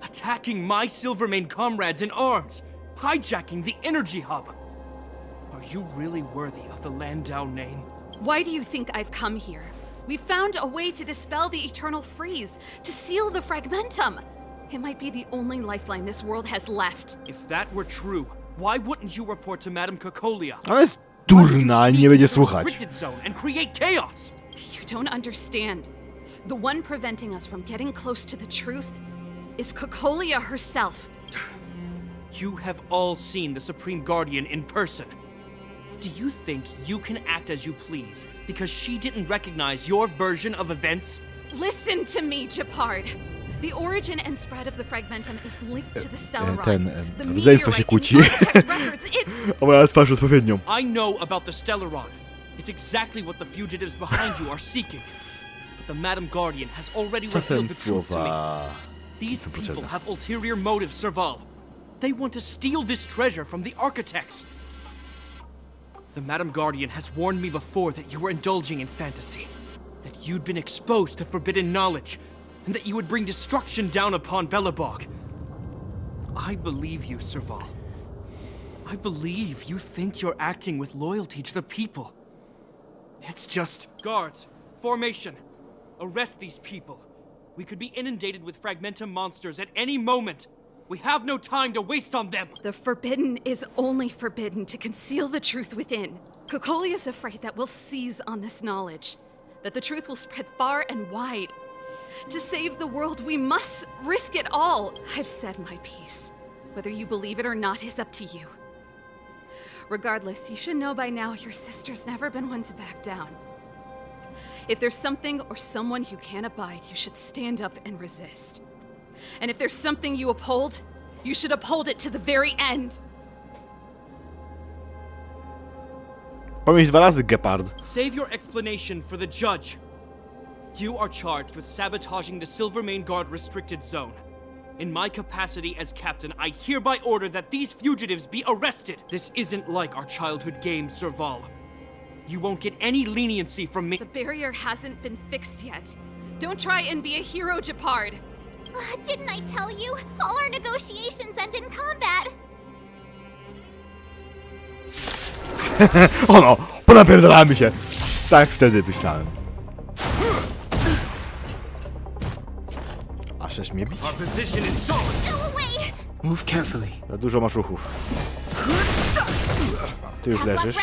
Attacking my Silvermane comrades in arms. Hijacking the energy hub. Are you really worthy of the Landau name? Why do you think I've come here? We found a way to dispel the eternal freeze, to seal the Fragmentum. It might be the only lifeline this world has left. If that were true, why wouldn't you report to Madame Cocolia? Ona jest durna, nie będzie słuchać. Restricted zone and create chaos. You don't understand. The one preventing us from getting close to the truth is Cocolia herself. You have all seen the Supreme Guardian in person. Do you think you can act as you please because she didn't recognize your version of events? Listen to me, Japard. The origin and spread of the Fragmentum is linked to the Stellaron. The rodzeństwo się meteorite kłóci. in Architect's records, it's... O moja twarz odpowiednią. I know about the Stellaron. It's exactly what the fugitives behind you are seeking. But the Madam Guardian has already revealed the truth to me. These people have ulterior motives, Serval. They want to steal this treasure from the architects. The Madam Guardian has warned me before that you were indulging in fantasy, that you'd been exposed to forbidden knowledge, and that you would bring destruction down upon Belobog. I believe you, Serval. I believe you think you're acting with loyalty to the people. It's just... Guards, formation, arrest these people. We could be inundated with Fragmentum monsters at any moment. We have no time to waste on them! The forbidden is only forbidden to conceal the truth within. Cocolia's afraid that we'll seize on this knowledge, that the truth will spread far and wide. To save the world, we must risk it all. I've said my piece. Whether you believe it or not is up to you. Regardless, you should know by now your sister's never been one to back down. If there's something or someone you can't abide, you should stand up and resist. And if there's something you uphold, you should uphold it to the very end. Pomyśl 2 razy, Gepard. Save your explanation for the judge. You are charged with sabotaging the Silvermane Guard restricted zone. In my capacity as captain, I hereby order that these fugitives be arrested. This isn't like our childhood game, Serval. You won't get any leniency from me. The barrier hasn't been fixed yet. Don't try and be a hero, Japard. Didn't I tell you? All our negotiations end in combat. O no, ponapierdalamy się. Tak wtedy myślałem. A 6 mnie bić? Move carefully. Za dużo masz ruchów. Ty już leżysz.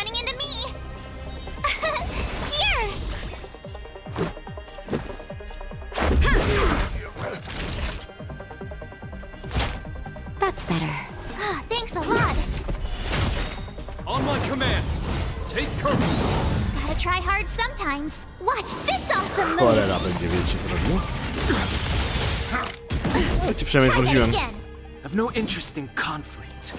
That's better. Thanks a lot. On my command, take cover. Gotta try hard sometimes. Watch this awesome move. Cholera będzie wiedzieć, co robił. Ja ci przynajmniej zmroziłem. I've no interest in conflict.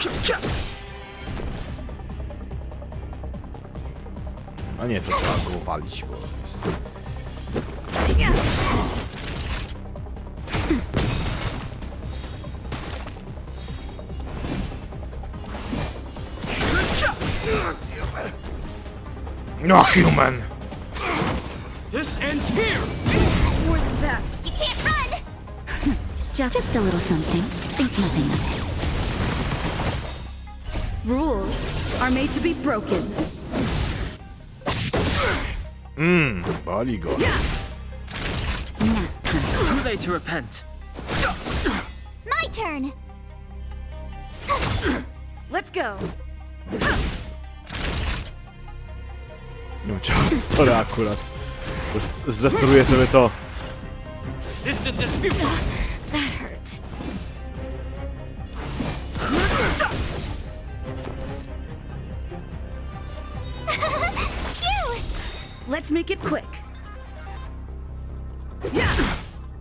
A nie, to trzeba go walić, bo jest... No, human! This ends here! More than that. You can't run! Just a little something. Think nothing of it. Rules are made to be broken. Boli go. late to repent. My turn! Let's go. Nie wiem, sorry akurat. Zdestruję sobie to. That hurt. Cute! Let's make it quick.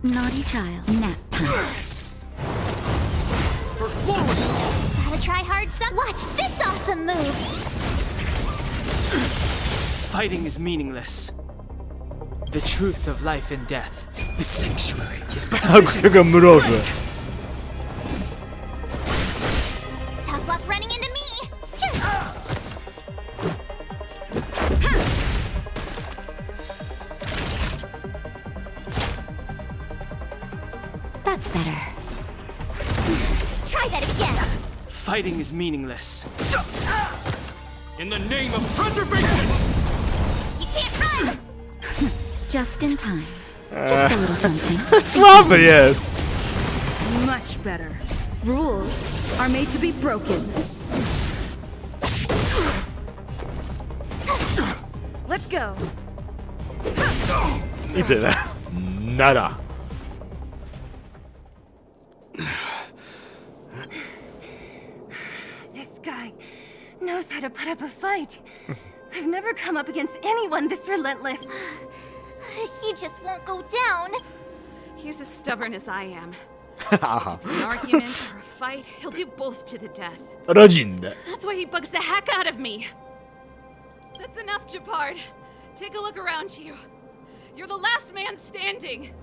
Naughty child. Nap time. Gotta try hard some. Watch this awesome move! Fighting is meaningless. The truth of life and death, the sanctuary, is but a vision. mrożę. Tough luck running into me! That's better. Try that again! Fighting is meaningless. In the name of preservation! You can't run! Just in time. Just a little something. Słaby jest! Much better. Rules are made to be broken. Let's go. I tyle. Nara. This guy knows how to put up a fight. I've never come up against anyone this relentless. He just won't go down. He's as stubborn as I am. An argument or a fight, he'll do both to the death. Rodzinne. That's why he bugs the heck out of me. That's enough, Japard. Take a look around you. You're the last man standing.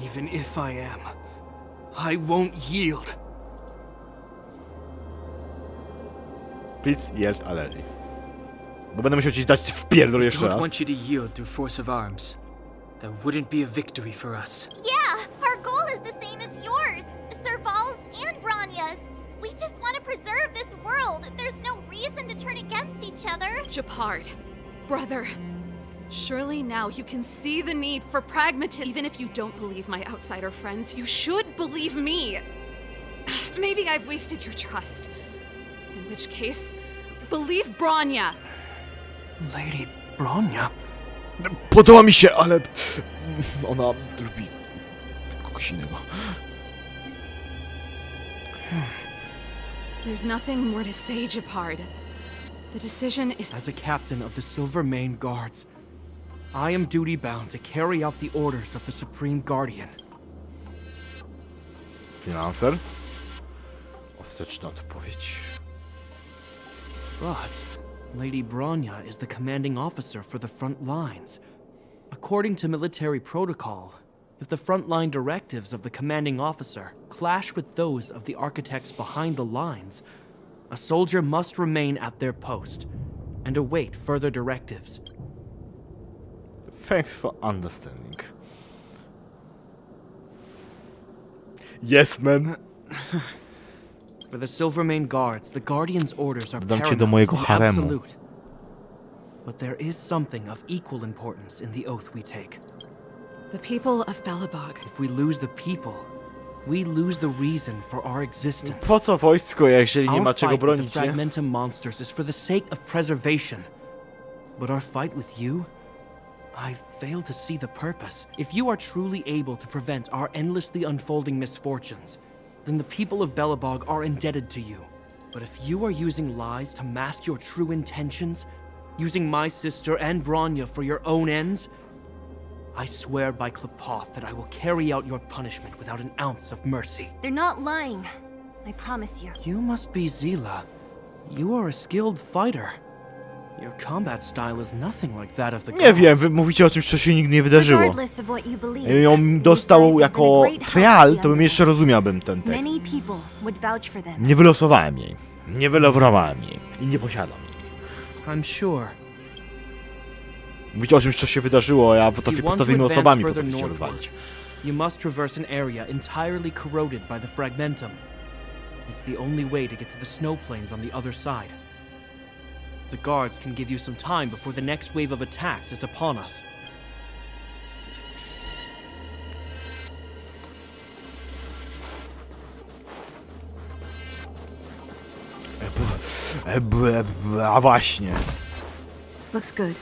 Even if I am, I won't yield. Please yield already. Bo będę musiał ci dać w pierdol I jeszcze don't raz. want you to yield through force of arms. That wouldn't be a victory for us. Yeah, our goal is the same as yours. Serval's and Branya's. We just want to preserve this world. There's no reason to turn against each other. Japard, brother, surely now you can see the need for pragmatism. Even if you don't believe my outsider friends, you should believe me. Maybe I've wasted your trust. In which case, believe Branya. Lady Bronya? Podoba mi się, ale ona lubi kogoś innego. There's nothing more to say, Japard. The decision is... As a captain of the Silvermane Guards, I am duty-bound to carry out the orders of the Supreme Guardian. Financer? Ostateczna odpowiedź. But Lady Bronya is the commanding officer for the front lines. According to military protocol, if the frontline directives of the commanding officer clash with those of the architects behind the lines, a soldier must remain at their post and await further directives. Thanks for understanding. Yes, man. For the Silvermane Guards, the Guardian's orders are Dam cię do mojego paramount and haremu. absolute. But there is something of equal importance in the oath we take. The people of Belobog. If we lose the people, we lose the reason for our existence. Po co wojsko, jeżeli nie ma Our czego fight with bronić, the nie? Fragmentum monsters is for the sake of preservation. But our fight with you? I fail to see the purpose. If you are truly able to prevent our endlessly unfolding misfortunes, then the people of Belobog are indebted to you. But if you are using lies to mask your true intentions, using my sister and Bronya for your own ends, I swear by Klapoth that I will carry out your punishment without an ounce of mercy. They're not lying. I promise you. You must be Zila. You are a skilled fighter. Your combat style is nothing like that of the Nie wiem, wy mówicie o czymś, co się nigdy nie wydarzyło. Regardless of what you believe, Gdybym ją dostał jako trial, to bym jeszcze rozumiałbym ten tekst. many people would vouch for them. Nie wylosowałem jej. Nie wylosowałem jej. I nie posiadam jej. I'm sure. Mówicie o czymś, co się wydarzyło, a ja If you potrafię want to podstawowymi advance osobami further potraficie northward, rozwalić. you must traverse an area entirely corroded by the Fragmentum. It's the only way to get to the snow plains on the other side. The guards can give you some time before the next wave of attacks is upon us. A właśnie. Looks good.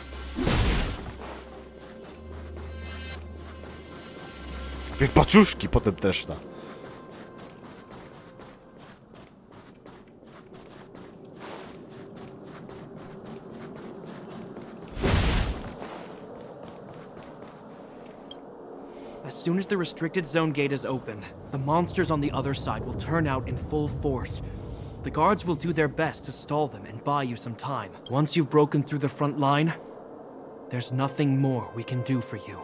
Najpierw paczuszki, potem też ta. As soon as the restricted zone gate is open, the monsters on the other side will turn out in full force. The guards will do their best to stall them and buy you some time. Once you've broken through the front line, there's nothing more we can do for you.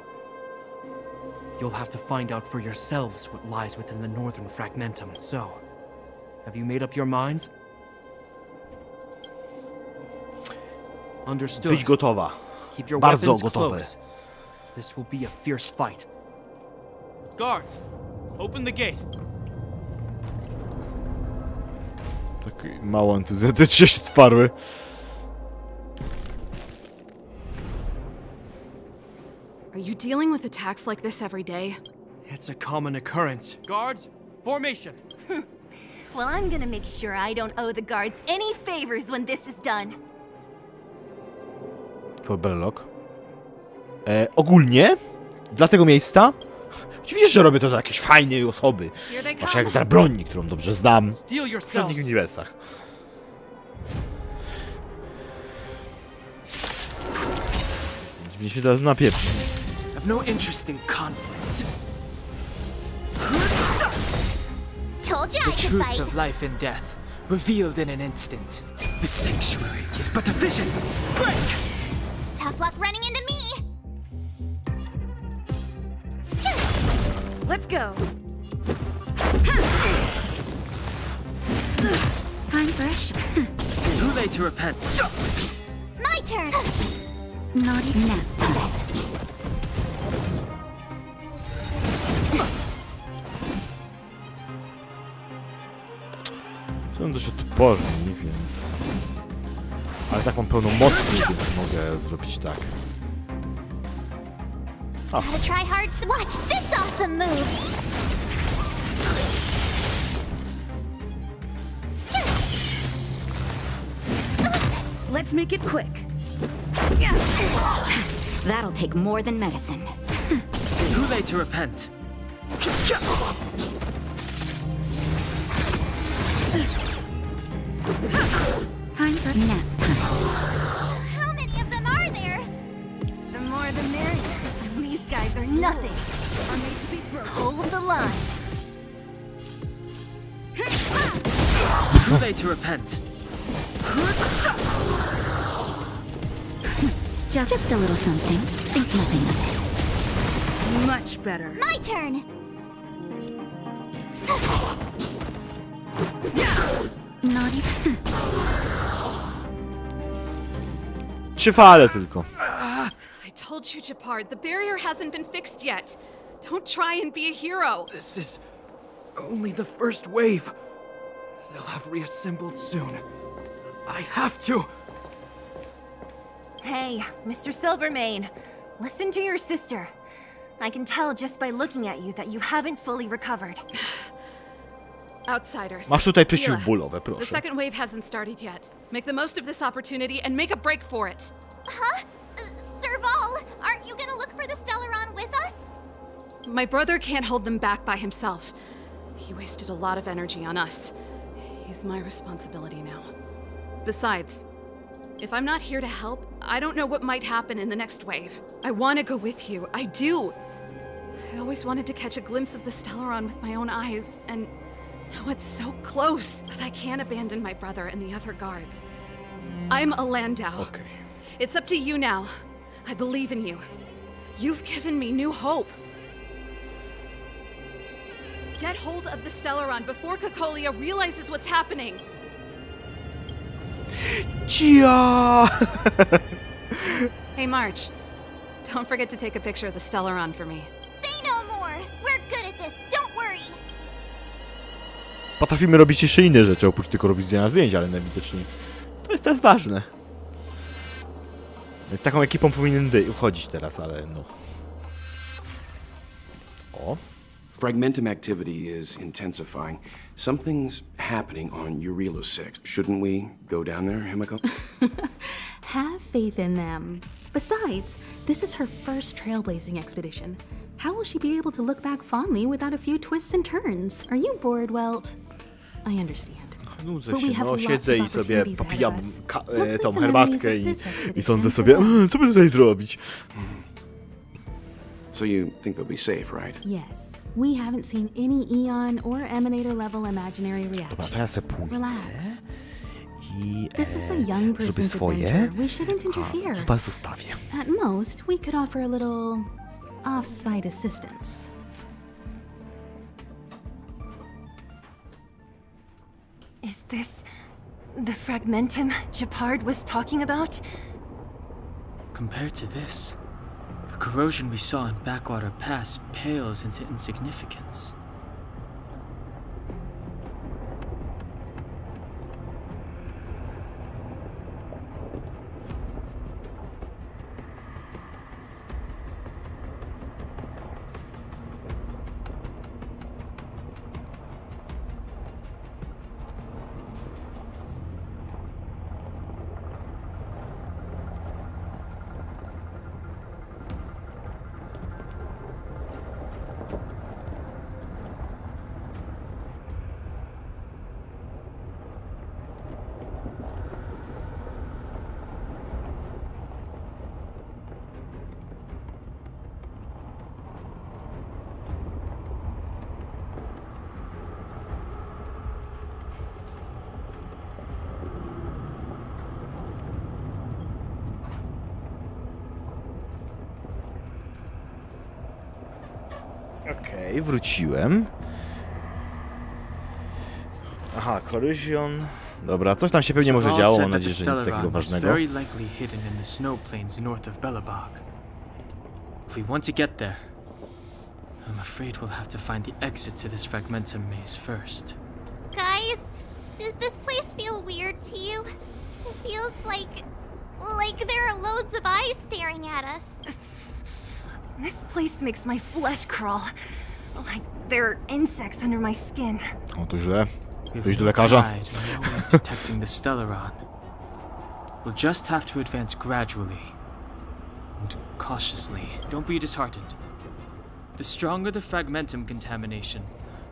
You'll have to find out for yourselves what lies within the northern fragmentum. So, have you made up your minds? Understood. Być gotowa. Keep your Bardzo weapons gotowe. close. This will be a fierce fight. Guards, open the gate. Tak mało entuzjastycznie się otwarły. Are you dealing with attacks like this every day? It's a common occurrence. Guards, formation. Well, I'm gonna make sure I don't owe the guards any favors when this is done. Forbellock. Ogólnie dla tego miejsca oczywiście, że robię to dla jakiejś fajnej osoby. Zwłaszcza jak dla broni, którą dobrze znam w wszelkich uniwersach. Mnie się teraz napieprzyć. I've no interest in conflict. Told you I The could truth fight. of life and death, revealed in an instant. The sanctuary is but a vision. Break! Tough luck running into me. Let's go. Time for a shot. Too late to repent. My turn. Not even nap time. Są dość odporni, więc... Ale tak mam pełnomocnik, więc mogę zrobić tak. Gotta try hard. Watch this awesome move. Let's make it quick. That'll take more than medicine. Too late to repent. Time for nap time. How many of them are there? The more the merrier. These guys are nothing. Are made to be broke. Hold the line. Too late to repent. Just a little something. Think nothing of it. Much better. My turn. Not even. Trzy fale tylko. I told you, Japard, the barrier hasn't been fixed yet. Don't try and be a hero. This is only the first wave. They'll have reassembled soon. I have to. Hey, Mr. Silvermane, listen to your sister. I can tell just by looking at you that you haven't fully recovered. Outsiders. Masz tutaj Mila, przeciwbólowe, the proszę. second wave hasn't started yet. Make the most of this opportunity and make a break for it. Huh? Serval, aren't you gonna look for the Stellaron with us? My brother can't hold them back by himself. He wasted a lot of energy on us. He's my responsibility now. Besides, if I'm not here to help, I don't know what might happen in the next wave. I want to go with you. I do. I always wanted to catch a glimpse of the Stellaron with my own eyes, and now it's so close that I can't abandon my brother and the other guards. I'm a Landau. Okay. It's up to you now. I believe in you. You've given me new hope. Get hold of the Stellaron before Cocolia realizes what's happening. Cia! Hey, March. Don't forget to take a picture of the Stellaron for me. Say no more. We're good at this. Don't worry. Potrafimy robić jeszcze inne rzeczy, oprócz tylko robić zdjęć, ale najwidoczniej to jest też ważne. Więc taką ekipą powinien uchodzić teraz, ale no. O. Fragmentum activity is intensifying. Something's happening on Urilo 6. Shouldn't we go down there, Himiko? Have faith in them. Besides, this is her first trailblazing expedition. How will she be able to look back fondly without a few twists and turns? Are you bored, Welt? I understand. Nudzę But we się, have no lots siedzę of i sobie opportunities popijam ahead of us. Looks tą like the herbatkę memories of this i expedition sądzę will sobie, help. co by tutaj zrobić? So you think they'll be safe, right? Yes. We haven't seen any Eon or Emanator level imaginary Dobra, to ja reactions. se pójdę Relax. i This is a young zrobię person's swoje, adventure. We shouldn't a interfere. tu was zostawię. At most, we could offer a little off-site assistance. Is this the fragmentum Gepard was talking about? Compared to this, the corrosion we saw in Backwater Pass pales into insignificance. Okej, wróciłem. Aha, korozjon. Dobra, coś tam się pewnie może działo, mam nadzieję, że nic takiego ważnego. Very likely hidden in the snow plains north of Belobog. If we want to get there, I'm afraid we'll have to find the exit to this fragmentum maze first. Guys, does this place feel weird to you? It feels like there are loads of eyes staring at us. This place makes my flesh crawl. Like there are insects under my skin. O, to źle. Pójdź do lekarza. No way of detecting the Stellaron. We'll just have to advance gradually and cautiously. Don't be disheartened. The stronger the fragmentum contamination,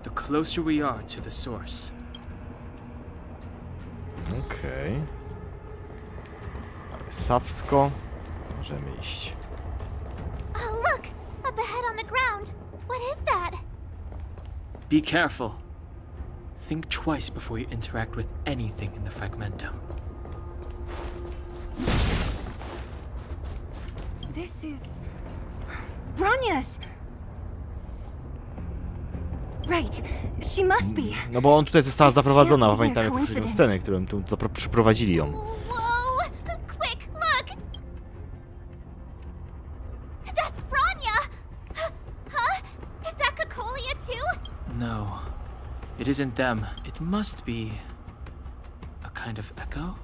the closer we are to the source. Okej. Sawsko. Możemy iść. Oh, look! Up ahead on the ground. What is that? Be careful. Think twice before you interact with anything in the fragmentum. This is Bronya's. Right, she must be. No bo on tutaj została zaprowadzona, bo pamiętam jak poprzednią scenę, którą tu przyprowadzili ją. Whoa! Quick, look! That's Bronya! Huh? Is that Cocolia too? No, it isn't them. It must be a kind of echo?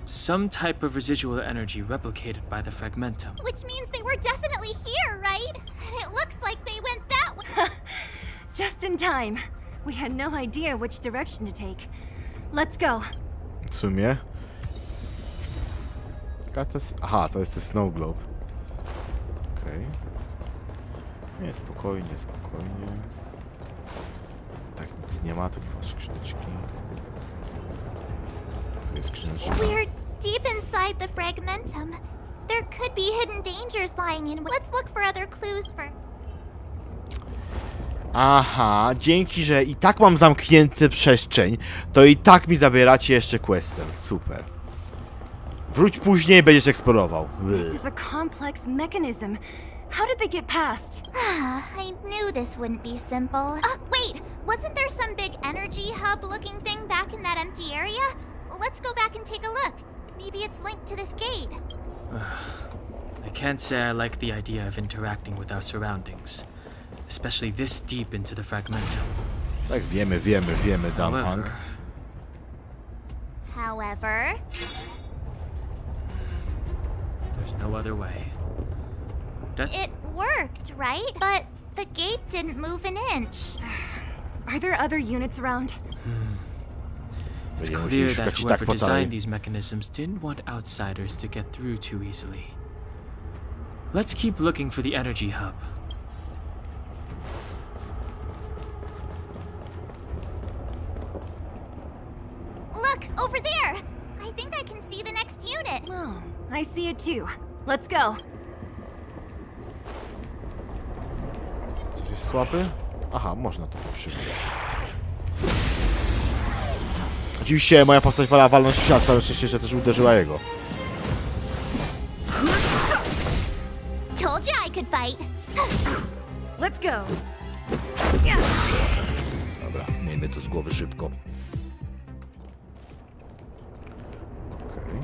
Some type of residual energy replicated by the fragmentum. Which means they were definitely here, right? And it looks like they went that way. Just in time. We had no idea which direction to take. Let's go. W sumie. Aha, to jest ten Snow Globe. Okej. Nie, spokojnie, spokojnie. Tak, nic nie ma, tu nie ma skrzyneczki. Tu jest skrzyneczka. We're deep inside the fragmentum. There could be hidden dangers lying in. Let's look for other clues for... Aha, dzięki, że i tak mam zamknięty przestrzeń, to i tak mi zabieracie jeszcze questem. Super. Wróć później, będziesz eksplorował. This is a complex mechanism. How did they get past? I knew this wouldn't be simple. Wait! Wasn't there some big energy hub-looking thing back in that empty area? Let's go back and take a look. Maybe it's linked to this gate. I can't say I like the idea of interacting with our surroundings, especially this deep into the fragmentum. Tak, wiemy, Dumpunk. However... There's no other way. It worked, right? But The gate didn't move an inch. Are there other units around? It's clear that whoever designed these mechanisms didn't want outsiders to get through too easily. Let's keep looking for the energy hub. Look, over there! I think I can see the next unit. Oh, I see it too. Let's go. Coś jest słaby? Aha, można to przyjąć. Oczywiście moja postać wolała walnąć w świat, całe szczęście, że też uderzyła jego. Told you I could fight. Let's go. Dobra, miejmy to z głowy szybko. Okej.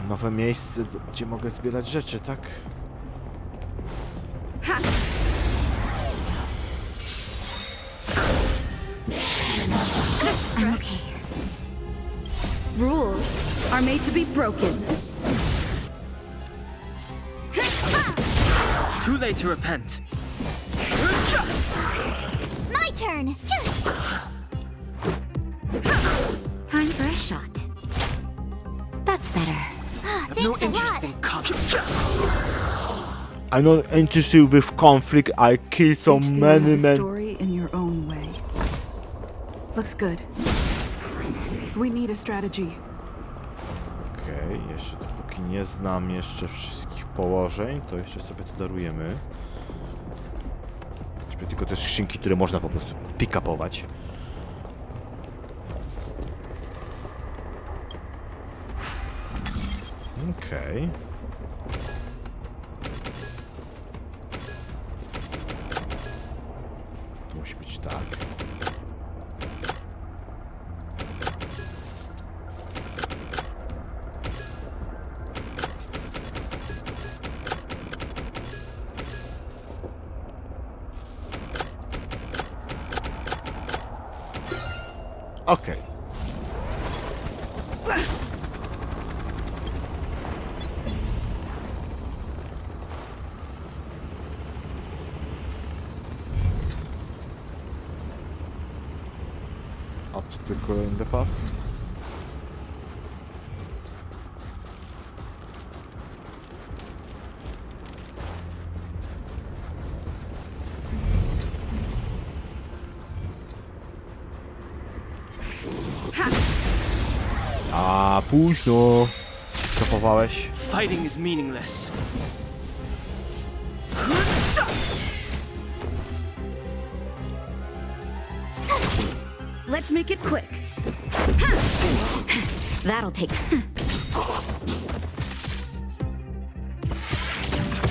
Nowe miejsce, gdzie mogę zbierać rzeczy, tak? I'm okay. Rules are made to be broken. Too late to repent. My turn. Time for a shot. That's better. No interest in conflict. I'm not interested with conflict. I kill so many men. Story in your own way. Looks good. We need a strategy. Okej, jeszcze dopóki nie znam jeszcze wszystkich położeń, to jeszcze sobie to darujemy. Tylko te skrzynki, które można po prostu pick-upować. Okej. Musi być tak. Okej. Obstacle in the path. A późno. Skapowałeś. Fighting is meaningless. Let's make it quick. That'll take.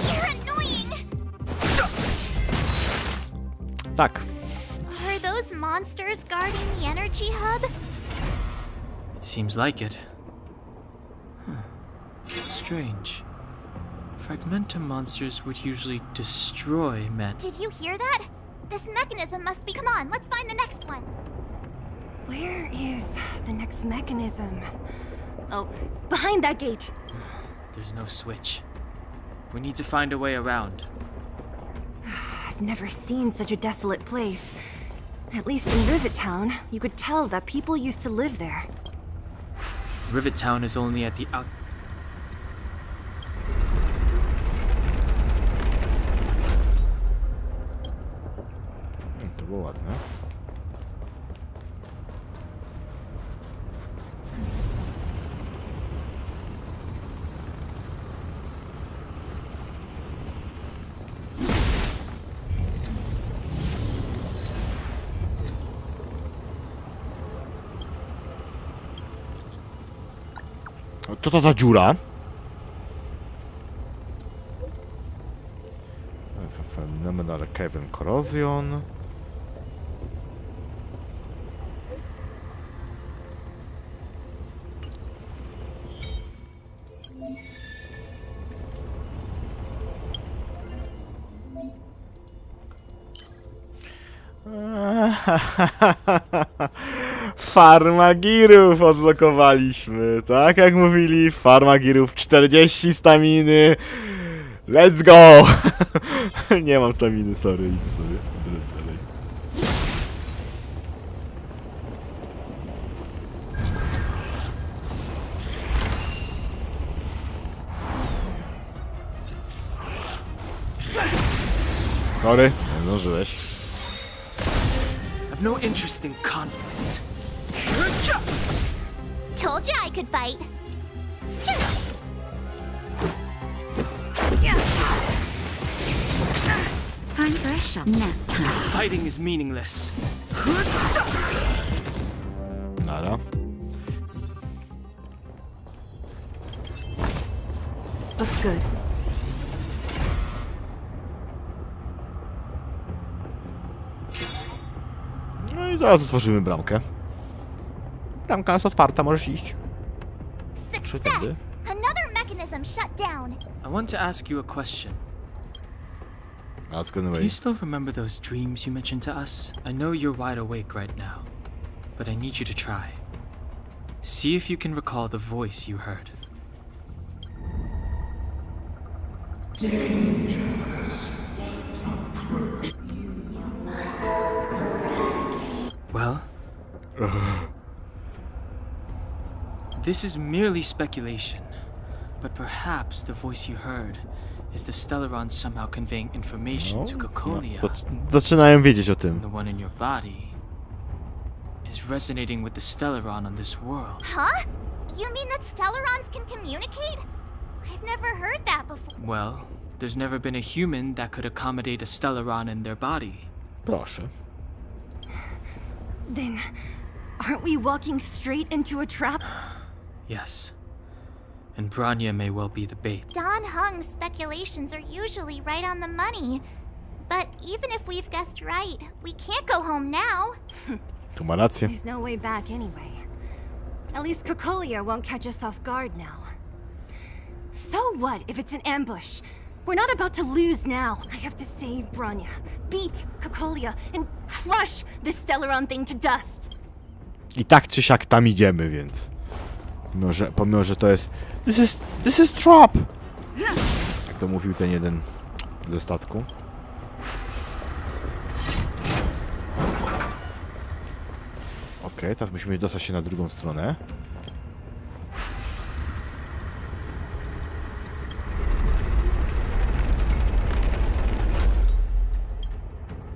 You're annoying. Tak. Are those monsters guarding the energy hub? It seems like it. Huh. Strange. Fragmentum monsters would usually destroy men. Did you hear that? This mechanism must be. Come on, let's find the next one. Where is the next mechanism? Oh, behind that gate. There's no switch. We need to find a way around. I've never seen such a desolate place. At least in Rivet Town, you could tell that people used to live there. Rivet Town is only at the out. To było ładne. Co to za dziura? Phenomenal Cave and Corrosion. Farma girów odblokowaliśmy. Tak jak mówili, farma girów 40 staminy. Let's go! Nie mam staminy, sorry. Idę sobie. Dalej. Sorry, nie zdążyłeś. I've no interest in conflict. Told you I could fight. Time for a shot. Nap time. Fighting is meaningless. Nara. Looks good. No i zaraz otworzymy bramkę. Bramka jest otwarta, możesz iść. Success! Another mechanism shut down. I want to ask you a question. Ask Do anyway. you still remember those dreams you mentioned to us? I know you're wide awake right now, but I need you to try. See if you can recall the voice you heard. Well, this is merely speculation, but perhaps the voice you heard is the Stellaron somehow conveying information to Cocolia. Zaczynają wiedzieć o tym. The one in your body is resonating with the Stellaron on this world. Huh? You mean that Stellarons can communicate? I've never heard that before. Well, there's never been a human that could accommodate a Stellaron in their body. Proszę. Then, aren't we walking straight into a trap? Yes. And Branya may well be the bait. Don Hung's speculations are usually right on the money. But even if we've guessed right, we can't go home now. Tu ma rację. There's no way back anyway. At least Cocolia won't catch us off guard now. So what if it's an ambush? We're not about to lose now. I have to save Branya, beat Cocolia, and crush this Stellaron thing to dust. I tak czy siak tam idziemy, więc... Pomimo, że to jest... This is trap! Jak to mówił ten jeden ze statku. Okej, teraz musimy dostać się na drugą stronę.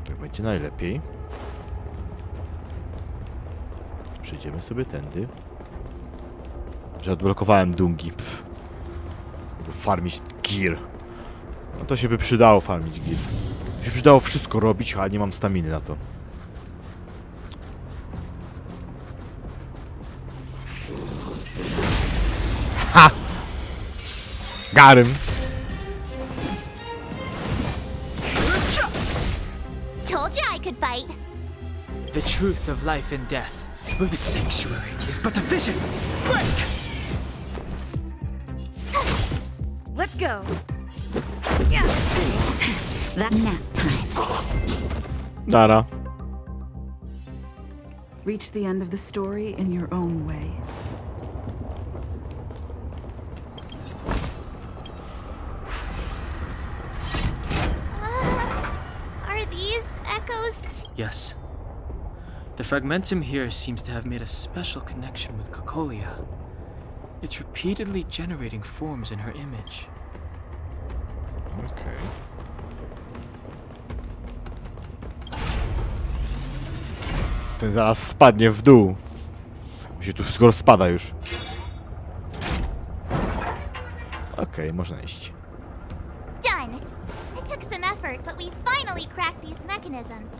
Tak będzie najlepiej. Przejdziemy sobie tędy. Że odblokowałem dungi. Farmić gear. No to się by przydało farmić gear. By się przydało wszystko robić, ale nie mam staminy na to. Ha! Got him. Told you I could fight. The truth of life and death. With the sanctuary is but a vision. Break! Let's go. That nap time. Dara. Reach the end of the story in your own way. Are these echoes? Yes. The fragmentum here seems to have made a special connection with Cocolia. It's repeatedly generating forms in her image. Okay. Ten zaraz spadnie w dół. Się tu wszystko rozpada już. Okej, można iść. Done. It took some effort, but we finally cracked these mechanisms.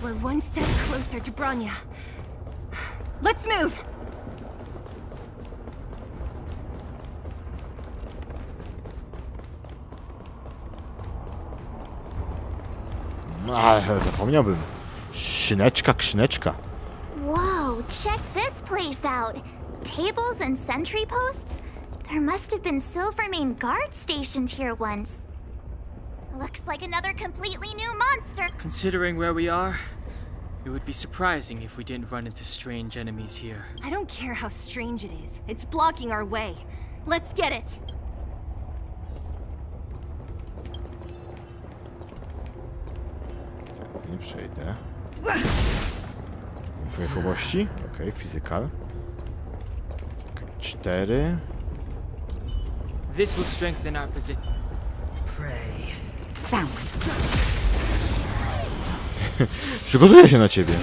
We're one step closer to Branya. Let's move! Ale zapomniałbym. Krzyneczka. Whoa, check this place out. Tables and sentry posts? There must have been Silvermane guards stationed here once. Looks like another completely new monster. Considering where we are, It would be surprising if we didn't run into strange enemies here. I don't care how strange it is. It's blocking our way. Let's get it! Nie przejdę. Twoje słabości? Okej, physical. 4. This will strengthen our position. Pray. Found. Przygotuję się na ciebie.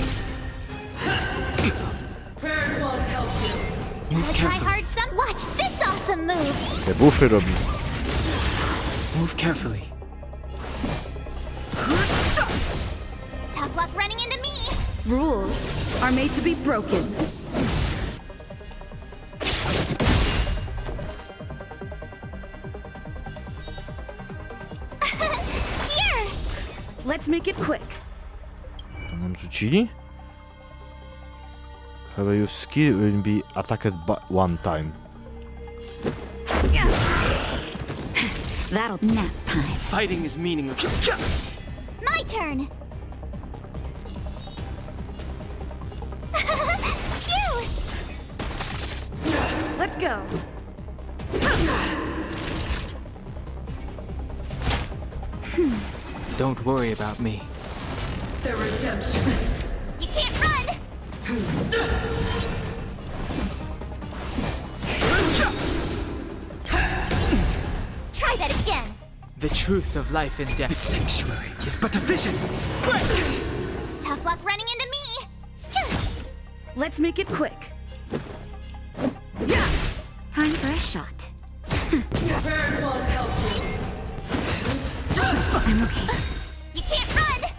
Try hard some. Watch this awesome move. Te bufy robi. Move carefully. Tough luck running into me. Rules are made to be broken. Here. Let's make it quick. To nam rzucili? Have your skill will be attacked one time. That'll nap time. Fighting is meaningless. My turn. Phew. Let's go. Don't worry about me. The redemption. You can't run. Try that again. The truth of life and death. The sanctuary is but a vision. Tough luck running into me. Let's make it quick. Time for a shot. I'm okay. You can't run.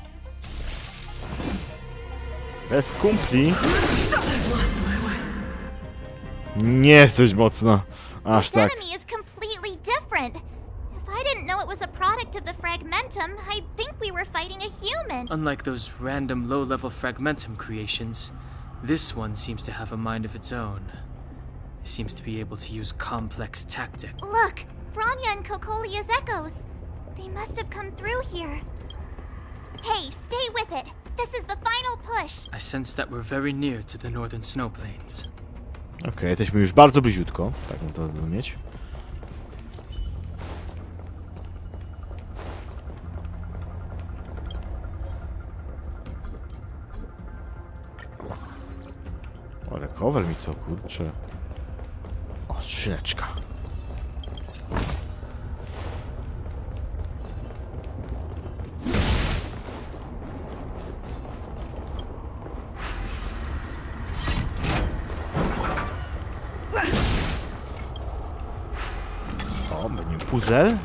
Bez kumpli. Nie jesteś mocna. Aż This tak. enemy is completely different. If I didn't know it was a product of the fragmentum, I'd think we were fighting a human. Unlike those random low-level fragmentum creations, this one seems to have a mind of its own. It seems to be able to use complex tactics. Look, Bronya and Kokolia's echoes. They must have come through here. Hey, stay with it. This is the final push. I sense that we're very near to the northern snow plains. Okej, jesteśmy już bardzo bliziutko. Tak mam to rozumieć. Ale cover mi to, kurczę. O, skrzyneczka. O, będzie puzzle.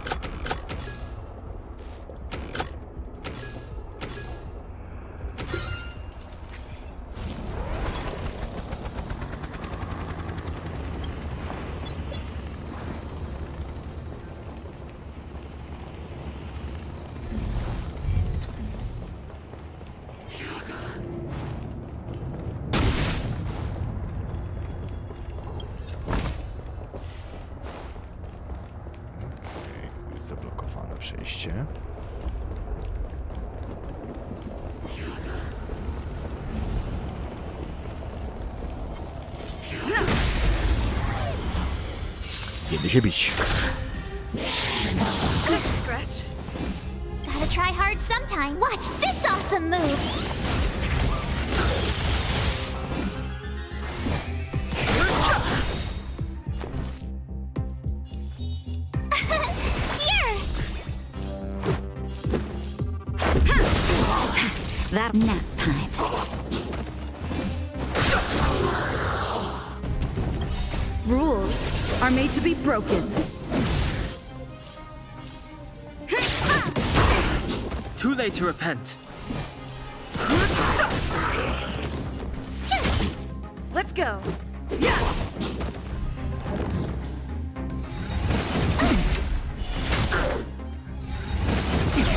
Zablokowane przejście. Kiedy się bić. Just a scratch. Gotta try hard sometime. Watch this awesome move. Here. That nap time. Rules are made to be broken. Too late to repent. Let's go. You're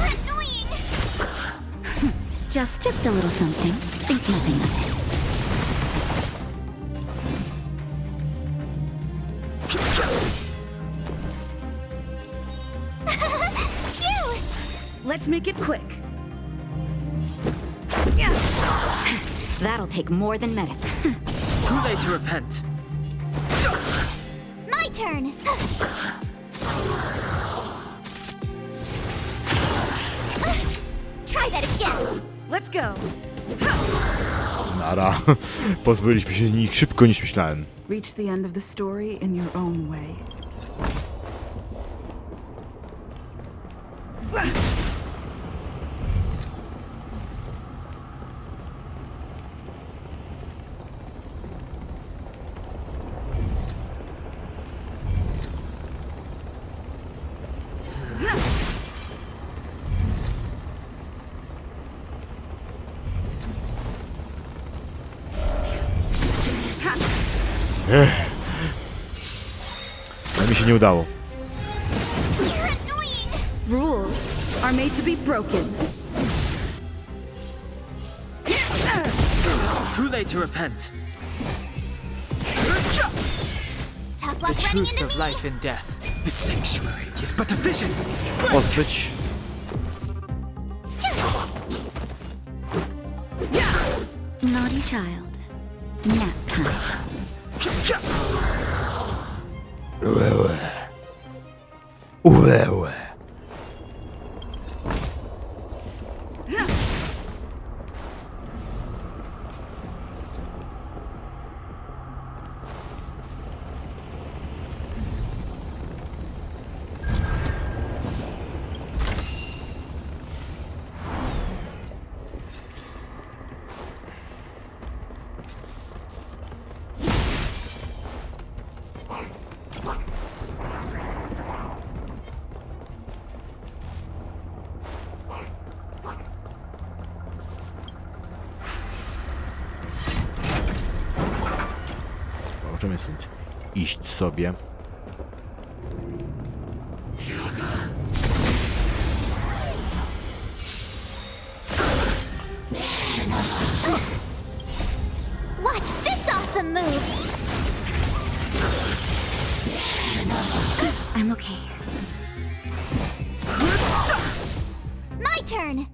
annoying. Just a little something. Think nothing of it. Let's make it quick. That'll take more than medicine. Too late to repent. My turn! Try that again! Let's go! Nara. Pozbyliśmy się nich szybko niż myślałem. Reach the end of the story in your own way. Ale mi się nie udało. Rules are made to be broken. Too late to repent. Tough The luck running truth into of me! life and death. The sanctuary is but a vision. Pozbyć. Naughty child. Nap time. Uełe. Uełe. Możemy stąd iść sobie. Watch this awesome move! I'm okay. My turn!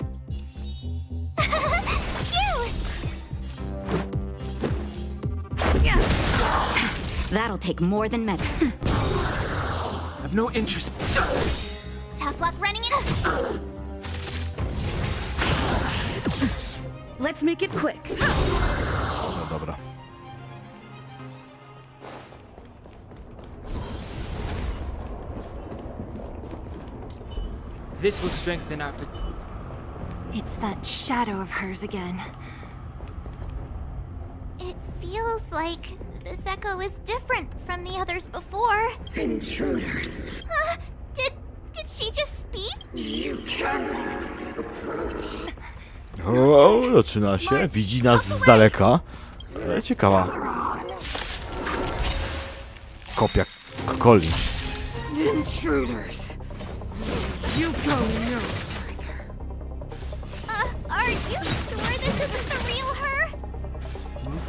Cute! That'll take more than medicine. I've no interest. Tough luck running into... Let's make it quick. No dobra. This will strengthen our... It's that shadow of hers again. It feels like this echo is different from the others before. Intruders! Did she just speak? You cannot approach. O, zaczyna się. Widzi nas z daleka. Ciekawa. Kopia Coli. Intruders! You go no further. Are you sure this isn't the real her?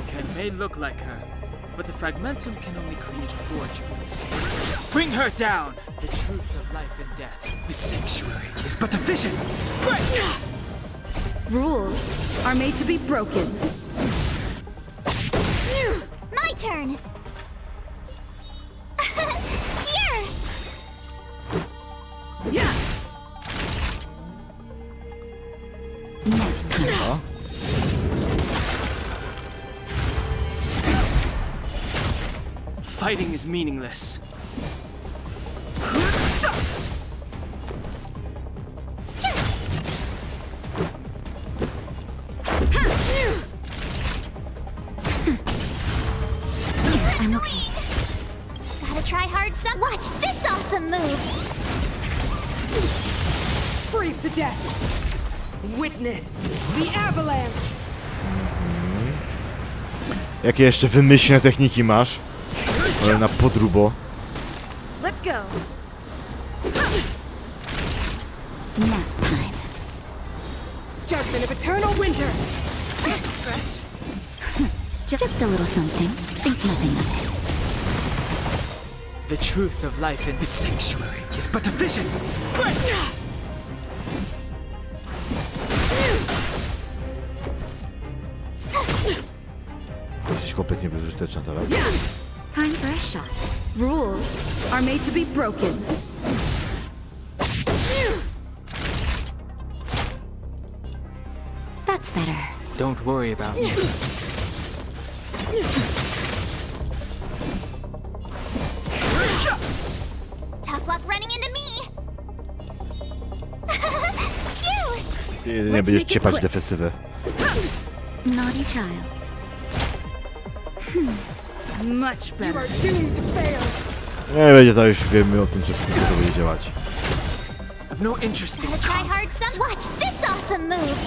Can may look like her, but the fragmentum can only create forgeries. Bring her down! The truth of life and death. The sanctuary is but a vision. Rules are made to be broken. My turn! Here! Dobra. Fighting is meaningless. I'm okay. Gotta try hard some. Watch this awesome move! Freeze to death! Witness the avalanche! Jakie jeszcze wymyślne techniki masz? Ale na podrubo. Let's go. Nap time. Judgment of eternal winter! Just a scratch. Just a little something. Think nothing of it. The truth of life in the sanctuary is but a vision. bezużyteczna teraz. Time for a shot. Rules are made to be broken. That's better. Don't worry about me. Tough luck running into me. Cute. Ty nie będziesz ciepać defensywę. Naughty child. Much better. Nie będzie to już wiemy o tym, że to będzie działać. I've no interest in Gotta try hard, son. Watch this awesome move.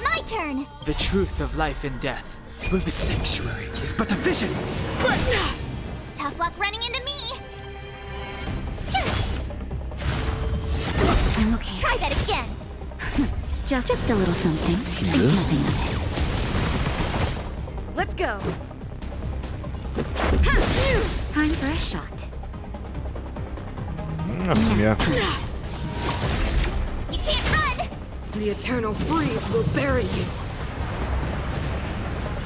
My turn. the truth of life and death. With the sanctuary is but a vision. Tough luck running into me. I'm okay. Try that again. Just a little something. Think nothing of it. Let's go. Time for a shot. No w sumie. You can't run. The eternal freeze will bury you.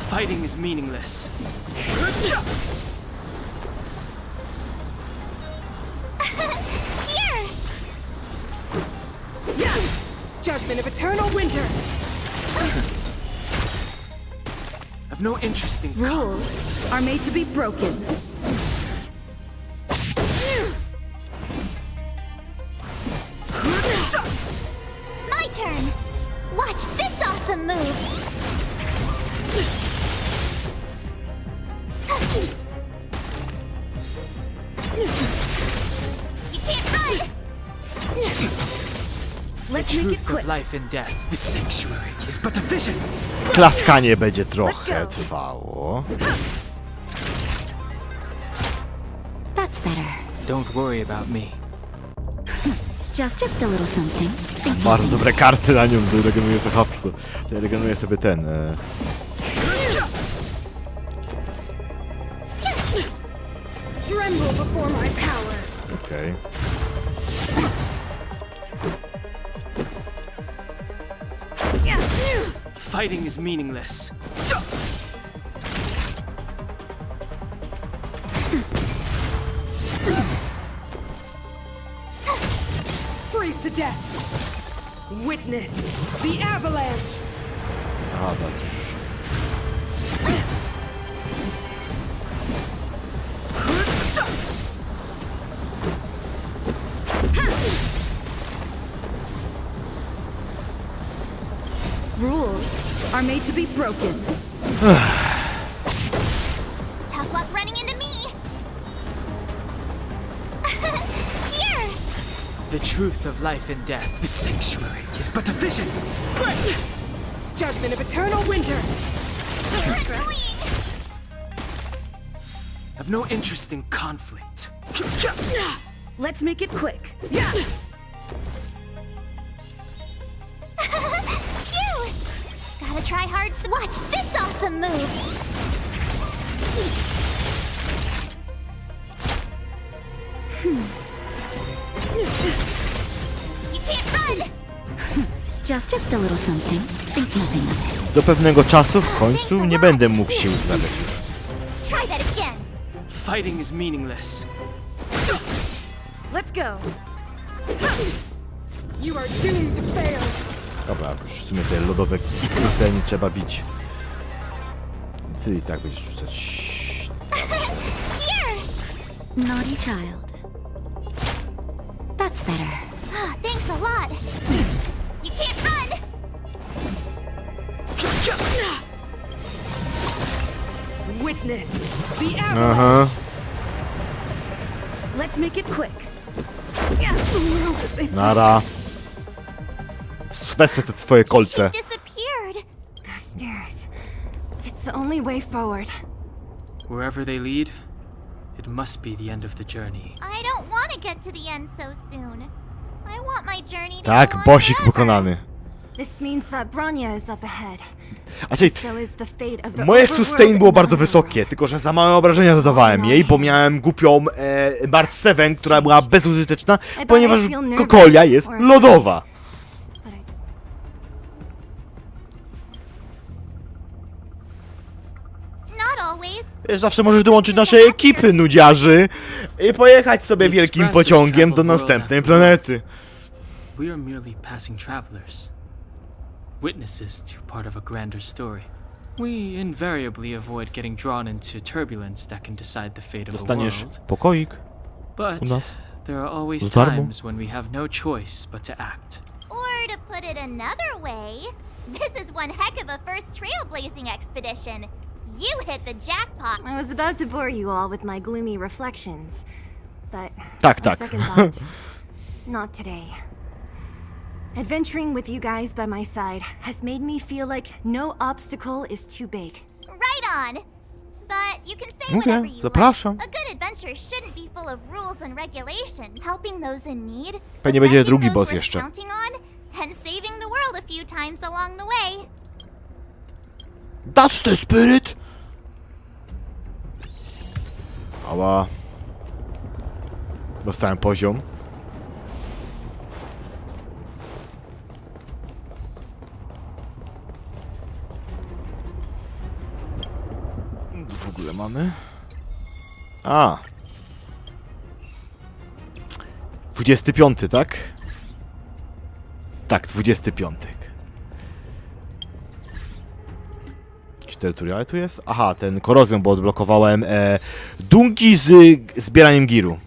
Fighting is meaningless. Here. Judgment of eternal winter. I've no interest in Rules are made to be broken. My turn. Watch this awesome move. You can't run. The truth of life and death. The sanctuary is but a vision. Klaskanie będzie trochę trwało. That's better. Don't worry about me. Just a little something. Think Bardzo dobre karty na nią, regeneruję sobie hapsu. Regeneruję sobie ten. Tremble before my power. Okej. Fighting is meaningless. Freeze to death. Witness the avalanche. Aha, teraz już. rules are made to be broken. Tough luck running into me. Here. The truth of life and death. The sanctuary is but a vision. Judgment of eternal winter. I've no interest in conflict. Let's make it quick. Cute. Gotta try hard. Watch this awesome move. You can't run. Just a little something. Think nothing of it. Do pewnego czasu w końcu nie będę mógł sił znaleźć już. Try that again. Fighting is meaningless. Let's go. You are doomed to fail. Dobra, już w sumie te lodowe X-y nie trzeba bić. Ty i tak będziesz rzucać. Here. Naughty child. That's better. Thanks a lot. You can't run. Witness the avalanche. Aha. Let's make it quick. Nara. Weź te twoje kolce. Disappeared. Those stairs. It's the only way forward. Wherever they lead, it must be the end of the journey. I don't want to get to the end so soon. I want my journey to Tak, go on bosik forever. pokonany. This means that Bronya is up ahead. A czyli So is the fate of the moje overworld sustain było in the bardzo wysokie, tylko że za małe obrażenia zadawałem jej, bo miałem głupią March 7, która była bezużyteczna, ponieważ kokolia jest lodowa. always. Wiesz, zawsze możesz dołączyć naszej ekipy, nudziarzy, i pojechać sobie wielkim pociągiem do następnej planety. We are merely passing travelers, witnesses to part of a grander story. We invariably avoid getting drawn into turbulence that can decide the fate of a Dostaniesz world. pokoik But u nas. there are always Za darmo. times when we have no choice but to act. Or to put it another way, this is one heck of a first trailblazing expedition. You hit the jackpot. I was about to bore you all with my gloomy reflections, but Tak, on tak. second thought, not today. Adventuring with you guys by my side has made me feel like no obstacle is too big. Right on. But you can say Okay, whatever you zapraszam. like. A good adventure shouldn't be full of rules and regulation. Helping those in need, Pewnie będzie befriending drugi those boss worth jeszcze. counting on, and saving the world a few times along the way. That's the spirit! Ała. Dostałem poziom. W ogóle mamy? A. 25, tak? Tak, 25. Jakiś terytorialny tu jest? Aha, ten korozją, bo odblokowałem dunki z zbieraniem giru.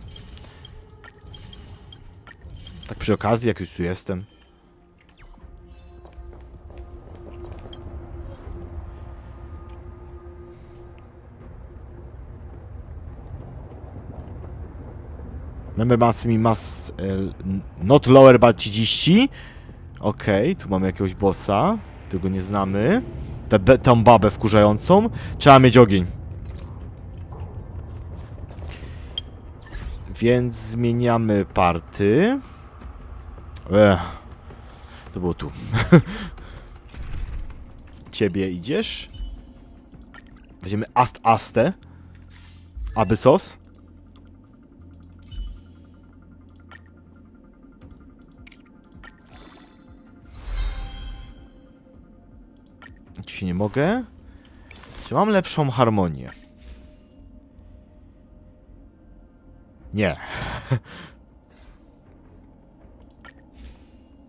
Tak przy okazji, jak już tu jestem. Member must not lower but 30. Okej, tu mamy jakiegoś bossa. Tego nie znamy. Tą babę wkurzającą. Trzeba mieć ogień. Więc zmieniamy party. To było tu. Ciebie idziesz. Weźmiemy Astę. Abyssos. Ci nie mogę. Czy mam lepszą harmonię? Nie.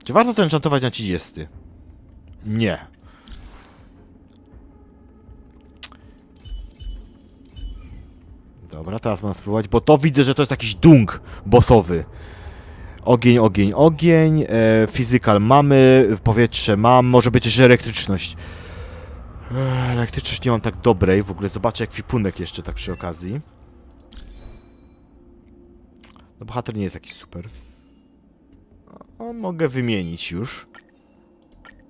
Czy warto to enchantować na 30? Nie. Dobra, teraz mam spróbować, bo to widzę, że to jest jakiś dung bossowy. Ogień, ogień, ogień. Physical mamy, powietrze mam, może być jeszcze elektryczność. Elektryczność nie mam tak dobrej, w ogóle zobaczę ekwipunek jeszcze tak przy okazji. No bohater nie jest jakiś super. O, mogę wymienić już.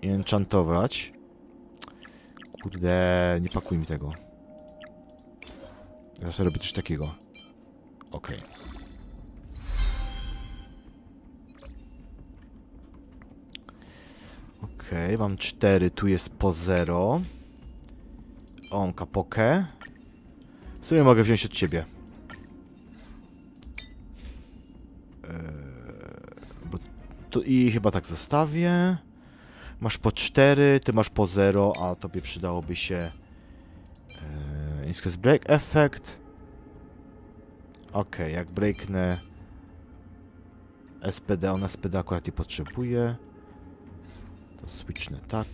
I enchantować. Kurde, nie pakuj mi tego. Ja zawsze robię coś takiego. Okej. Okej, mam 4, tu jest po 0. O, mam kapokę. W sumie mogę wziąć od ciebie. Bo to i chyba tak zostawię. Masz po 4, ty masz po 0, a tobie przydałoby się Increase Break Effect. Okej, jak breaknę SPD, on SPD akurat nie potrzebuje. To switchnę tak.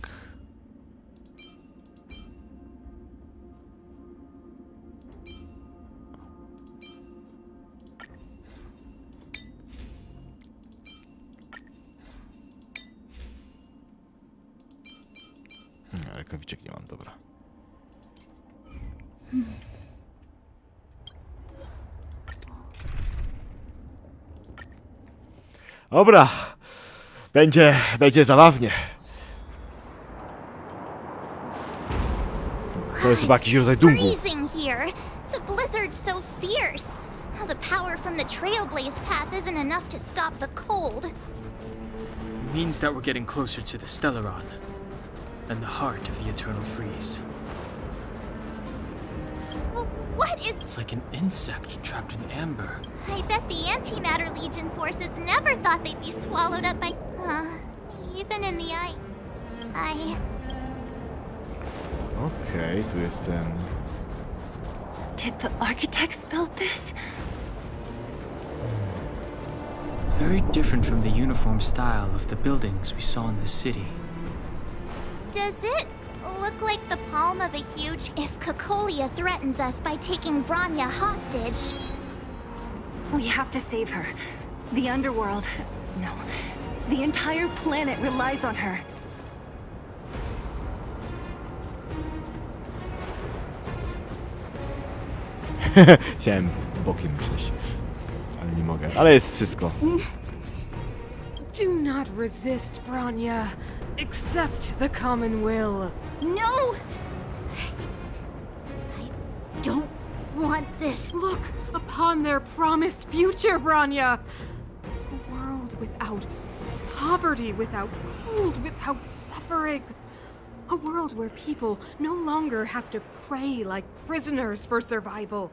Rękawiczek nie mam, dobra. Dobra. Będzie zabawnie. To jest chyba jakiś rodzaj dungu. Freezing here. The blizzard's so fierce. The power from the trailblaze path isn't enough to stop the cold. It means that we're getting closer to the Stellaron and the heart of the eternal freeze. What is... It's like an insect trapped in amber. I bet the Antimatter Legion forces never thought they'd be swallowed up by... even in the eye... Okej, tu jest ten... Did the architects build this? Very different from the uniform style of the buildings we saw in the city. Does it look like the palm of a huge... If Cocolia threatens us by taking Bronya hostage... We have to save her. The underworld... No. The entire planet relies on her. Chciałem bokiem przejść, ale nie mogę. Ale jest wszystko. Do not resist, Bronya. Accept the common will. No! I don't want this. Look upon their promised future, Bronya. A world without poverty, without cold, without suffering. A world where people no longer have to pray like prisoners for survival.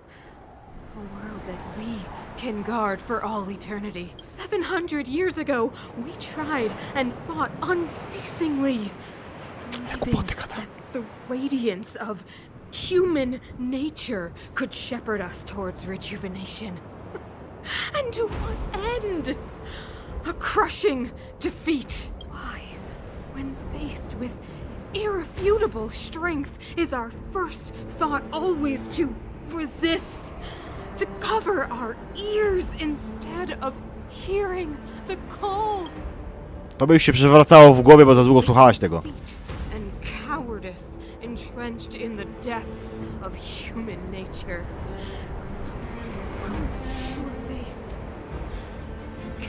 A world that we can guard for all eternity. 700 years ago, we tried and fought unceasingly, believing that the radiance of human nature could shepherd us towards rejuvenation. And to what end? A crushing defeat. Why, when faced with irrefutable strength, is our first thought always to resist, to cover our ears instead of hearing the call? To by już się przewracało w głowie, bo za długo słuchałaś tego. And cowardice entrenched in the depths of human nature. So difficult to face.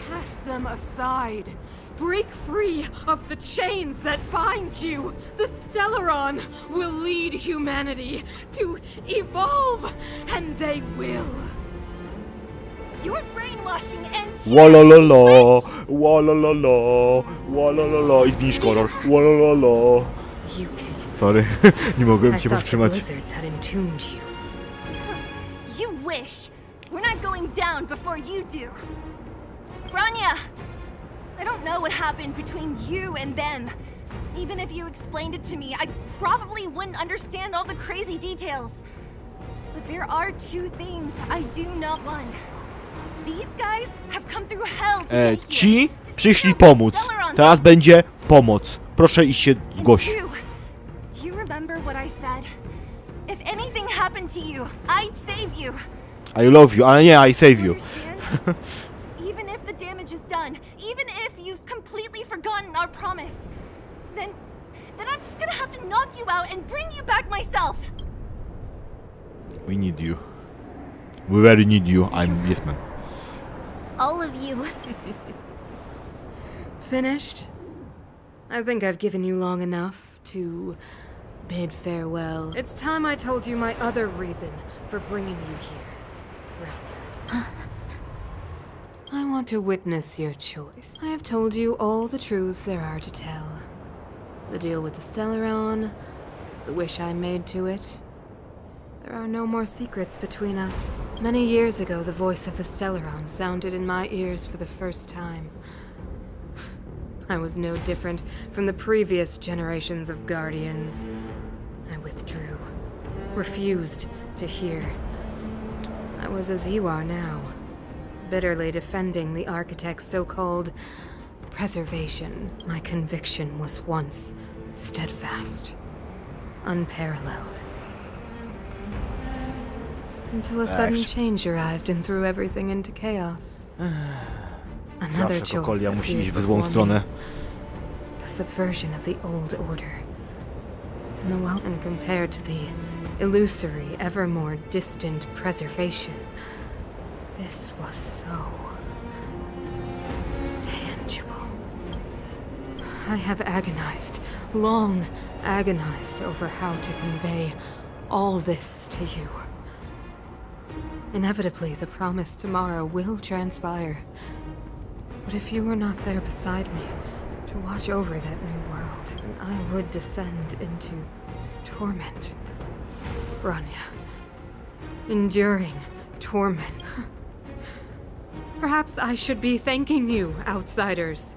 Cast them aside. Break free of the chains that bind you. The Stellaron will lead humanity to evolve, and they will. Your brainwashing ends. Wolololo, wolololo, wolololo. I zmienisz kolor. Wolololo. Sorry, nie mogłem się powstrzymać. You wish. We're not going down before you do. Bronya! I don't know what happened between you and them. Even if you explained it to me, I probably wouldn't understand all the crazy details. But there are two things I do not want. These guys have come through hell to get here. Ci przyszli pomóc. Teraz będzie pomoc. Proszę iść się zgłoś. Do you remember what I said? If anything happened to you, I'd save you. I love you, ale nie, I save you. Even if the damage is done, even if you've completely forgotten our promise, then I'm just gonna have to knock you out and bring you back myself. We need you. We very need you. I'm yes man. All of you. Finished? I think I've given you long enough to bid farewell. It's time I told you my other reason for bringing you here. I want to witness your choice. I have told you all the truths there are to tell. The deal with the Stellaron, the wish I made to it. There are no more secrets between us. Many years ago, the voice of the Stellaron sounded in my ears for the first time. I was no different from the previous generations of Guardians. I withdrew, refused to hear. I was as you are now, bitterly defending the Architect's so-called preservation. My conviction was once steadfast, unparalleled. Until a sudden change arrived and threw everything into chaos. Another Zawsze choice Cocolia musi iść w appeared złą before stronę. me. A subversion of the old order. And compared to the illusory, ever more distant preservation, this was so tangible. I have agonized, long agonized over how to convey all this to you. Inevitably, the promised tomorrow will transpire. But if you were not there beside me to watch over that new world, then I would descend into torment. Bronya. Enduring torment. Perhaps I should be thanking you, outsiders.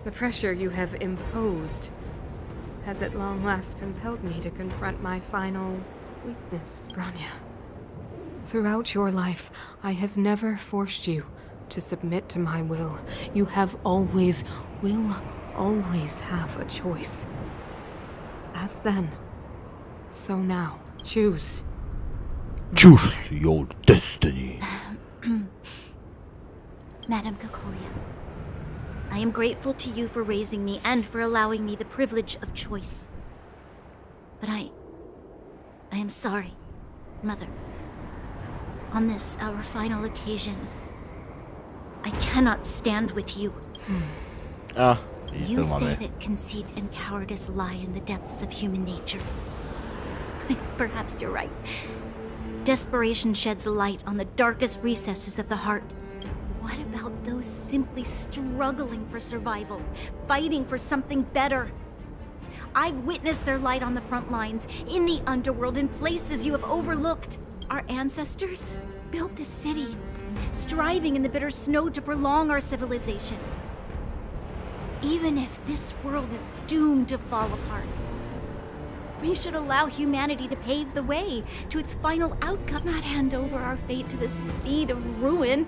The pressure you have imposed has at long last compelled me to confront my final weakness. Bronya, Throughout your life, I have never forced you to submit to my will. You have always, will always have a choice. As then, so now. Choose. Choose your destiny. Madame Kokolia, I am grateful to you for raising me and for allowing me the privilege of choice. But I am sorry, Mother. On this, our final occasion, I cannot stand with you. You say that conceit and cowardice lie in the depths of human nature. Perhaps you're right. Desperation sheds a light on the darkest recesses of the heart. What about those simply struggling for survival, fighting for something better? I've witnessed their light on the front lines, in the underworld, in places you have overlooked. Our ancestors built this city, striving in the bitter snow to prolong our civilization. Even if this world is doomed to fall apart, we should allow humanity to pave the way to its final outcome, not hand over our fate to the seed of ruin.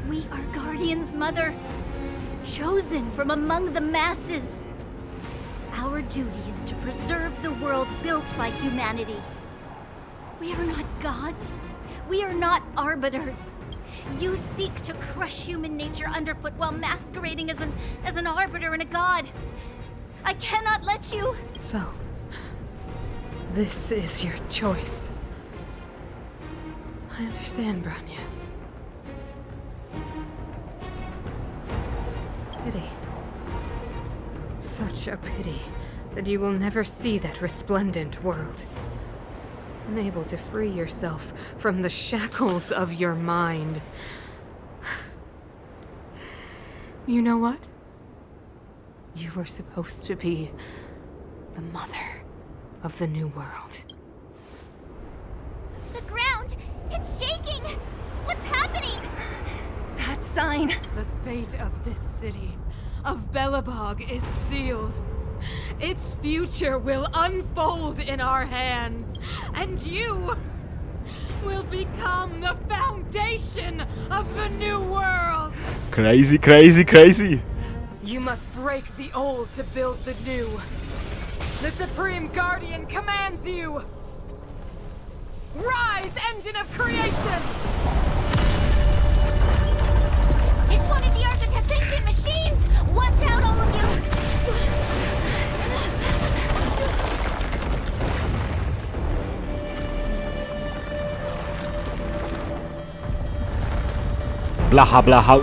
We are guardians, Mother, chosen from among the masses. Our duty is to preserve the world built by humanity. We are not gods. We are not arbiters. You seek to crush human nature underfoot while masquerading as an arbiter and a god. I cannot let you... So, this is your choice. I understand, Bronya. Pity. Such a pity that you will never see that resplendent world. Unable to free yourself from the shackles of your mind. You know what? You were supposed to be the mother of the new world. The ground! It's shaking! What's happening? That sign! The fate of this city, of Belobog, is sealed. Its future will unfold in our hands, and you will become the foundation of the new world! Crazy, crazy, crazy! You must break the old to build the new. The Supreme Guardian commands you! Rise, engine of creation! It's one of the Architect's ancient machines! Watch out, all of you! Blacha, blacha.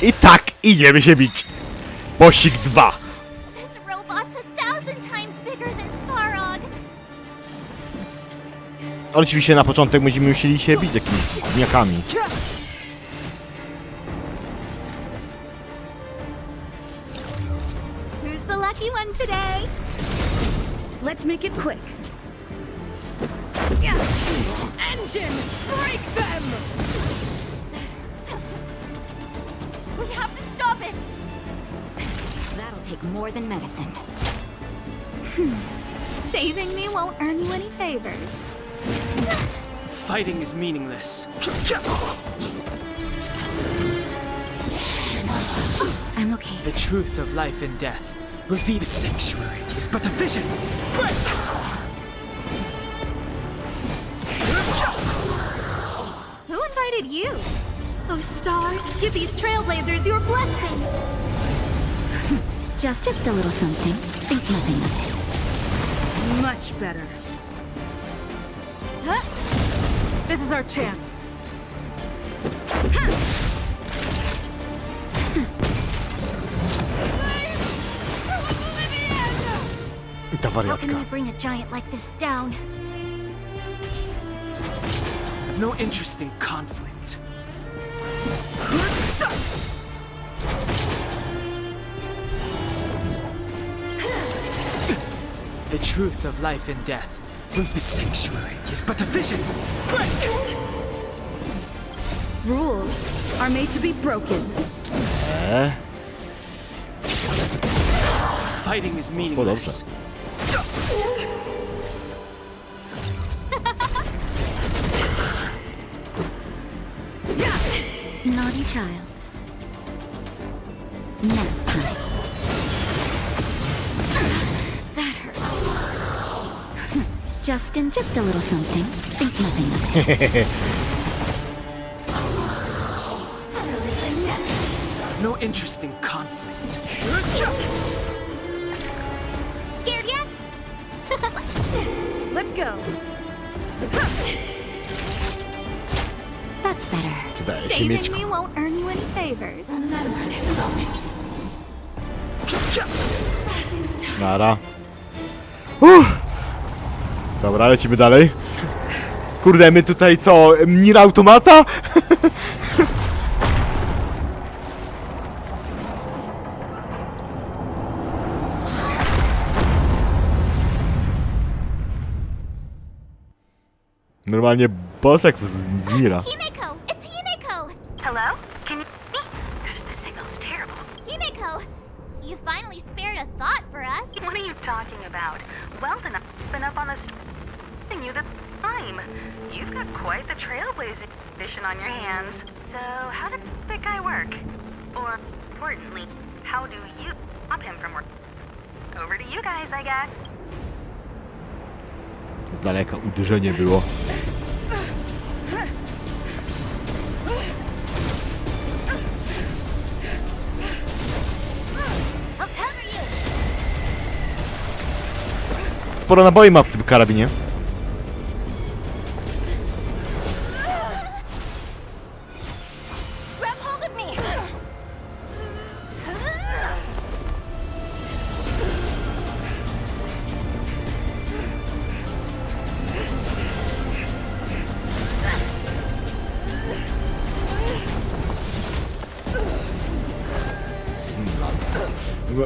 I tak, idziemy się bić. Pościg 2. This robot's 1,000 times bigger than Svarog. Oczywiście na początek będziemy musieli się bić jakimiś gówniakami. Who's the lucky one today? Let's make it quick. Engine, break them! We have to stop it! That'll take more than medicine. Saving me won't earn you any favors. Fighting is meaningless. I'm okay. The truth of life and death. Reveal the sanctuary is but a vision. Who invited you? Oh, stars, give these trailblazers your blessing. Just a little something. Think nothing of it. Much better. This is our chance. Ta How can wariatka. we bring a giant like this down? I've no interest in conflict. The truth of life and death. With the sanctuary is but a vision. Rules are made to be broken. Hiding is meaningless. Naughty child. Nap time. That hurts. Justin, just a little something. Think nothing of it. No interest in conflict. Scared yet? Let's go. That's better. Wydaje się mieć... Saving me won't earn you any favors. Remember this moment. Nara. Dobra, lecimy dalej. Kurde, my tutaj co? Nier automata? Normalnie bosek z Nira. Himeko! It's Himeko! Hello? Can you... The signal's terrible. Himeko! You finally spared a thought for us. What are you talking about? Weldon, I've been up on the you the time. You've got quite the trailblazing mission on your hands. So, how did that guy work? Or, importantly, how do you stop him from work? Over to you guys, I guess. Z daleka uderzenie było. Sporo naboi ma w tym karabinie. Grab hold of me.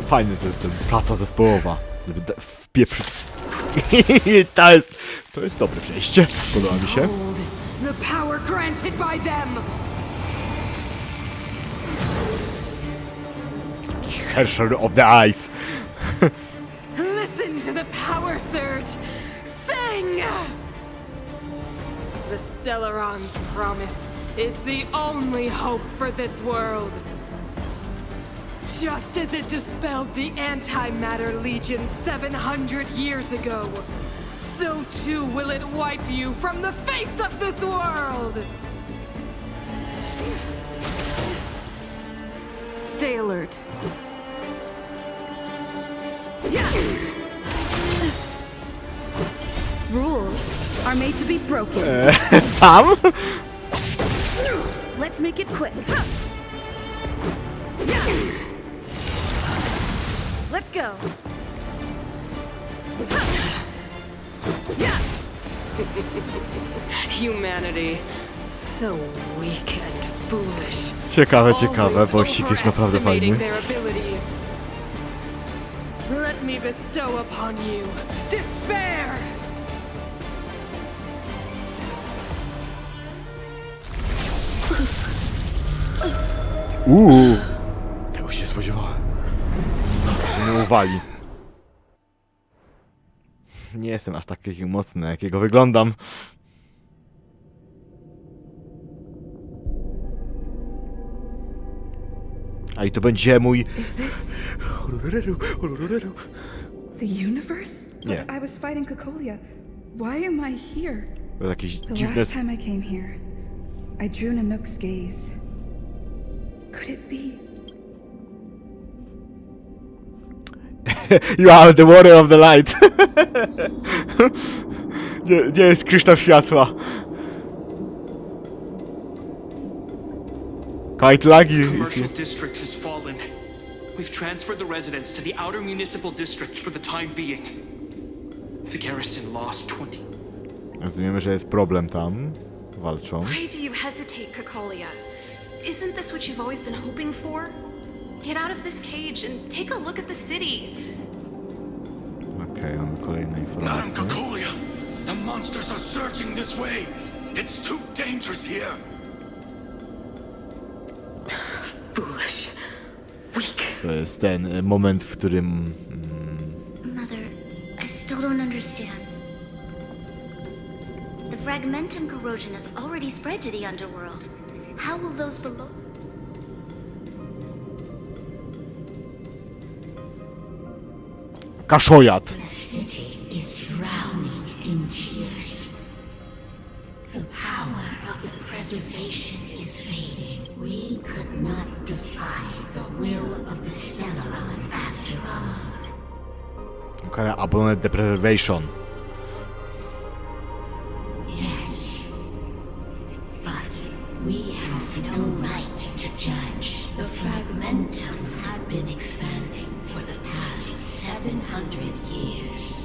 Fajny to jest ten praca zespołowa. Żeby wpieprzyć. To jest dobre przejście. Podoba mi się. The power granted by them. Herrscher of the Ice. Listen to the power surge. Sing! The Stellaron's promise is the only hope for this world. Just as it dispelled the Antimatter Legion 700 years ago, so too will it wipe you from the face of this world! Stay alert. Rules are made to be broken. Sam? Let's make it quick. Let's go. Humanity, so weak and foolish. Ciekawe, bossik jest naprawdę fajny. Let me bestow upon you despair. Tego się nie spodziewałem. Że mnie uwali. Nie jestem aż taki mocny, jakiego wyglądam. A i to będzie mój... The universe? Nie. But I was fighting Cocolia. Why am I here? To jakieś The dziwne... last time I came here, I drew Nanook's gaze. Could it be? You are the warrior of the light. nie jest kryształ światła. Quite laggy. The commercial district has fallen. We've transferred the residents to the outer municipal districts for the time being. The garrison lost 20. Rozumiemy, że jest problem tam. Walczą. Why do you hesitate, Cocolia? Isn't this what you've always been hoping for? Get out of this cage and take a look at the city. Okej, mamy kolejne Madam informacje. Cocolia, the monsters are surging this way. It's too dangerous here. Foolish. Weak. To jest ten moment, w którym understand. The fragmentum corrosion has already spread to the underworld. How will those below... Kaszojat. The city is drowning in tears. The power of the preservation is fading. We could not defy the will of the Stellaron after all. Okay, abandoned the preservation. Yes. But we have no right to judge. The fragmentum had been expanding for the past 700 years.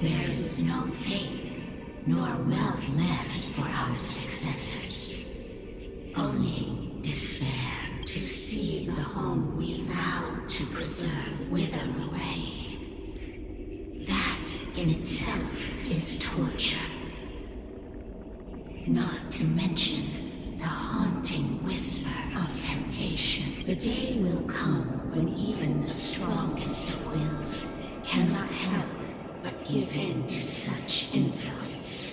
There is no faith nor wealth left for our successors. Only despair to see the home we vowed to preserve wither away. That in itself is torture. Not to mention the haunting whisper of temptation. The day will come when even the strongest of wills cannot help but give in to such influence.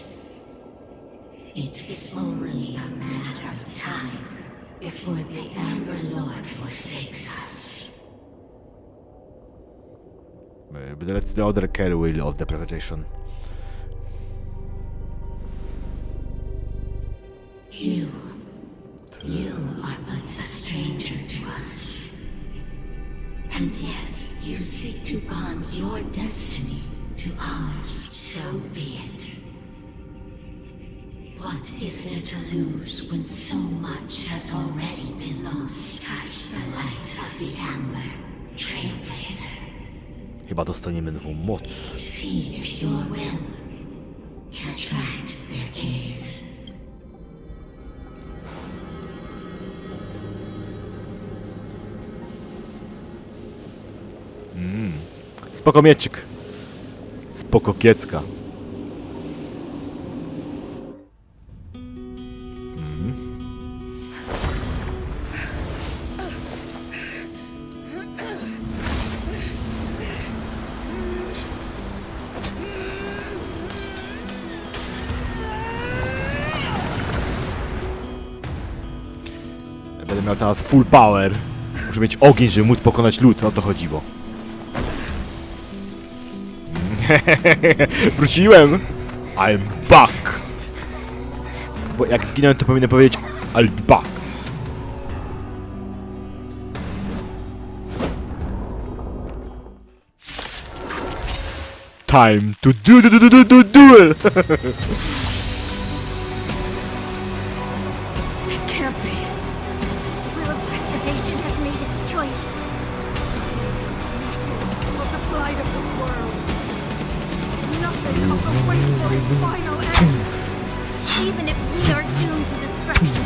It is only a matter of time before the Amber Lord forsakes us. But that's the other care wheel of the preservation. You are but a stranger to us. And yet you seek to bond your destiny to ours. So be it. What is there to lose when so much has already been lost? Touch the light of the Amber, Trailblazer. Chyba dostaniemy nową moc. See if your will can attract their gaze. Spoko mieczyk. Spoko kiecka. Będę miał teraz full power. Muszę mieć ogień, żeby móc pokonać lód. O to chodziło. Wróciłem! I'm back! Bo jak zginąłem, to powinienem powiedzieć I'll be back. Time to do duel! It can't be. The will of preservation has made its choice. Of the blight of the world. Nothing of the wait for its final end. Even if we are doomed to destruction,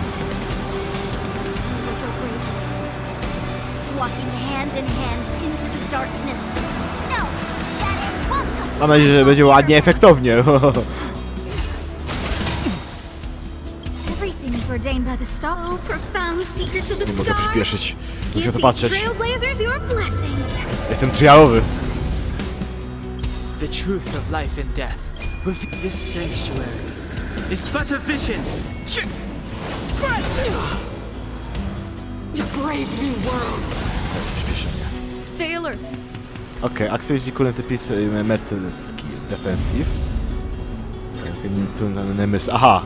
we will go bravely, walking hand in hand into the darkness. No, that won't come. Mam nadzieję, że będzie ładnie, efektownie. Everything is ordained by the star. Oh, profound secrets of the Nie mogę stars. przyspieszyć. Muszę Give to these patrzeć. trailblazers your blessing. Jestem trialowy. The truth of life and death. This sanctuary is but a vision. To brave new world. Stay alert. Okay, activate the current piece Mercedes skill. Defensive. Okay, aha!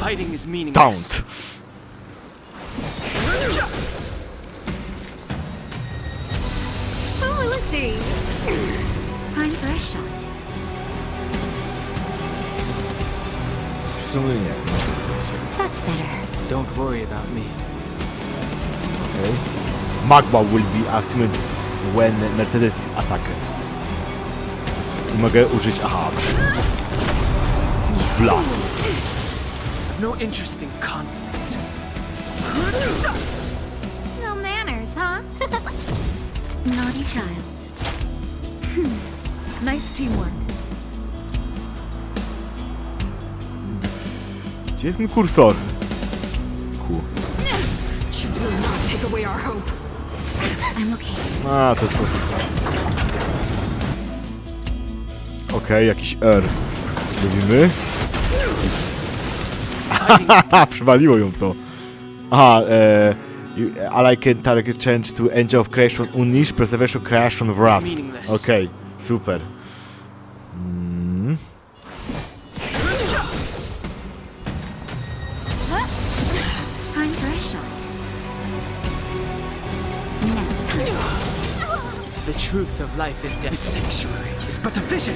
Fighting is meaningless. Taunt! Oh, let's see. Time for a shot. W sumie nie. That's better. Don't worry about me. Okay. Magma will be assumed when Mercedes is attacked. I mogę użyć aha. Blast. No interest in conflict. No manners, huh? Naughty child. Nice teamwork. Gdzie jest mój kursor? Cool. You will not take away our hope. I'm okay. A, to jest sposób. Okej, jakiś R. Lubimy. Przywaliło ją to. Aha, I like target change to Angel of Creation Unleash, Preservation Creation Wrath. Okej, super. Time for a shot. The truth of life and death. This sanctuary is but a vision.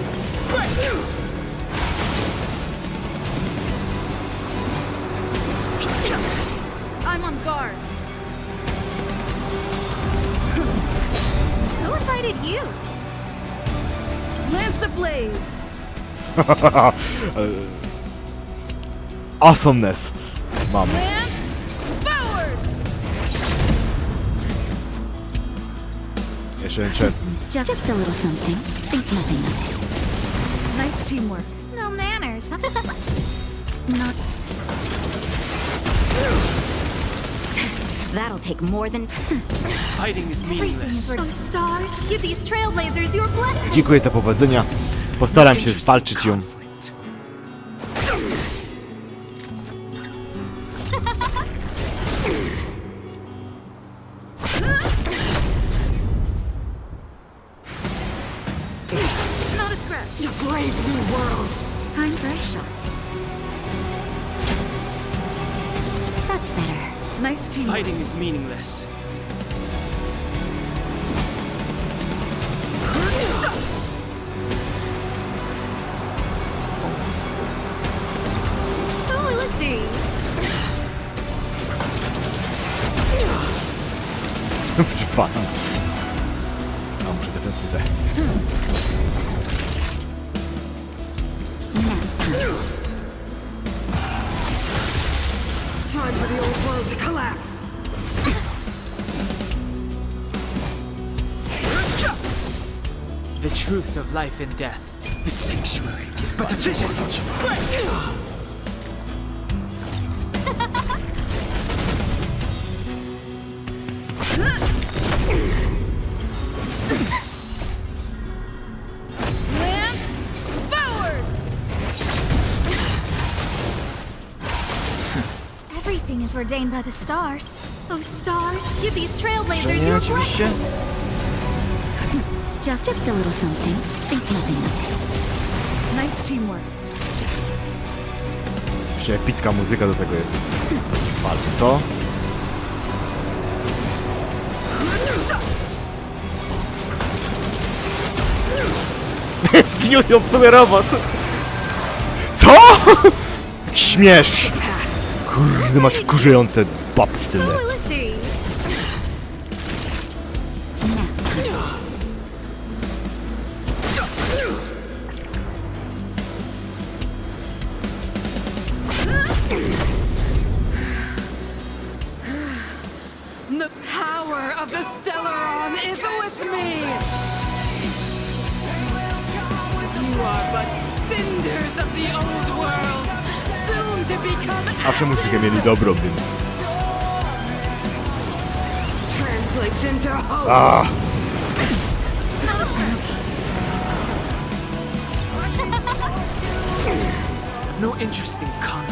I'm on guard. Who invited you? Lance ablaze. Awesomeness. Mamy. Lance forward. Jeszcze enchantment. Just a little something. Think nothing of it. Nice teamwork. No manners. Not. That'll take more than. Fighting is meaningless. Those stars, give these trailblazers your blessing. Dziękuję za powodzenia. Postaram się walczyć ją. Not a scratch. A brave new world. Time for a shot. That's better. Nice teamwork. Fighting is meaningless. Who will it be? Przypadam. Mam muszę defensywę. Time for the old world to collapse. The truth of life and death. This sanctuary is but a vision. Lance forward. Everything is ordained by the stars. Those stars, give these trailblazers Że nie, your oczywiście. blessing. Just a little something. Think nothing of it. Nice teamwork. Jeszcze epicka muzyka do tego jest. Zwalmy to. Zgniótł w sobie robot. Co? Śmiesz. Kurde, masz wkurzające babsztyle. Who will it be? The power of the Stellaron is with me! You are but cinders of the old world, soon to become... Zawsze muzykę mieli dobrą, więc... Translates into hope. Ah. No interest in conflict.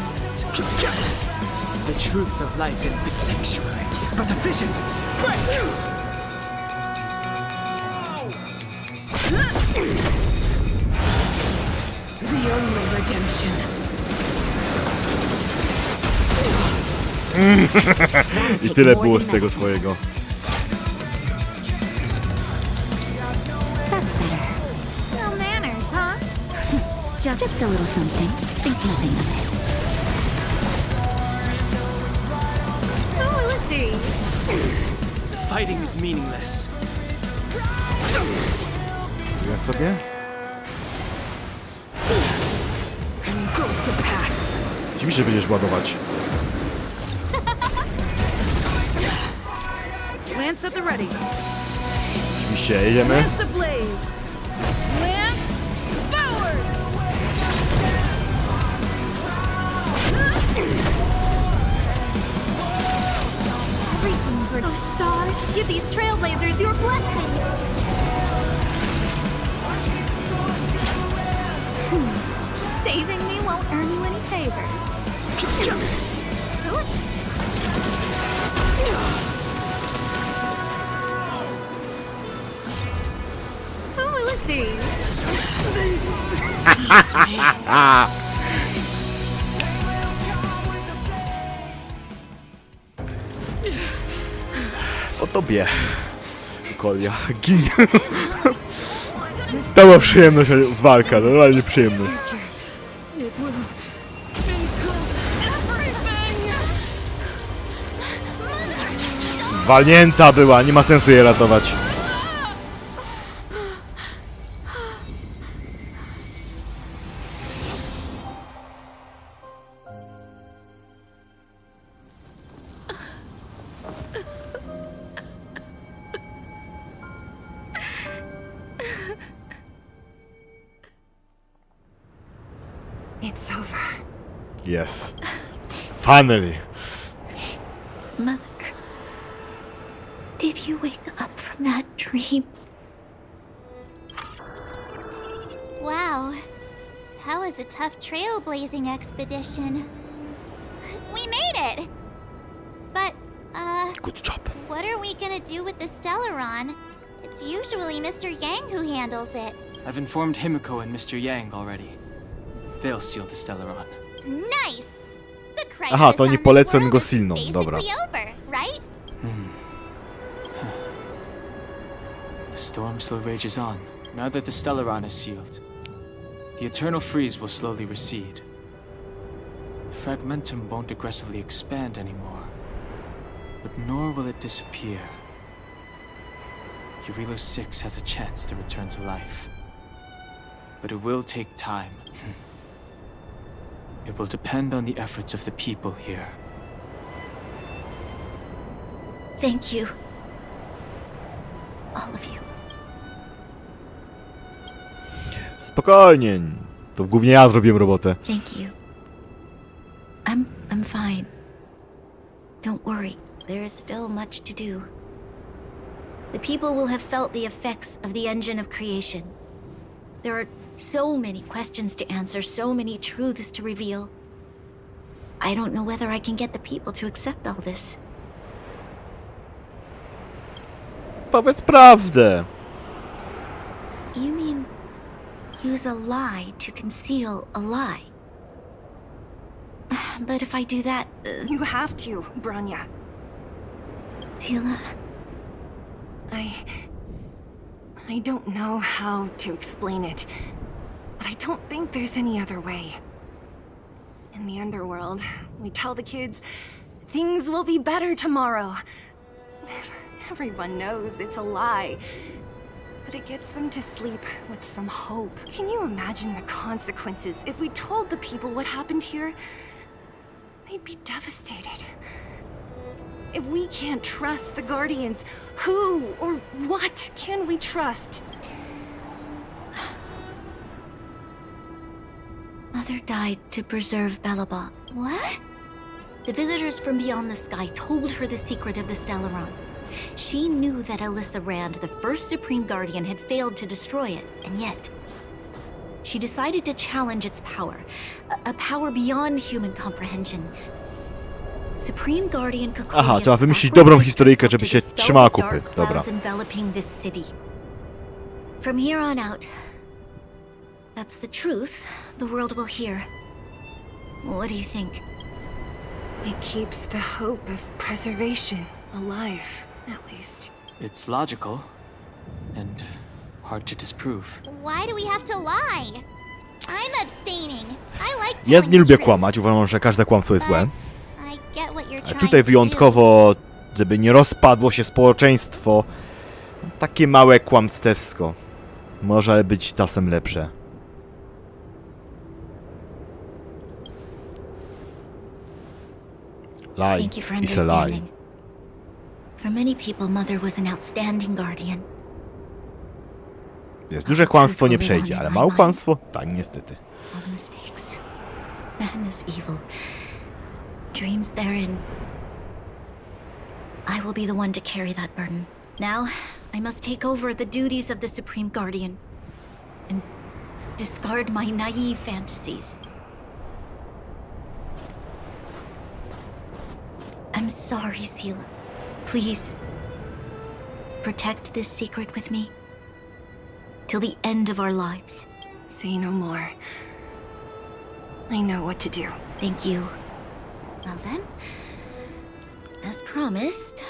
The truth of life in this sanctuary is but a vision. The only redemption. I tyle było z tego swojego. That's better. No manners, huh? Just a little something. Think nothing of it. Who will it be? Fighting is meaningless. Ja sobie? Dziwi, że będziesz ładować. Lance at the ready. Oczywiście, jedziemy. Lance ablaze. Lance forward. Everything's where those stars, give these trailblazers your blessing. Saving me won't earn you any favors. Who will it be? Po tobie, Kolia, gin. To była przyjemność walka, normalnie przyjemność. Walnięta była, nie ma sensu jej ratować. It's over. Yes. Finally. Mother, did you wake up from that dream? Wow. That was a tough trailblazing expedition. We made it! But, good job. What are we gonna do with the Stellaron? It's usually Mr. Yang who handles it. I've informed Himiko and Mr. Yang already. They'll seal the Stellaron. Nice! The crisis Aha, to on oni this polecą world go is silną, basically dobra. over, right? The storm still rages on. Now that the Stellaron is sealed, the eternal freeze will slowly recede. Fragmentum won't aggressively expand anymore, but nor will it disappear. Eurilo 6 has a chance to return to life, but it will take time. It will depend on the efforts of the people here. Thank you. All of you. Spokojnie. To głównie ja zrobiłem robotę. Thank you. I'm fine. Don't worry. There is still much to do. The people will have felt the effects of the engine of creation. There are so many questions to answer, so many truths to reveal. I don't know whether I can get the people to accept all this. Powiedz prawdę. You mean use a lie to conceal a lie? But if I do that... You have to, Bronya. Sila... I don't know how to explain it, but I don't think there's any other way. In the underworld, we tell the kids, things will be better tomorrow. Everyone knows it's a lie, but it gets them to sleep with some hope. Can you imagine the consequences if we told the people what happened here? They'd be devastated. If we can't trust the Guardians, who or what can we trust? Mother died to preserve Belobog. What? The visitors from beyond the sky told her the secret of the Stellaron. She knew that Alyssa Rand, the first Supreme Guardian, had failed to destroy it, and yet... she decided to challenge its power. A power beyond human comprehension. Supreme Guardian Kokolia Aha, trzeba wymyślić dobrą historyjkę, żeby się trzymała kupy. Dobra. Enveloping this city. From here on out, that's the truth the world will hear. What do you think? It keeps the hope of preservation alive, at least. It's logical, and hard to disprove. Why do we have to lie? I'm abstaining. I like Ja telling nie the lubię truth. kłamać, uważam, że każde kłamstwo jest złe. I get what you're A trying tutaj to wyjątkowo, żeby nie rozpadło się społeczeństwo, takie małe kłamstewsko może być czasem lepsze. Lie Thank you for is a lie. understanding. For many people, Mother was an outstanding guardian. Jest duże kłamstwo nie przejdzie, ale małe kłamstwo? Tak, niestety. All the mistakes. Madness, evil. Dreams therein. I will be the one to carry that burden. Now, I must take over the duties of the Supreme Guardian. And discard my naive fantasies. I'm sorry, Seela. Please, protect this secret with me till the end of our lives. Say no more. I know what to do. Thank you. Well then, as promised,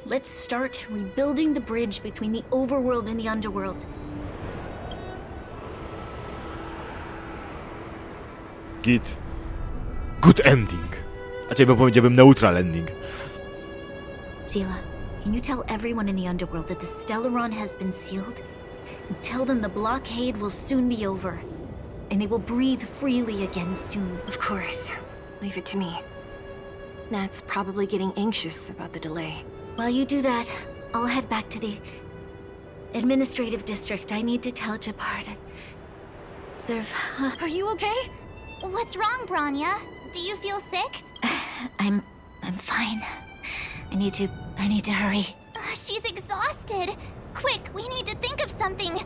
let's start rebuilding the bridge between the overworld and the underworld. Git. Good ending. A ciebie powiedziałbym neutral ending. Seela, can you tell everyone in the underworld that the Stellaron has been sealed? And tell them the blockade will soon be over, and they will breathe freely again soon. Of course. Leave it to me. Nat's probably getting anxious about the delay. While you do that, I'll head back to the administrative district. I need to tell Jabard and serve. Are you okay? What's wrong, Bronya? Do you feel sick? I'm fine. I need to hurry. She's exhausted. Quick, we need to think of something.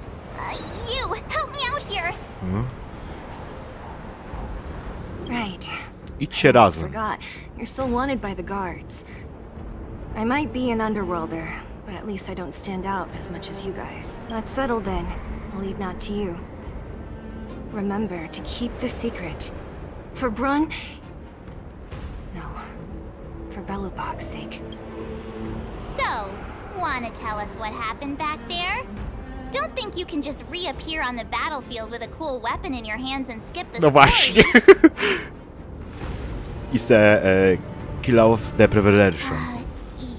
You, help me out here. Right. Idźcie razem. Forgot. You're still wanted by the guards. I might be an underworlder, but at least I don't stand out as much as you guys. That's settled then. I'll leave Nat to you. Remember to keep the secret. For Brun... No. For Belobog's sake. So, wanna tell us what happened back there? Don't think you can just reappear on the battlefield with a cool weapon in your hands and skip the No story. właśnie. Is the kill off the preparation.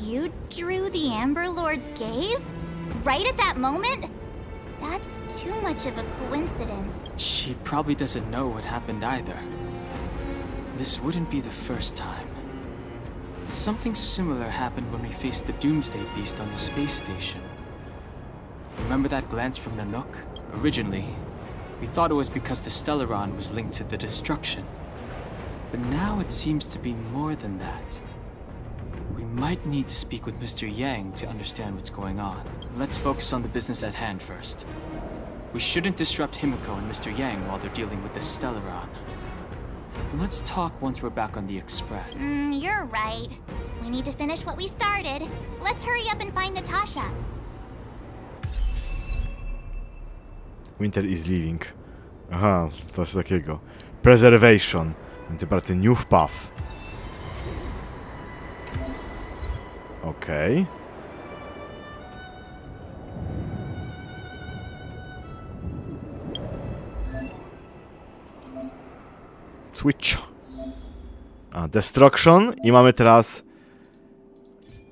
You drew the Amber Lord's gaze? Right at that moment? That's too much of a coincidence. She probably doesn't know what happened either. This wouldn't be the first time. Something similar happened when we faced the Doomsday Beast on the space station. Remember that glance from Nanook? Originally, we thought it was because the Stellaron was linked to the destruction. But now it seems to be more than that. We might need to speak with Mr. Yang to understand what's going on. Let's focus on the business at hand first. We shouldn't disrupt Himiko and Mr. Yang while they're dealing with the Stellaron. Let's talk once we're back on the Express. You're right. We need to finish what we started. Let's hurry up and find Natasha. Winter is leaving. Aha, coś takiego. Preservation. Antyparty New Path. Okej. Switch. A, Destruction. I mamy teraz...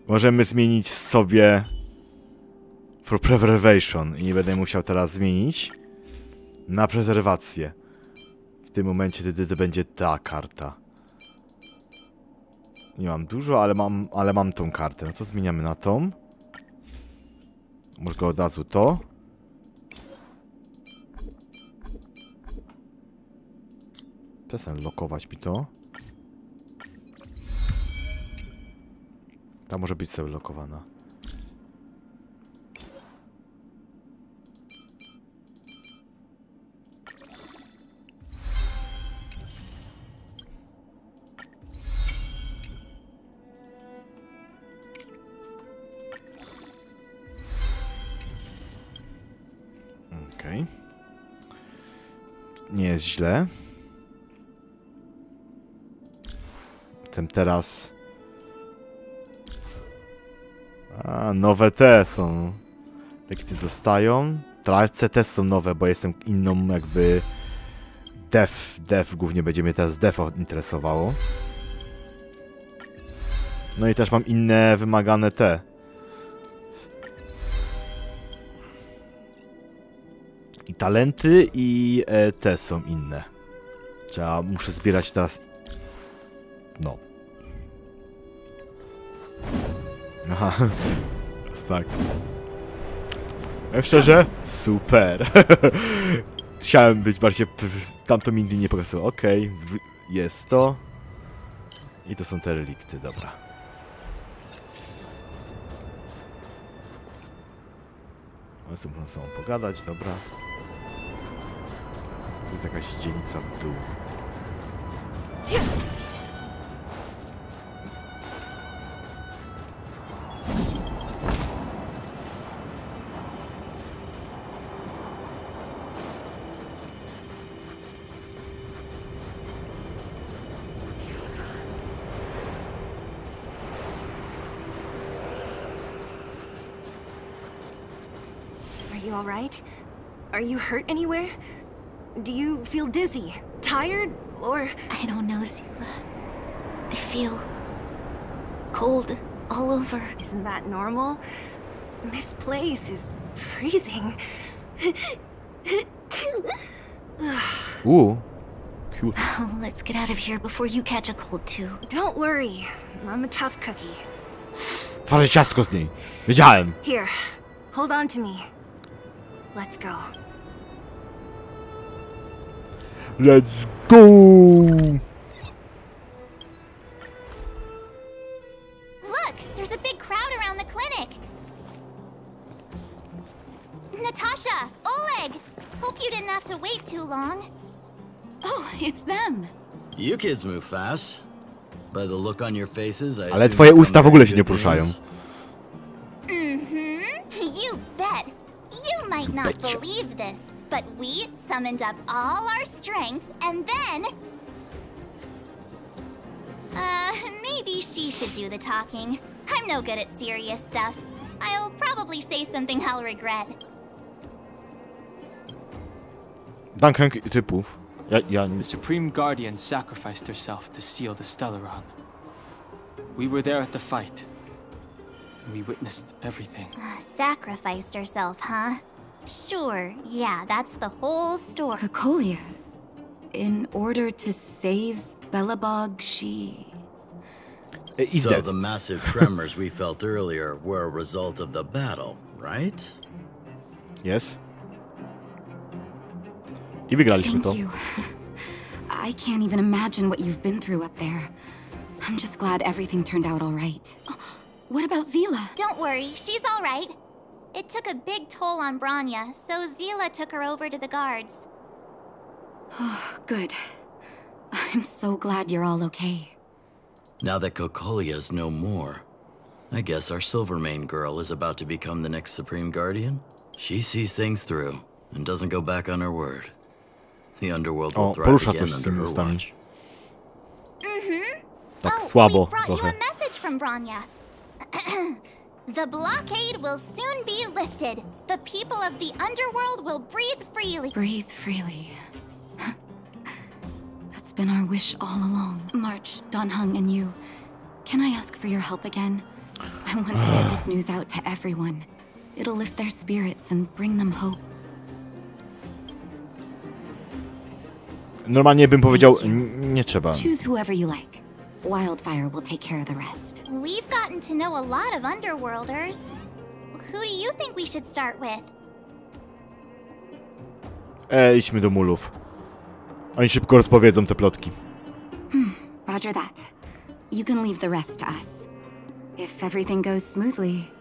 Możemy zmienić sobie... For Preservation. I nie będę musiał teraz zmienić. Na prezerwację. W tym momencie to będzie ta karta. Nie mam dużo, ale mam tą kartę. No to zmieniamy na tą. Może go od razu to. Przestań lokować mi to. Ta może być sobie lokowana. Okej. Nie jest źle. Teraz... A, nowe te są. Lekty zostają. Tralce też są nowe, bo jestem inną jakby... Dev głównie będzie mnie teraz dev interesowało. No i też mam inne wymagane te. I talenty i te są inne. Muszę zbierać teraz... No. Aha. Tak. Szczerze? Super. Chciałem być bardziej... Tamto mi nigdy nie pokazało. Okej. Jest to. I to są te relikty, dobra. Z tym muszę sobą pogadać, dobra. jest jakaś dzielnica w dół. Are you alright? Are you hurt anywhere? Do you feel dizzy, tired, or... I don't know, Zila. I feel cold all over. Isn't that normal? This place is freezing. Ooh. Cute. Oh, let's get out of here before you catch a cold too. Don't worry. I'm a tough cookie. Twarzę ciastko z niej. Wiedziałem. Here, hold on to me. Let's go. Let's go! Look, there's a big crowd around the clinic. Natasha, Oleg, hope you didn't have to wait too long. Oh, it's them. You kids move fast. By the look on your faces, I Ale twoje usta w ogóle się nie poruszają. You bet. You might not believe this, but we summoned up all our strength and then... maybe she should do the talking. I'm no good at serious stuff. I'll probably say something I'll regret. Duncan typów. The Supreme Guardian sacrificed herself to seal the Stellaron. We were there at the fight. We witnessed everything. Sacrificed herself, huh? Sure, yeah, that's the whole story. Cocolia, in order to save Belobog, she... He's So dead. the massive tremors we felt earlier were a result of the battle, right? Yes. I wygraliśmy Thank to. you. I can't even imagine what you've been through up there. I'm just glad everything turned out all right. What about Zila? Don't worry, she's all right. It took a big toll on Branya, so Zila took her over to the guards. Oh, good. I'm so glad you're all okay. Now that Cocolia's no more, I guess our Silvermane girl is about to become the next Supreme Guardian? She sees things through and doesn't go back on her word. The underworld will thrive porusza again coś z under tymi her ustami. watch. Tak słabo We brought trochę. you a message from Branya. The blockade will soon be lifted. The people of the underworld will breathe freely. Breathe freely. That's been our wish all along. March, Donhung, and you. Can I ask for your help again? I want to get this news out to everyone. It'll lift their spirits and bring them hope. Normalnie bym powiedział, nie trzeba. Choose whoever you like. Wildfire will take care of the rest. We've gotten to know a lot of underworlders. Who do you think we should start with? Idźmy do mulów. Oni szybko rozpowiedzą te plotki. Roger that. You can leave the rest to us. If everything goes smoothly,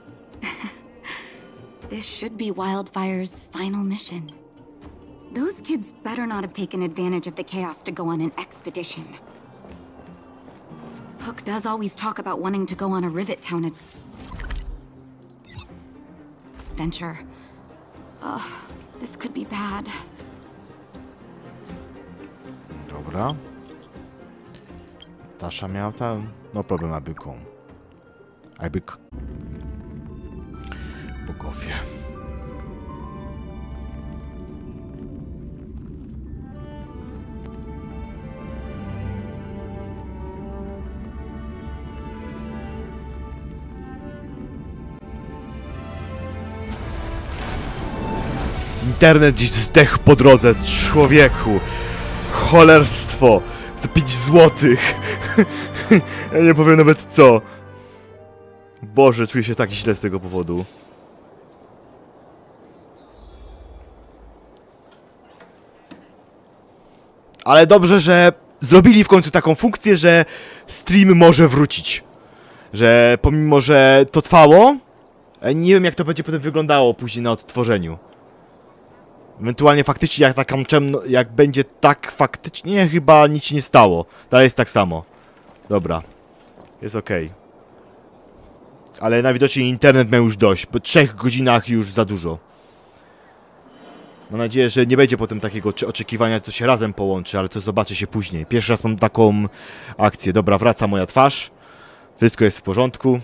this should be Wildfire's final mission. Those kids better not have taken advantage of the chaos to go on an expedition. Hook does always talk about wanting to go on a Rivet Town adventure. Ugh, this could be bad. Dobra. Tasza miała tam... No problem, aby koń. Aby... Bogowie. Internet dziś zdechł po drodze, człowieku. Cholerstwo. Za 5 złotych. Ja nie powiem nawet co. Boże, czuję się tak źle z tego powodu. Ale dobrze, że zrobili w końcu taką funkcję, że stream może wrócić. Że pomimo, że to trwało, nie wiem jak to będzie potem wyglądało później na odtworzeniu. Ewentualnie faktycznie jak będzie tak faktycznie, chyba nic się nie stało. Dalej jest tak samo. Dobra. Jest okej. Ale najwidoczniej internet miał już dość. Po 3 godzinach już za dużo. Mam nadzieję, że nie będzie potem takiego oczekiwania, to się razem połączy, ale to zobaczę się później. Pierwszy raz mam taką akcję. Dobra, wraca moja twarz. Wszystko jest w porządku.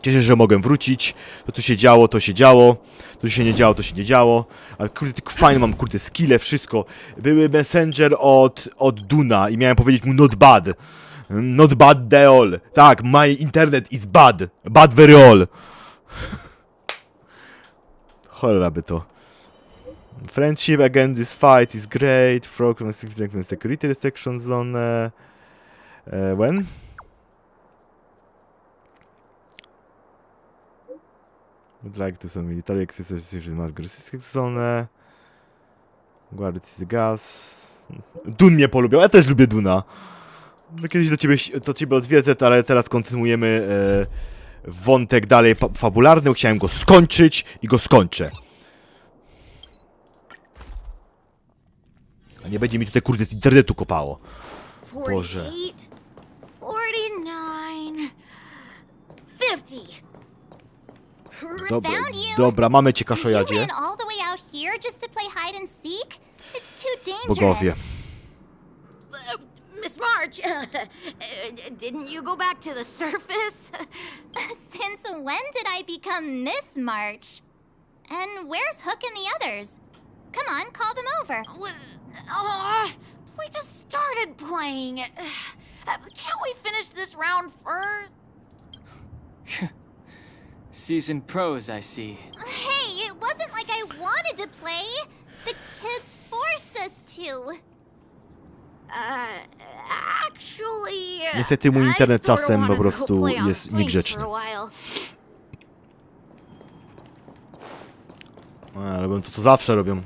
Cieszę się, że mogę wrócić. To tu się działo, to się działo. To się nie działo, to się nie działo. Ale kurde, tylko fajnie mam, kurde, skille, wszystko. Były messenger od Duna i miałem powiedzieć mu not bad. Not bad the all. Tak, my internet is bad. Bad very all. Cholera by to. Friendship again, this fight is great. Frog from security restriction zone. When? Would like to some military exercises in Madrid zone. Guard the gas. Dun mnie polubiał, ja też lubię Duna. Kiedyś do ciebie odwiedzę, ale teraz kontynuujemy wątek dalej fabularny. Chciałem go skończyć i go skończę. A nie będzie mi tutaj, kurde, z internetu kopało. Boże. 49, 50. Dobra, mamy cię, kaszojadzie. Bogowie. Miss March, didn't you go back to the surface? Since when did I become Miss March? And where's Hook and the others? Come on, call them over. We just started playing. Can't we finish this round first? Seasoned pros, I see. Hey, it wasn't like I wanted to play. The kids forced us to. Actually, niestety mój internet czasem po prostu jest niegrzeczny. Robią to, co zawsze robią.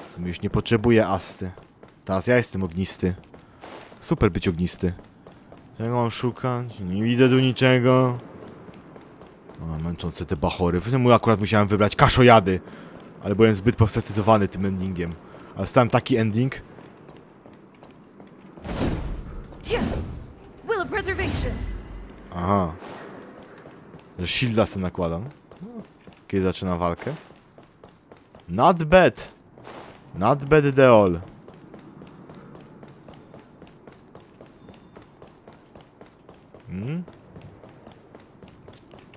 W sumie już nie potrzebuję asty. Teraz ja jestem ognisty. Super być ognisty. Czego mam szukać? Nie widzę tu niczego. O, męczące te bachory. Akurat musiałem wybrać kaszojady. Ale byłem zbyt podekscytowany tym endingiem. Ale stałem taki ending. Aha. Że shielda sobie nakładam. Kiedy zaczynam walkę. Not bad. Not bad at all.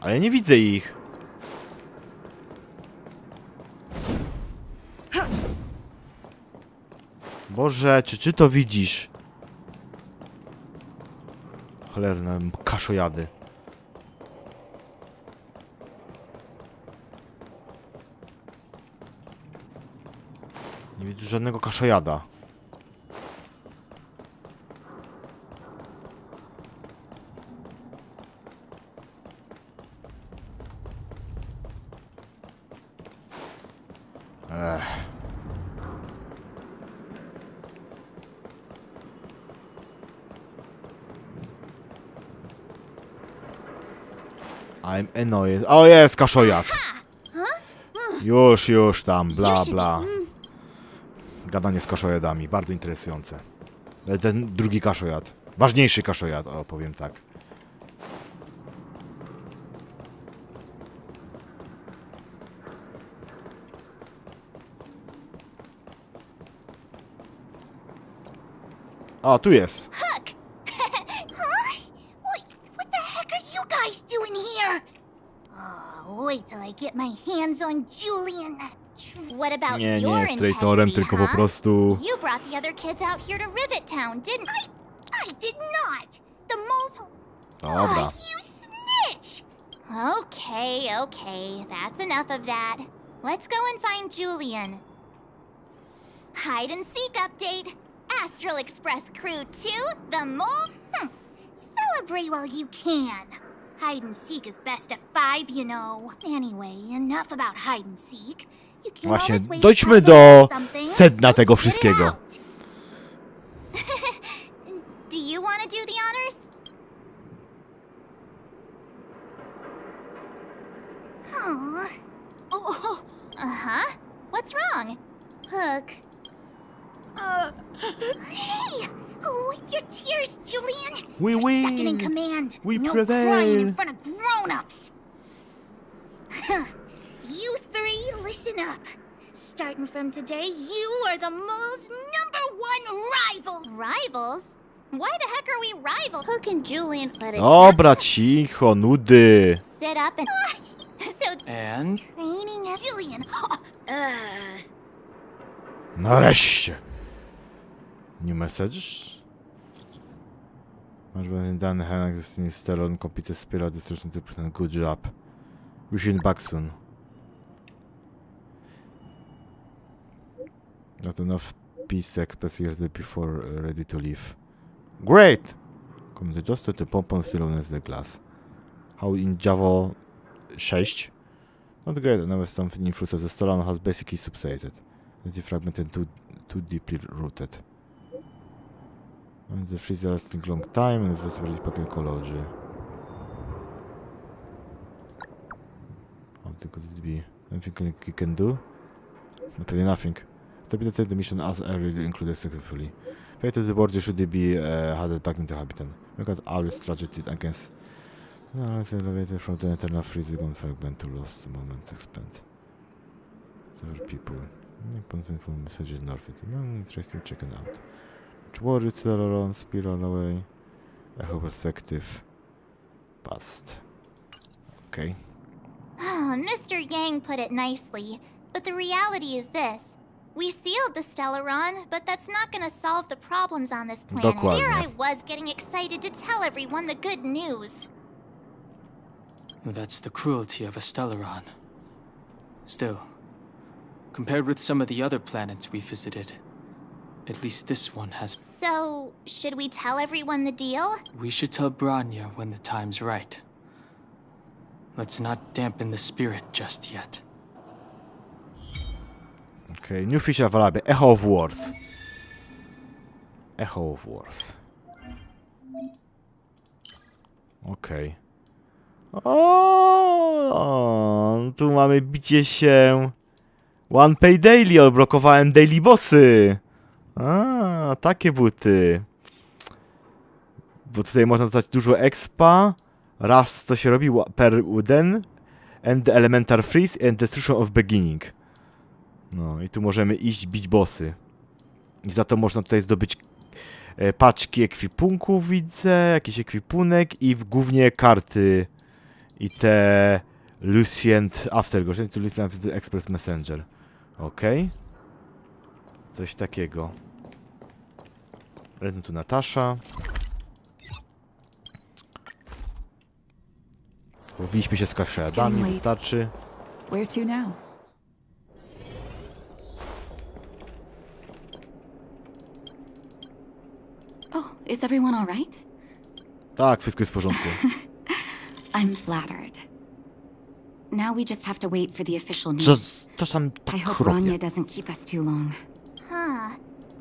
Ale ja nie widzę ich. Boże, czy to widzisz? Cholerne kaszojady. Nie widzę żadnego kaszojada. I'm annoyed. O, jest kaszojad. Już tam, bla bla. Gadanie z kaszojadami, bardzo interesujące. Ale ten drugi kaszojad. Ważniejszy kaszojad, o, powiem tak. O, tu jest. Hook! Huh? What the heck are you guys doing here? Oh, wait till I get my hands on Julian. What about Nie your jest traitorem, integrity, tylko po prostu... You brought the other kids out here to Rivet Town, didn't I did not. The mole's... Dobra. You snitch! Okay, that's enough of that. Let's go and find Julian. Hide and seek update. Astral Express crew too, the mole? Celebrate while you can. Hide and seek is best at 5, you know. Anyway, enough about hide and seek. You can Właśnie, always wait dojdźmy 5 do minutes or something, sedna so tego spit it wszystkiego. out. Do you want to do the honors? Uh-huh. What's wrong? Hook. Hey! Wipe your tears, Julian! We You're win! second in command. We no prevail! crying in front of grown-ups! You 3, listen up. Starting from today, you are the mole's #1 rival! Rivals? Why the heck are we rivals? Hook and Julian let it Dobra, cicho, nudy. Sit up and... So... And? Training as Julian. Nareszcie. New messages? Masz dany hand existing Stellon, computer spiral destruction to pretend good job. We should back soon. Not enough peace express here before ready to leave. Great! Come just to pump on stillness the glass. How in Java 6? Not great, now something influence of the Stellon has basically subsided. It's fragmented too deeply rooted. And the freeze lasting long time and the very pocket ecology. How could it be? Anything you can do? Maybe nothing. Stability the mission as earlier included successfully. Fate of the border should be headed back into habitat. Look at our strategy against. No, let's elevate from the eternal freeze gone fragment to lost moment expand. Several people. From messages north. Interesting, check it out. Worry still around, spiral away. Echo perspective. Past. Okay. Mr. Yang put it nicely, but the reality is this. We sealed the Stellaron, but that's not gonna solve the problems on this planet. Dokładnie. Here I was getting excited to tell everyone the good news. That's the cruelty of a Stellaron. Still, compared with some of the other planets we visited, at least this one has... So, should we tell everyone the deal? We should tell Branya when the time's right. Let's not dampen the spirit just yet. Okay, new feature available. Echo of Wars. Echo of Wars. Okay. O, tu mamy bicie się. One Pay Daily. Odblokowałem daily bossy. A, takie buty. Bo tutaj można dostać dużo expa. Raz to się robi per wooden. And the elemental freeze and destruction of beginning. No i tu możemy iść bić bossy. I za to można tutaj zdobyć paczki ekwipunku, widzę, jakiś ekwipunek i głównie karty i te Lucient Aftergo, czyli Lucient Express Messenger. Okej. Coś takiego. Redno tu Natasza. Powinniśmy się z kaszedami, wystarczy. Where to now? Oh, is everyone all right? Tak, wszystko jest w porządku. I'm flattered. Now we just have to wait for the official news. Czasem tak I hope chropię. Branya doesn't keep us too long.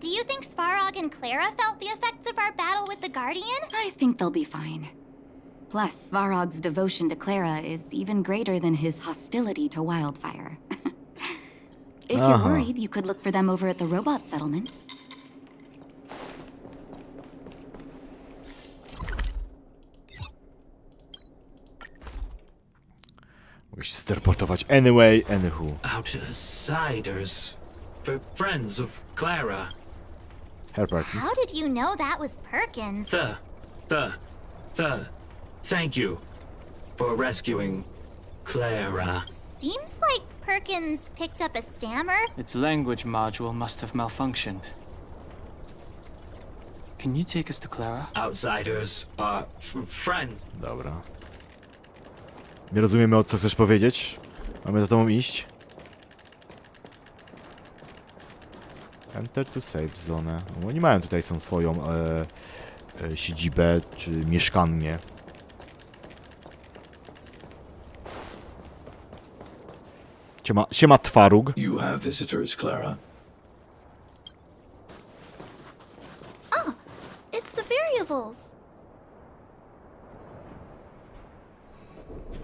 Do you think Svarog and Clara felt the effects of our battle with the Guardian? I think they'll be fine. Plus, Svarog's devotion to Clara is even greater than his hostility to Wildfire. If you're worried, you could look for them over at the robot settlement. Mogę się teleportować anyway, anywho. Outsiders. For friends of Clara. Her Perkins. How did you know that was Perkins? Thank you for rescuing Clara. Seems like Perkins picked up a stammer. Its language module must have malfunctioned. Can you take us to Clara? Outsiders are friends. Dobra. Nie rozumiemy, o co chcesz powiedzieć. Mamy za tobą iść. Enter to safe zone. No, oni mają tutaj swoją siedzibę czy mieszkanie. Siema twarug. You have visitors, Clara. Oh, it's the variables.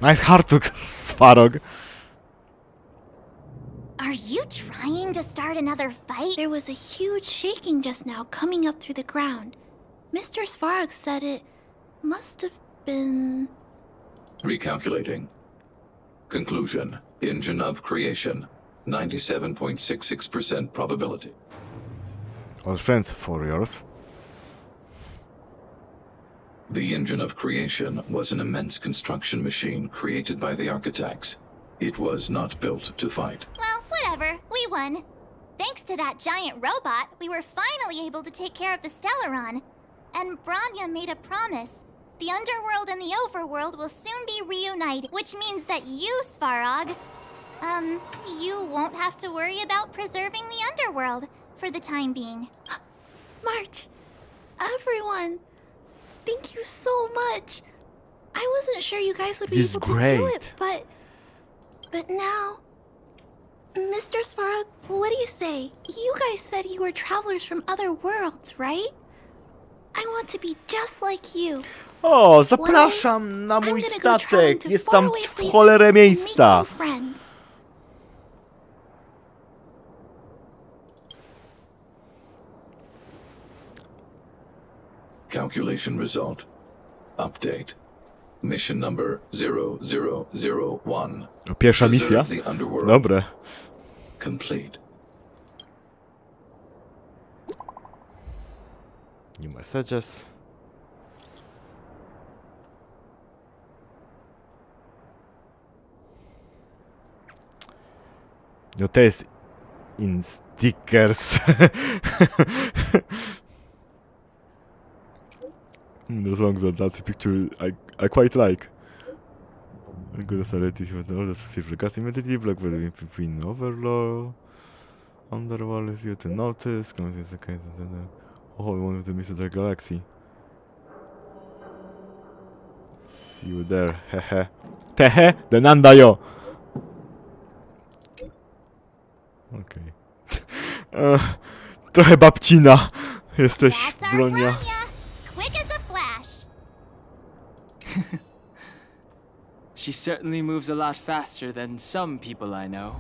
Nice harduk twarog. Are you trying to start another fight? There was a huge shaking just now coming up through the ground. Mr. Svarog said it must have been... Recalculating. Conclusion. Engine of creation. 97.66% probability. All friends for yours. The engine of creation was an immense construction machine created by the architects. It was not built to fight. Well, whatever. We won. Thanks to that giant robot, we were finally able to take care of the Stellaron. And Bronya made a promise. The underworld and the overworld will soon be reunited, which means that you, Svarog, you won't have to worry about preserving the underworld for the time being. March, everyone, thank you so much. I wasn't sure you guys would be able to do it, but now... Mr. Svarog, what do you say? You guys said you were travelers from other worlds, right? I want to be just like you. O, zapraszam na mój statek. Jest tam w cholerę miejsca. Calculation result. Update. Mission number 0001. Pierwsza misja? Dobre. Complete. New messages. No to jest in stickers. The song that picture I quite like. Good authority with order to see regards immediately block between overlord. Underworld is you to notice. Come is the kind of one of the miss of the galaxy. See you there, hehe. Tehe, the nandayo. Okej. Trochę babcina jesteś, Bronia. Quick as a flash. She certainly moves a lot faster than some people I know.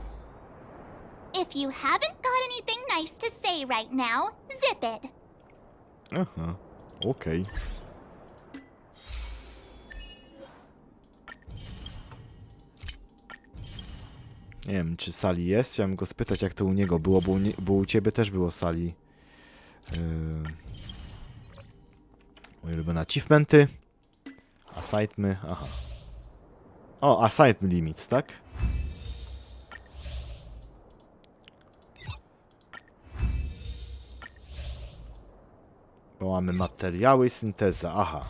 If you haven't got anything nice to say right now, zip it. Aha, okej. Nie wiem, czy Sali jest? Chciałem go spytać, jak to u niego było, bo u ciebie też było Sali. Moje ulubione achievementy. Assignmy, aha. O, assignment limits, tak? Bo mamy materiały i synteza, aha.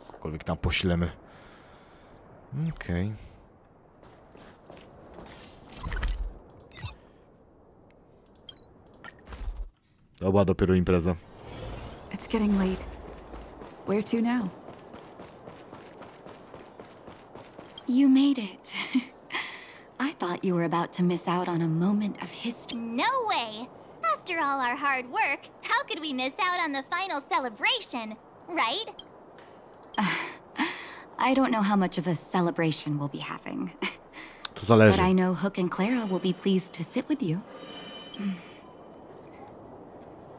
Cokolwiek tam poślemy. Okej. To była dopiero impreza. It's getting late. Where to now? You made it. I thought you were about to miss out on a moment of history. No way! After all our hard work, how could we miss out on the final celebration, right? I don't know how much of a celebration we'll be having. To zależy. But I know Hook and Clara will be pleased to sit with you.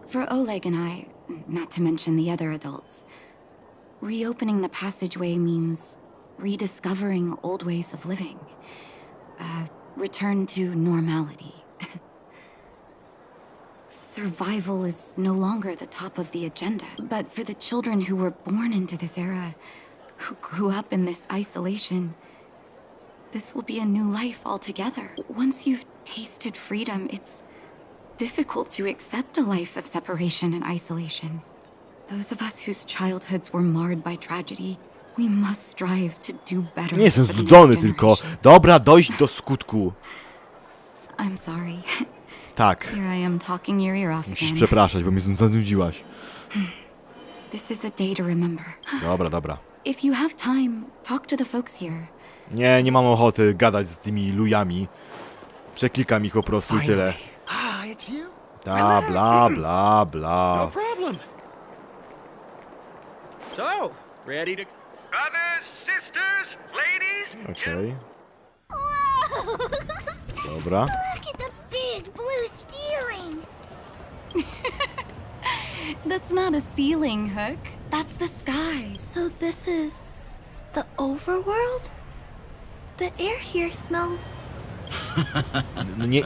For Oleg and I, not to mention the other adults, reopening the passageway means rediscovering old ways of living. Return to normality. Survival is no longer the top of the agenda. But for the children who were born into this era, who grew up in this isolation, this will be a new life altogether. Once you've tasted freedom, it's difficult to accept a life of separation and isolation. Those of us whose childhoods were marred by tragedy We must strive to do better. Nie jestem for the znudzony, next tylko generation. dobra, dojść do skutku. I'm sorry. Tak. Here I am talking your ear off Musisz again. przepraszać, bo mnie zanudziłaś. This is a day to remember. Dobra, dobra. If you have time, talk to the folks here. Nie mam ochoty gadać z tymi lujami. Przeklikam ich po prostu i tyle. Ah, it's you. Ta, bla, bla, bla. No problem. So, ready to... Brothers, sisters, ladies. Okej. Whoa! Dobra. Look at the big blue ceiling! That's not a ceiling, Hook. That's the sky. So this is the overworld? The air here smells...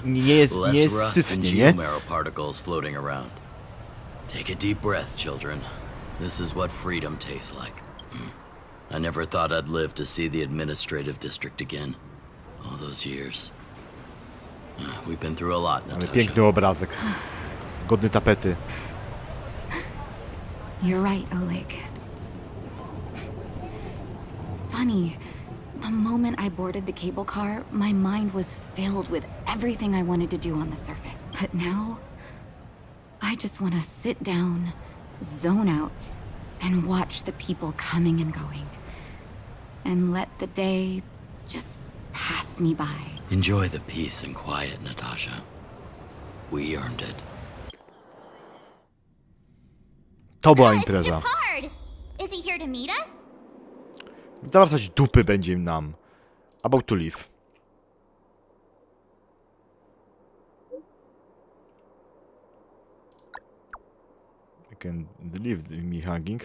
Nie jest Less rust and sytnie, nie? geomarrow particles floating around. Take a deep breath, children. This is what freedom tastes like. I never thought I'd live to see the administrative district again. All those years. We've been through a lot, Ale Natasha. piękny obrazek. Godny tapety. You're right, Oleg. It's funny. The moment I boarded the cable car, my mind was filled with everything I wanted to do on the surface. But now, I just want to sit down, zone out, and watch the people coming and going. And let the day just pass me by. Enjoy the peace and quiet, Natasha. We earned it. To była It's impreza. Gepard! Is he here to meet us? Zawracać dupy będzie nam. About to leave. I can leave me hanging.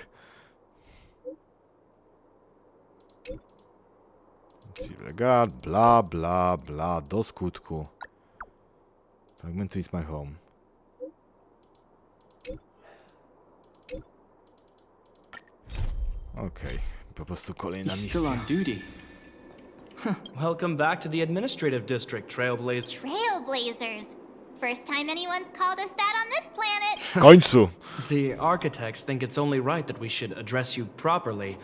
Regard, bla bla bla, do skutku. Fragment is my home. Okej, po prostu kolejna He's still on misja. duty. Welcome back to the administrative district, Trailblazer. Trailblazers. First time anyone's called us that on this planet. W końcu! The architects think it's only right that we should address you properly.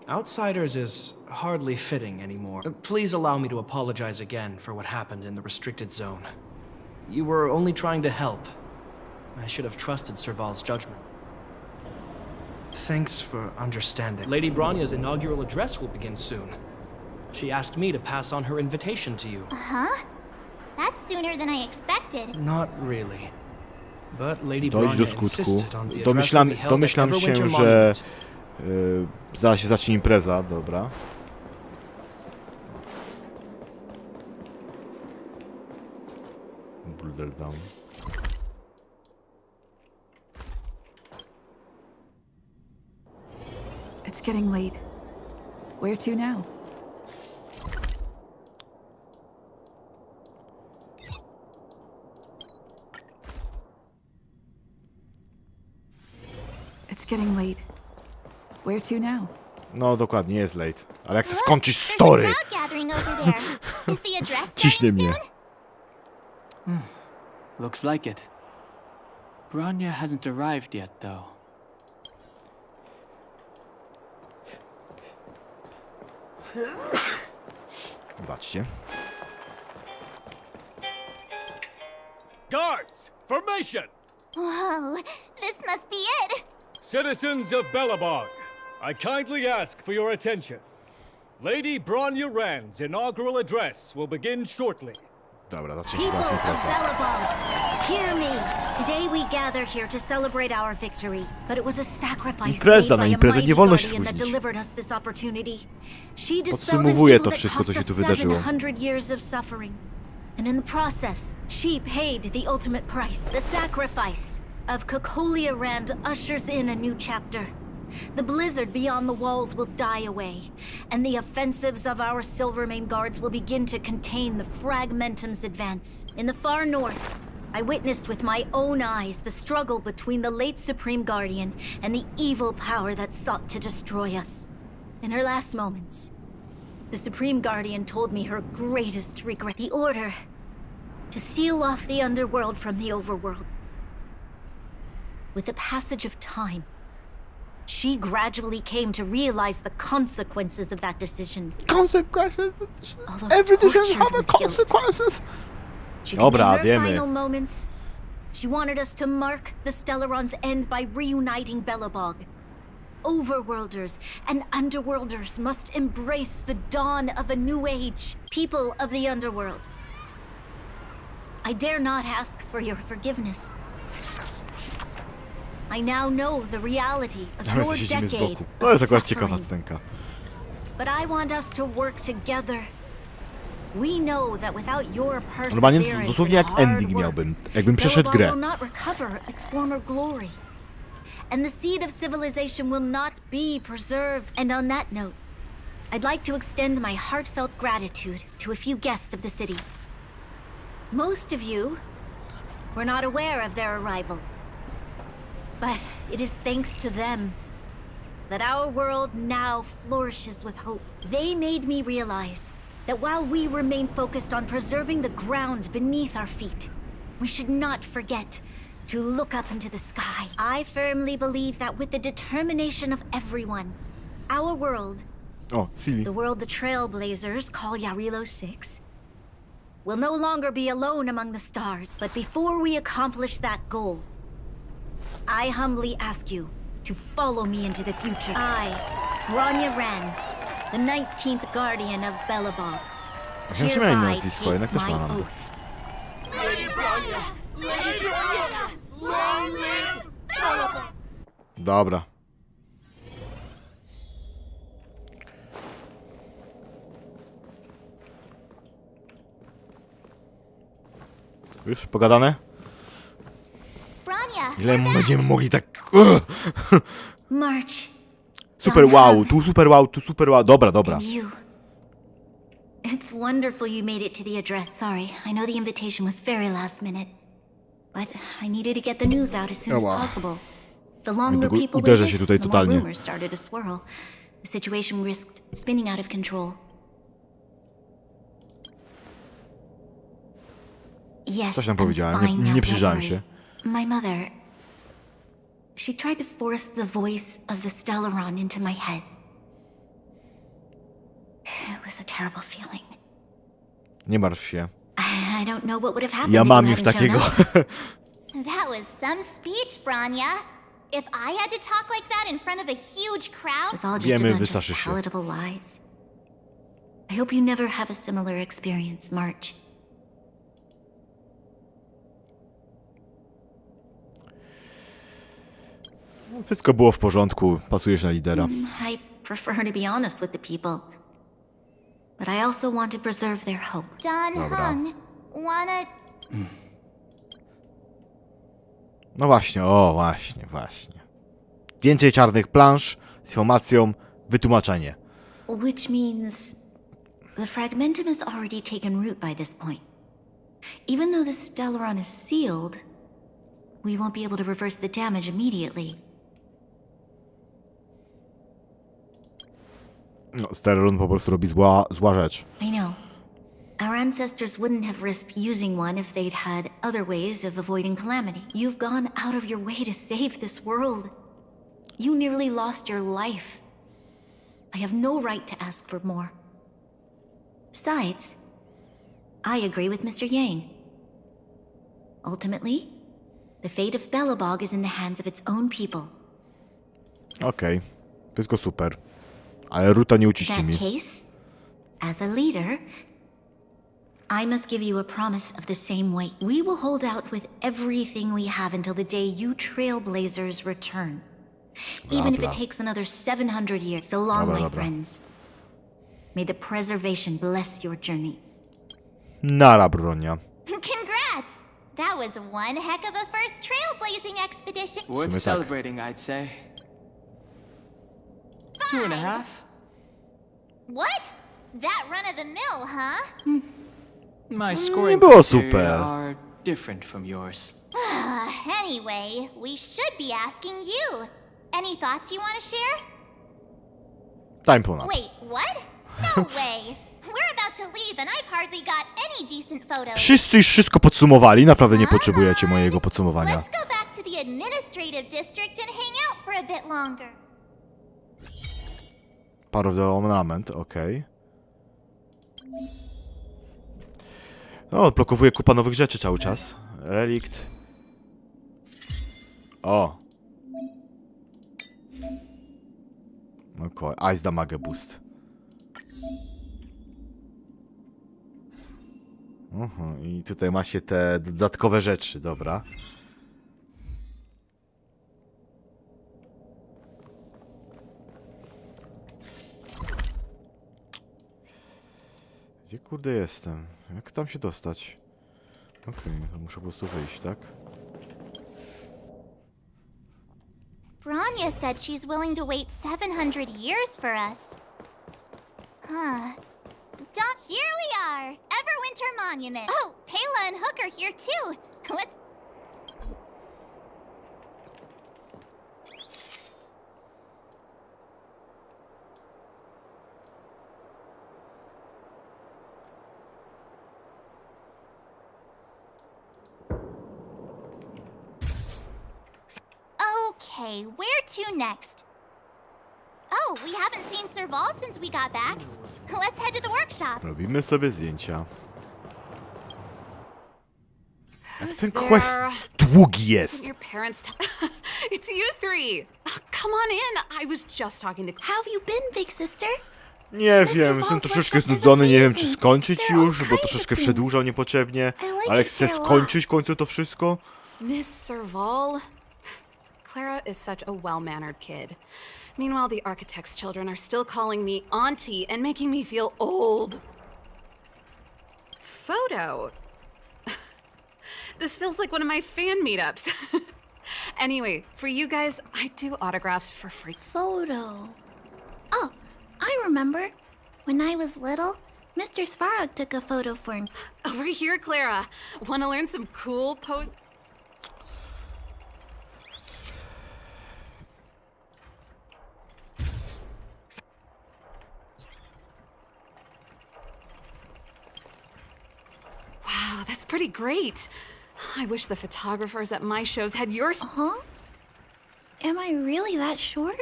Outsiders is hardly fitting anymore. Please allow me to apologize again for what happened in the restricted zone. You were only trying to help. I should have trusted Serval's judgment. Thanks for understanding. Lady Bronya's inaugural address will begin soon. She asked me to pass on her invitation to you. Huh? That's sooner than I expected. Not really. But Lady Dojść do Bronya skutku. insisted on the address will be held at Domyślam się, Everwinter że Monument. zaraz się zacznie impreza, dobra. Boulder down. It's getting late. Where to now? It's getting late. Where to now? No dokładnie, jest late. Ale jak chcę skończyć story! Crowd gathering over there. Is the address Ciśnie starting mnie. soon? Looks like it. Bronya hasn't arrived yet, though. Zobaczcie. Guards, formation! Whoa, this must be it. Citizens of Belobog, I kindly ask for your attention. Lady Bronya Rand's inaugural address will begin shortly. Dobra, zacznie się People zaraz of impreza. Belobog, hear me. Today we gather here to celebrate our victory, but it was a sacrifice Impreza, made na by a imprezę mighty nie wolno się guardian that spóźnić. delivered us this opportunity. She dispelled an Podsumowuję evil to that wszystko, co cost się tu us wydarzyło. 700 years of suffering. And in the process, she paid the ultimate price. The sacrifice of Cocolia Rand ushers in a new chapter. The blizzard beyond the walls will die away, and the offensives of our Silvermane guards will begin to contain the Fragmentum's advance. In the far north, I witnessed with my own eyes the struggle between the late Supreme Guardian and the evil power that sought to destroy us. In her last moments, the Supreme Guardian told me her greatest regret, the order to seal off the underworld from the overworld. With the passage of time, She gradually came to realize the consequences of that decision. Consequences? Although Every decision tortured have with consequences. She Dobra, in her wiemy. final moments, she wanted us to mark the Stellaron's end by reuniting Belobog. Overworlders and underworlders must embrace the dawn of a new age. People of the underworld, I dare not ask for your forgiveness. I now know the reality of Nawet your siedzimy z decade boku. To jest of akurat ciekawa suffering. scenka. But I want us to work together. We know that without your Normalnie perseverance dosłownie and jak hard ending work, miałbym, jakbym przeszedł Belobog grę. will not recover its former glory. And the seed of civilization will not be preserved. And on that note, I'd like to extend my heartfelt gratitude to a few guests of the city. Most of you were not aware of their arrival. But it is thanks to them that our world now flourishes with hope. They made me realize that while we remain focused on preserving the ground beneath our feet, we should not forget to look up into the sky. I firmly believe that with the determination of everyone, our world, O, silly. the world the Trailblazers call Yarilo 6, will no longer be alone among the stars. But before we accomplish that goal, I humbly ask you to follow me into the future. I, Bronya Rand, the 19th Guardian of Belobog, Ja się miałem hereby nazwisko, jednak też take my mam. oath. Lady Bronya! Lady Bronya! Long live Belobog! Dobra. Już pogadane? Bronya, Ile będziemy mogli tak... March. Super wow, tu super wow, tu super wow. Dobra, dobra. And you. It's wonderful you made it to the address. Sorry, I know the invitation was very last minute. But I needed to get the news out as soon as possible. The longer people Uderzę się waited, tutaj the more totalnie. rumors started to swirl. The situation risked spinning out of control. Yes, Coś tam I'm powiedziałem, fine now, nie don't przyjrzałem worry. się. My mother, she tried to force the voice of the Stellaron into my head. It was a terrible feeling. Nie martw się. I don't know what would have happened Ja if mam you już hadn't shown takiego. up. that was some speech, Bronya. If I had to talk like that in front of a huge crowd, It's all just Wiemy, a bunch wystarczy of się. palatable lies. I hope you never have a similar experience, March. Wszystko było w porządku, pasujesz na lidera. I prefer to be honest with the people. But I also want to preserve their hope. Don Dobra. Hung, wanna... No właśnie, o właśnie. Więcej czarnych plansz z informacją, wytłumaczenie. Which means the fragmentum has already taken root by this point. Even though the Stellaron is sealed, we won't be able to reverse the damage immediately. No, Sterlun po prostu robi zła rzecz. I know. Our ancestors wouldn't have risked using one if they'd had other ways of avoiding calamity. You've gone out of your way to save this world. You nearly lost your life. I have no right to ask for more. Besides, I agree with Mr. Yang. Ultimately, the fate of Belobog is in the hands of its own people. Okej, wszystko super. Ale Ruta nie In uciści that mi. case, as a leader, I must give you a promise of the same weight. We will hold out with everything we have until the day you Trailblazers return. Even if it Dobra. takes another 700 years. So long, Dobra, my dobra. friends. May the preservation bless your journey. Nara, Bronia. Congrats! That was one heck of a first trailblazing expedition. Worth tak. celebrating, I'd say. 2.5? What? That run of the mill, huh? My scoring było criteria super. are different from yours. Anyway, we should be asking you. Any thoughts you want to share? Time ponad. Wait, what? No way. We're about to leave and I've hardly got any decent photos. Wszyscy już wszystko podsumowali, naprawdę nie potrzebujecie mojego podsumowania. Let's go back to the administrative district and hang out for a bit longer. Part of the ornament, okej. No, odblokowuje kupa nowych rzeczy cały czas. Relikt. O! Okej, Ice Damage Boost. I tutaj ma się te dodatkowe rzeczy, dobra. Gdzie kurde jestem? Jak tam się dostać? Okej, to muszę po prostu wyjść, tak? Bronya said she's willing to wait 700 years for us. Huh. Here we are! Everwinter Monument! Oh, Pela and Hook are here too! Let's... Okay, where to next? Oh, we haven't seen Serval since we got back. Let's head to the workshop. Robimy sobie zdjęcia. Jak ten quest długi jest. Your parents It's you three. Come on in. I was just talking to... How have you been, big sister? Nie wiem, jestem troszeczkę znudzony, nie wiem czy skończyć już, bo troszeczkę przedłużał niepotrzebnie. Ale chcę skończyć w końcu to wszystko. Miss Serval? Clara is such a well-mannered kid. Meanwhile, the architect's children are still calling me auntie and making me feel old. Photo? This feels like one of my fan meetups. Anyway, for you guys, I do autographs for free. Photo. Oh, I remember. When I was little, Mr. Svarog took a photo for me. Over here, Clara. Want to learn some cool pose? Wow, that's pretty great. I wish the photographers at my shows had yours. Huh? Am I really that short?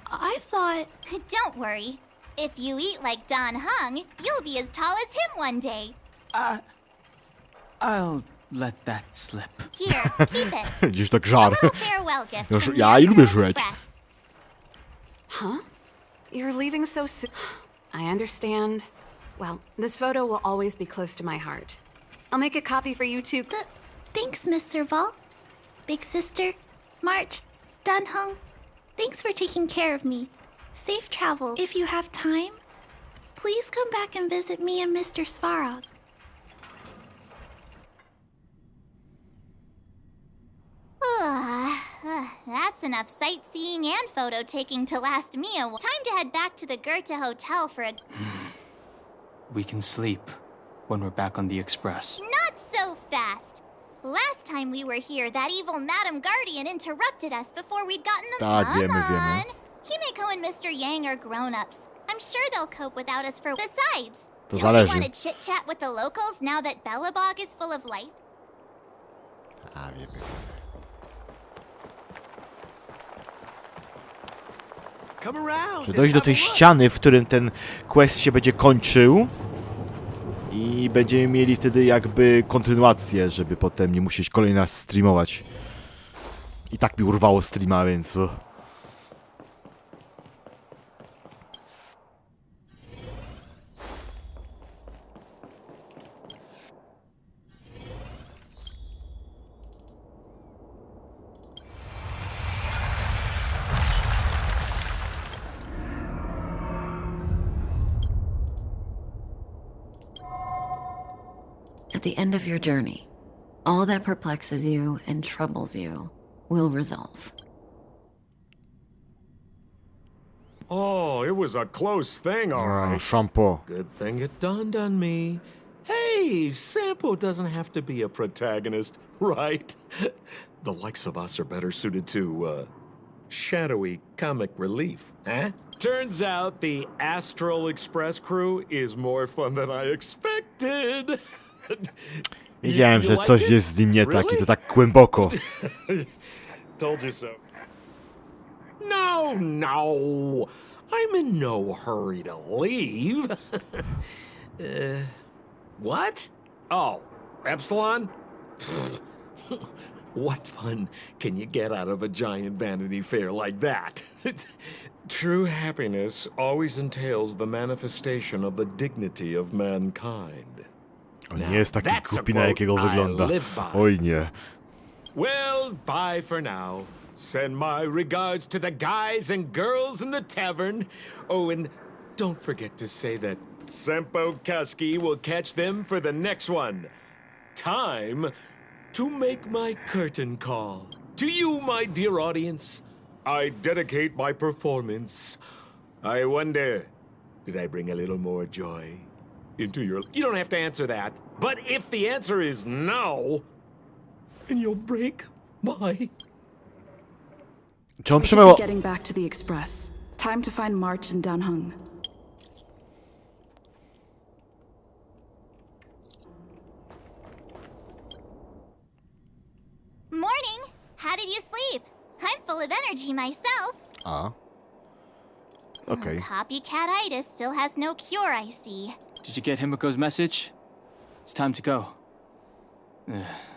I thought... Don't worry. If you eat like Don Hung, you'll be as tall as him one day. I'll let that slip. Here, keep it. Gdzieś tak żar. A little farewell gift from Ja the lubię Astro żreć. Express. Huh? You're leaving so soon? I understand. Well, this photo will always be close to my heart. I'll make a copy for you too. Thanks, Miss Serval. Big sister, March, Dunhung, thanks for taking care of me. Safe travels. If you have time, please come back and visit me and Mr. Svarog. That's enough sightseeing and photo taking to last me a while. Time to head back to the Goethe Hotel for a... We can sleep when we're back on the express. Not so fast! Last time we were here, that evil Madam Guardian interrupted us before we'd gotten the wiemy. Himeko and Mr. Yang are grown-ups. I'm sure they'll cope without us for... Besides, To don't we zależy. want to chit-chat with the locals now that Belobog is full of life? Wiemy. Czy dojść do tej ściany, w którym ten quest się będzie kończył i będziemy mieli wtedy jakby kontynuację, żeby potem nie musieć kolejny raz streamować. I tak mi urwało streama, więc... At the end of your journey, all that perplexes you and troubles you will resolve. Oh, it was a close thing, all right. Shampoo. Good thing it dawned on me. Hey, Sampo doesn't have to be a protagonist, right? The likes of us are better suited to, shadowy comic relief, eh? Turns out the Astral Express crew is more fun than I expected. Wiedziałem, że coś jest z nim nie tak i to tak głęboko. Told you so. No, I'm in no hurry to leave. What? Oh, Epsilon? What fun can you get out of a giant Vanity Fair like that? True happiness always entails the manifestation of the dignity of mankind. On nie jest taki głupi, na jakiego wygląda. Oj nie. Well, bye for now. Send my regards to the guys and girls in the tavern. Oh, and don't forget to say that Sempo Kuski will catch them for the next one. Time to make my curtain call. To you, my dear audience, I dedicate my performance. I wonder, did I bring a little more joy into your... You don't have to answer that. But if the answer is no, then you'll break my... Czy on We should przemyło... be getting back to the express. Time to find March and Danhung. Morning! How did you sleep? I'm full of energy myself. A. Okay. Copycatitis still has no cure, I see. Did you get Himiko's message? It's time to go.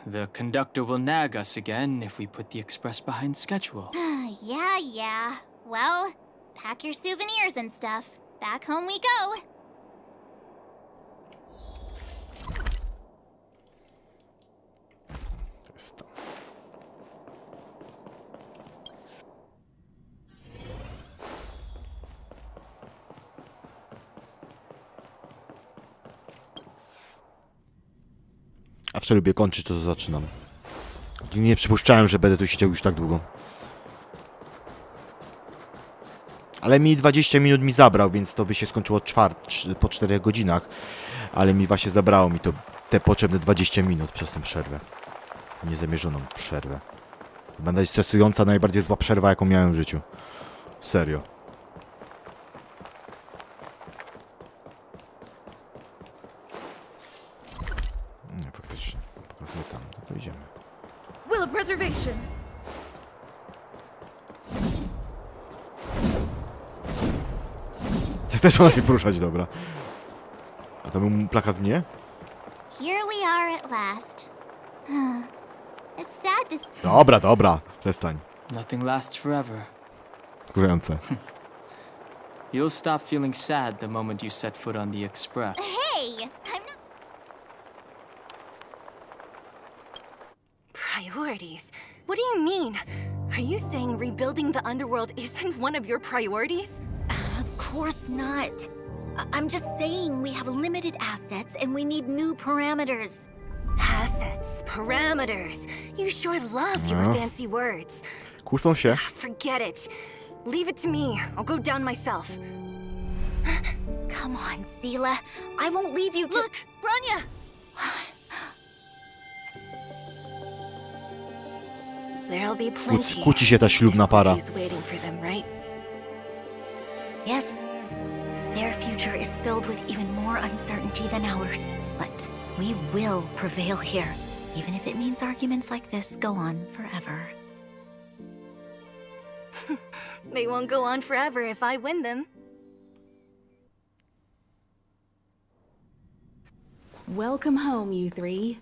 The conductor will nag us again if we put the express behind schedule. Yeah. Well, pack your souvenirs and stuff. Back home we go. Zawsze lubię kończyć to, co zaczynam. Nie przypuszczałem, że będę tu siedział już tak długo. Ale mi 20 minut mi zabrał, więc to by się skończyło po 4 godzinach. Ale mi właśnie zabrało mi to te potrzebne 20 minut przez tę przerwę. Niezamierzoną przerwę. Chyba najstresująca, najbardziej zła przerwa, jaką miałem w życiu. Serio. Nie, faktycznie. Pokazuję tam. No to idziemy. Will of preservation. Tak też można się poruszać, dobra. A tam był plakat mnie? Here we are at last. It's sad to... Dobra, przestań. Nothing lasts forever. Wkurzające. You'll stop feeling sad the moment you set foot on the express. Hey! I'm not... Priorities? What do you mean? Are you saying rebuilding the underworld isn't one of your priorities? Of course not. I'm just saying we have limited assets and we need new parameters. Assets, parameters. You sure love your fancy words. Kłócą się. Forget it. Leave it to me. I'll go down myself. Come on, Seela. I won't leave you to... Look, Branya! There'll be plenty. Kłóci się ta ślubna para. Waiting for them, right? Yes. Their future is filled with even more uncertainty than ours. But we will prevail here, even if it means arguments like this go on forever. They won't go on forever if I win them. Welcome home, you three.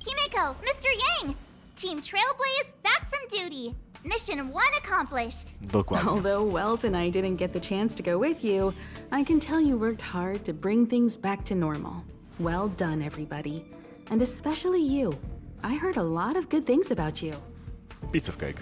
Himiko, Mr. Yang! Team Trailblaze back from duty. Mission 1 accomplished. Dokładnie. Although Welt and I didn't get the chance to go with you, I can tell you worked hard to bring things back to normal. Well done, everybody. And especially you. I heard a lot of good things about you. Piece of cake.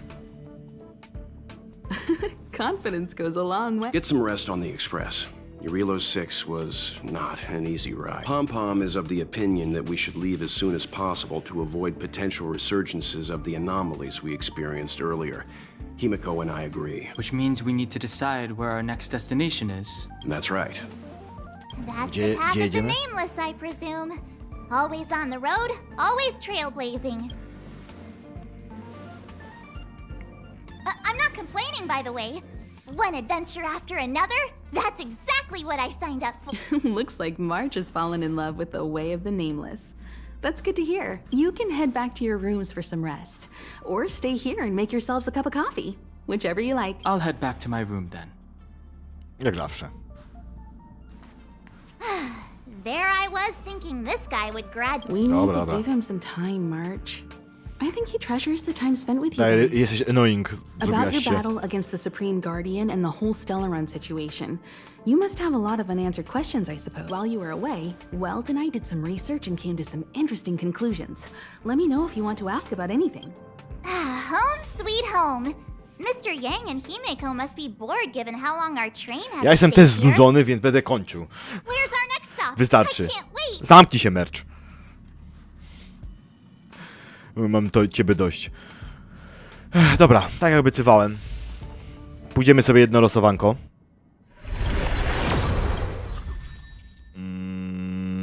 Confidence goes a long way. Get some rest on the express. Urilo 6 was not an easy ride. Pom-Pom is of the opinion that we should leave as soon as possible to avoid potential resurgences of the anomalies we experienced earlier. Himiko and I agree. Which means we need to decide where our next destination is. That's right. That's the path of the nameless, I presume. Always on the road, always trailblazing. I'm not complaining, by the way. One adventure after another? That's exactly what I signed up for. Looks like March has fallen in love with the way of the nameless. That's good to hear. You can head back to your rooms for some rest. Or stay here and make yourselves a cup of coffee. Whichever you like. I'll head back to my room then. Jak zawsze. There I was thinking this guy would graduate. We need to give him some time, March. I think he treasures the time spent with you guys. Jesteś annoying, About zrobiłaś your się. battle against the Supreme Guardian and the whole Stellaron situation. You must have a lot of unanswered questions, I suppose. While you were away, Welt and I did some research and came to some interesting conclusions. Let me know if you want to ask about anything. Home sweet home. Mr. Yang and Himeko must be bored given how long our train has Ja jestem stayed też here. znudzony, więc będę kończył. Where's our next stop? Wystarczy. I can't wait. Zamknij się, Merch. Mam to ciebie dość. Dobra, tak jak obiecywałem. Pójdziemy sobie jedno losowanko.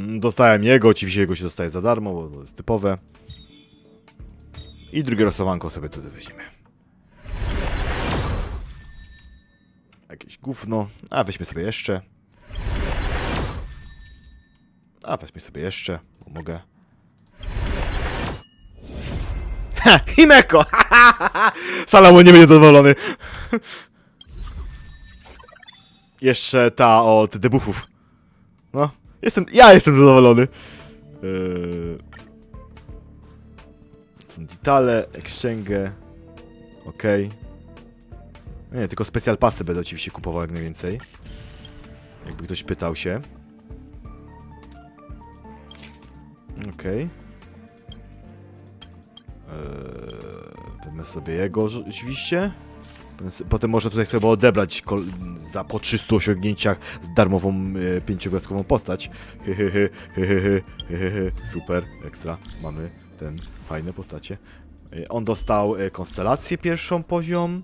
Dostałem jego, oczywiście jego się dostaje za darmo, bo to jest typowe. I drugie losowanko sobie tutaj weźmiemy. Jakieś gówno. A weźmy sobie jeszcze. A weźmy sobie jeszcze, bo mogę. Ha! Himeko! Salomon nie będzie zadowolony. Jeszcze ta od debuffów. No, ja jestem zadowolony. Są detale, exchange. Okej. Nie, tylko specjal pasy będę oczywiście kupował jak najwięcej. Jakby ktoś pytał się. Okej. Wezmę sobie jego oczywiście. Potem można tutaj sobie odebrać za po 300 osiągnięciach z darmową 5-gwiazdkową postać. Super, ekstra. Mamy ten fajne postacie. On dostał konstelację pierwszą poziom.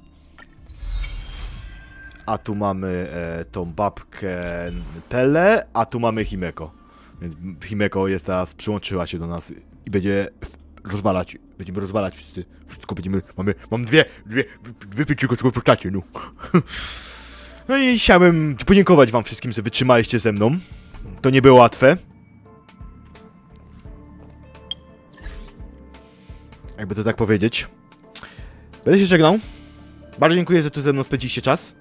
A tu mamy tą babkę Pele, a tu mamy Himeko. Więc Himeko jest teraz, przyłączyła się do nas i będzie rozwalać. Będziemy rozwalać wszyscy. Wszystko będziemy. Mam dwie 5-gwiazdkowe postacie, no. No i chciałem podziękować wam wszystkim, że wytrzymaliście ze mną. To nie było łatwe. Jakby to tak powiedzieć. Będę się żegnał. Bardzo dziękuję, że tu ze mną spędziliście czas.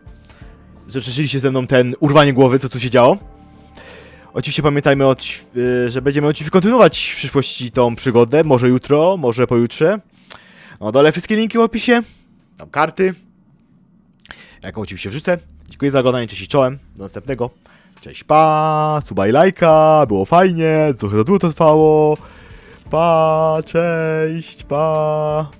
Że przeżyliście ze mną ten urwanie głowy, co tu się działo. Oczywiście pamiętajmy, że będziemy oczywiście kontynuować w przyszłości tą przygodę. Może jutro, może pojutrze. No dole wszystkie linki w opisie. Tam karty. Jaką oczywiście wrzucę. Dziękuję za oglądanie, cześć i czołem. Do następnego. Cześć, pa. Suba i lajka. Było fajnie. Trochę za długo to trwało. Pa, cześć, pa.